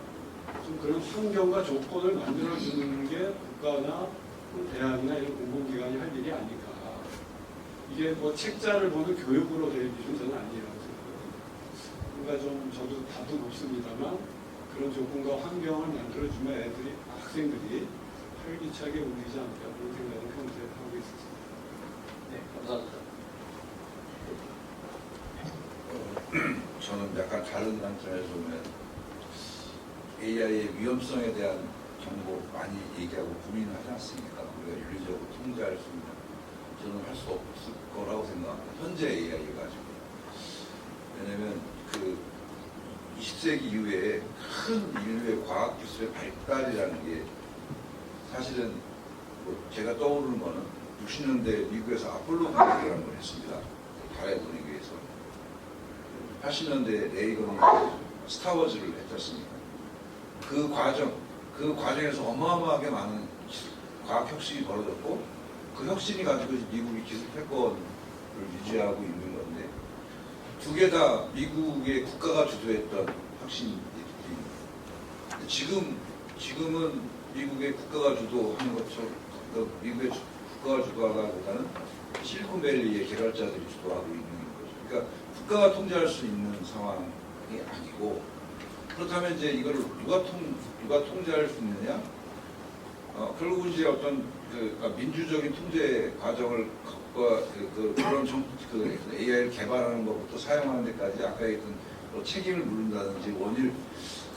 좀 그런 환경과 조건을 만들어주는 게 국가나 대학이나 이런 공공기관이 할 일이 아닐까. 이게 뭐 책자를 보는 교육으로 될 일은 저는 아니라고 생각합니다. 그러니까 좀 저도 답은 없습니다만 그런 조건과 환경을 만들어주면 학생들이 활기차게 움직이지 않을까 그런 생각을 평소에 하고 있었습니다. 네, 감사합니다. 저는 약간 다른 관점에서 보면 AI의 위험성에 대한 정보 많이 얘기하고 고민하지 않습니까? 우리가 윤리적으로 통제할 수 있는 저는 할 수 없을 거라고 생각합니다. 현재 AI 가지고. 왜냐면 20세기 이후에 큰 인류의 과학기술의 발달이라는 게 사실은 제가 떠오르는 거는 60년대 미국에서 아폴로 공격이라는 걸 했습니다. 달에 보내기 위해서. 80년대 레이건이 스타워즈를 했지 않습니까? 그 과정에서 어마어마하게 많은 과학 혁신이 벌어졌고 그 혁신이 가지고 미국이 기술 패권을 유지하고 있는 건데 두 개 다 미국의 국가가 주도했던 혁신입니다. 지금은 미국의 국가가 주도하는 것처럼 미국의 국가가 주도하다보다는 실리콘밸리의 개발자들이 주도하고 있는 거죠. 그러니까 국가가 통제할 수 있는 상황이 아니고 그렇다면 이제 이걸 누가 통제할 수 있느냐? 결국은 이제 어떤 민주적인 통제 과정을 그런 AI를 개발하는 것부터 사용하는 데까지 아까 얘기했던 책임을 물는다든지 원일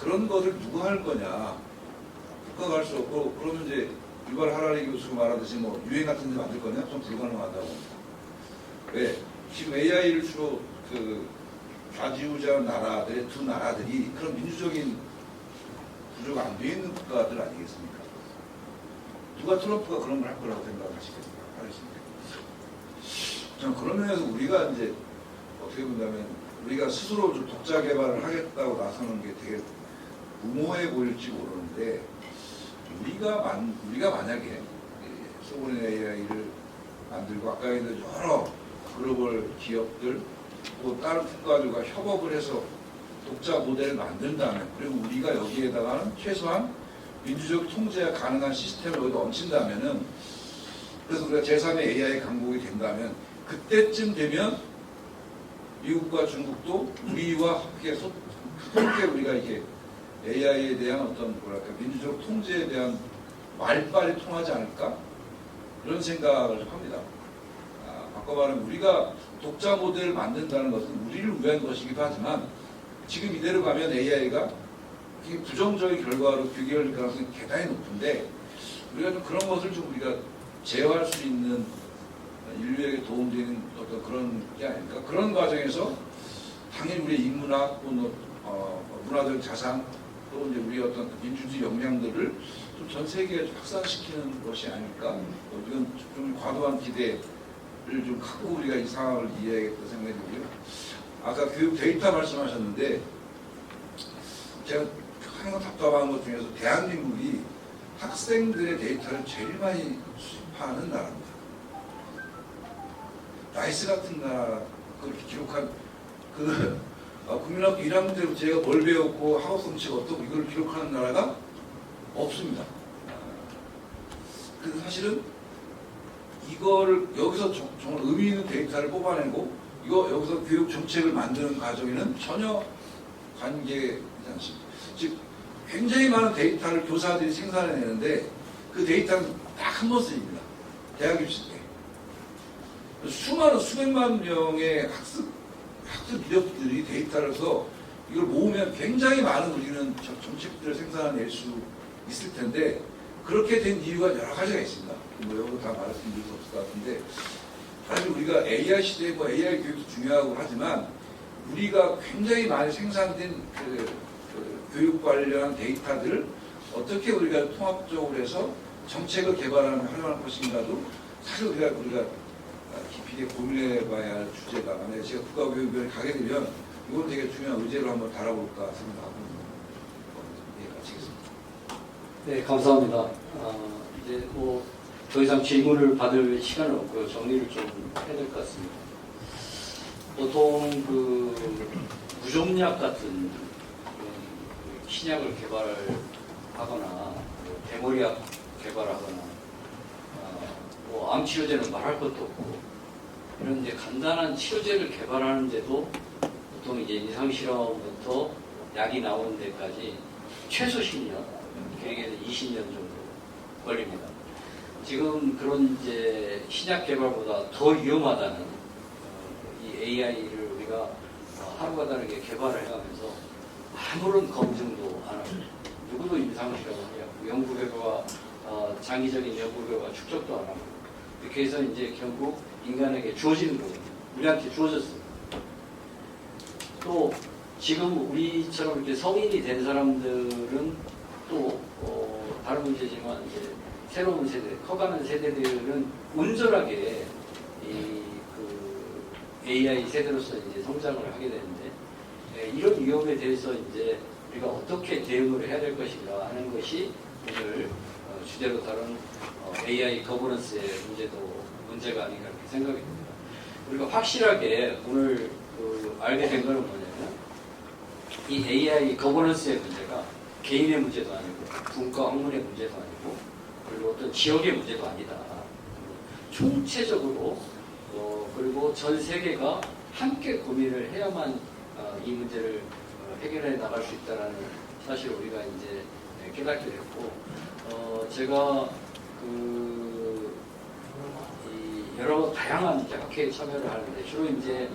그런 것을 누가 할 거냐? 국가가 할 수 없고 그러면 이제 유발 하라리 교수가 말하듯이 뭐 유행 같은 데 만들 거냐? 좀 불가능하다고 봅니다. 왜? 지금 AI를 주로 좌지우지하는 나라들의 두 나라들이 그런 민주적인 구조가 안 돼 있는 국가들 아니겠습니까? 누가 트럼프가 그런 걸 할 거라고 생각하시겠습니까? 저는 그런 면에서 우리가 이제 어떻게 본다면 우리가 스스로 좀 독자 개발을 하겠다고 나서는 게 되게 무모해 보일지 모르는데 우리가 만약에 소브린 AI를 만들고 아까 얘기한 여러 글로벌 기업들 또 다른 국가들과 협업을 해서 독자 모델을 만든다면 그리고 우리가 여기에다가는 최소한 민주적 통제가 가능한 시스템을 여기다 얹힌다면은 그래서 우리가 제3의 AI 강국이 된다면 그때쯤 되면 미국과 중국도 우리와 함께 우리가 이게 AI에 대한 어떤 뭐랄까 민주적 통제에 대한 말빨이 통하지 않을까 이런 생각을 합니다. 바꿔 말하면 우리가 독자 모델을 만든다는 것은 우리를 위한 것이기도 하지만 지금 이대로 가면 AI가 부정적인 결과로 규격할 가능성이 대단히 높은데 우리가 좀 그런 것을 좀 우리가 제어할 수 있는 인류에게 도움되는 어떤 그런 게 아닐까. 그런 과정에서 당연히 우리의 인문학 또는 문화적 자산 또 이제 우리의 어떤 민주주의 역량들을 좀 전 세계에 확산시키는 것이 아닐까. 이건 좀 과도한 기대를 좀 갖고 우리가 이 상황을 이해하겠다 생각이 들고요. 아까 교육 데이터 말씀하셨는데 제가 항상 답답한 것 중에서 대한민국이 학생들의 데이터를 제일 많이 수집하는 나라입니다. 라이스 같은 나라 그렇게 기록한 국민학교 1학년 때부터 제가 뭘 배웠고 학업 성취가 어떻고 이걸 기록하는 나라가 없습니다. 그래서 사실은 이거를 여기서 정말 의미 있는 데이터를 뽑아내고 여기서 교육 정책을 만드는 과정에는 전혀 관계되지 않습니다. 즉 굉장히 많은 데이터를 교사들이 생산해내는데 그 데이터는 딱 한 번 쓰입니다. 대학 입시 때. 수백만 명의 학습 이력들이 데이터를 서 이걸 모으면 굉장히 많은 우리는 정책들을 생산해낼 수 있을 텐데 그렇게 된 이유가 여러 가지가 있습니다. 뭐 여기서 다 말씀드릴 수 없을 것 같은데 사실 우리가 AI 시대에 AI 교육도 중요하고 하지만 우리가 굉장히 많이 생산된 교육 관련 데이터들을 어떻게 우리가 통합적으로 해서 정책을 개발하는 활용할 것인가도 사실 우리가 깊이 고민해봐야 할 주제가 만약에 제가 국가교육위원회 가게 되면 이건 되게 중요한 의제로 한번 다뤄볼까 생각하고 마치겠습니다. 네, 감사합니다. 이제 더 이상 질문을 받을 시간은 없고요. 정리를 좀 해야 될 것 같습니다. 보통 무종약 같은 신약을 개발하거나 대머리약 개발하거나 암 치료제는 말할 것도 없고 이런 이제 간단한 치료제를 개발하는데도 보통 이제 임상 실험부터 약이 나오는 데까지 최소 10년, 길게는 20년 정도 걸립니다. 지금 그런 이제 신약 개발보다 더 위험하다는 이 AI를 우리가 하루가 다르게 개발을 해가면서 아무런 검증도 안 하고 누구도 임상 실험을 하고 연구 결과 장기적인 연구 결과 축적도 안 하고 이렇게 해서 이제 결국 인간에게 주어지는 거거든요. 우리한테 주어졌어요. 또 지금 우리처럼 이렇게 성인이 된 사람들은 또 다른 문제지만 이제 새로운 세대, 커가는 세대들은 온전하게 AI 세대로서 이제 성장을 하게 되는데 이런 위험에 대해서 이제 우리가 어떻게 대응을 해야 될 것인가 하는 것이 오늘 주제로 다룬 AI 거버넌스의 문제가 아닌가 이렇게 생각이 듭니다. 우리가 확실하게 오늘 알게 된 것은 뭐냐면 이 AI 거버넌스의 문제가 개인의 문제도 아니고 분과 학문의 문제도 아니고 그리고 어떤 지역의 문제도 아니다. 총체적으로 그리고 전 세계가 함께 고민을 해야만 이 문제를 해결해 나갈 수 있다라는 사실을 우리가 이제 깨닫게 됐고 제가 여러 다양한 이제 학회에 참여를 하는데 주로 이제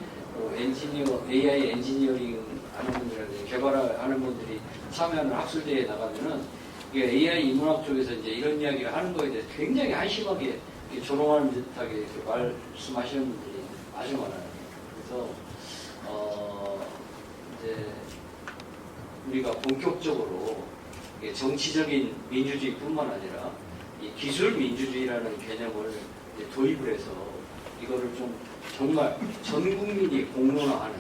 AI 엔지니어링 하는 분들이나 개발하는 분들이 참여하는 학술대회에 나가면은 AI 인문학 쪽에서 이제 이런 이야기를 하는 거에 대해서 굉장히 한심하게 조롱하는 듯하게 이렇게 말씀하시는 분들이 아주 많아요. 그래서 이제 우리가 본격적으로 정치적인 민주주의뿐만 아니라 이 기술 민주주의라는 개념을 도입을 해서 이거를 좀 정말 전 국민이 공론화하는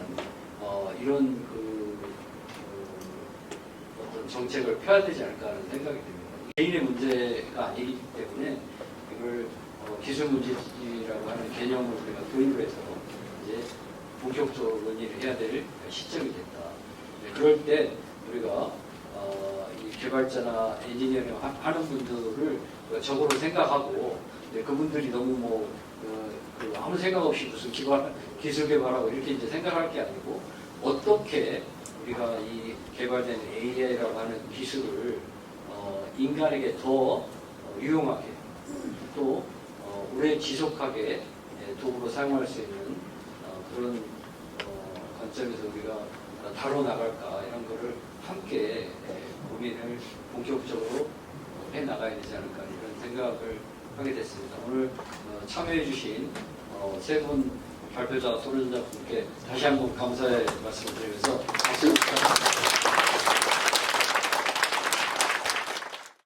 이런 어떤 정책을 펴야 되지 않을까 하는 생각이 듭니다. 개인의 문제가 아니기 때문에 이걸 기술 문제라고 하는 개념을 우리가 도입을 해서 이제 본격적으로 논의를 해야 될 시점이 됐다. 그럴 때 우리가 이 개발자나 엔지니어링 하는 분들을 적으로 생각하고 그분들이 너무 아무 생각 없이 무슨 기술 개발하고 이렇게 이제 생각할 게 아니고 어떻게 우리가 이 개발된 AI라고 하는 기술을 인간에게 더 유용하게 또 오래 지속하게 도구로 사용할 수 있는 그런 관점에서 우리가 다뤄나갈까 이런 거를 함께 고민을 본격적으로 해나가야 되지 않을까 이런 생각을 하게 됐습니다. 오늘 참여해 주신 세 분 발표자, 토론자분께 다시 한번 감사의 말씀을 드리면서 박수 부탁드립니다.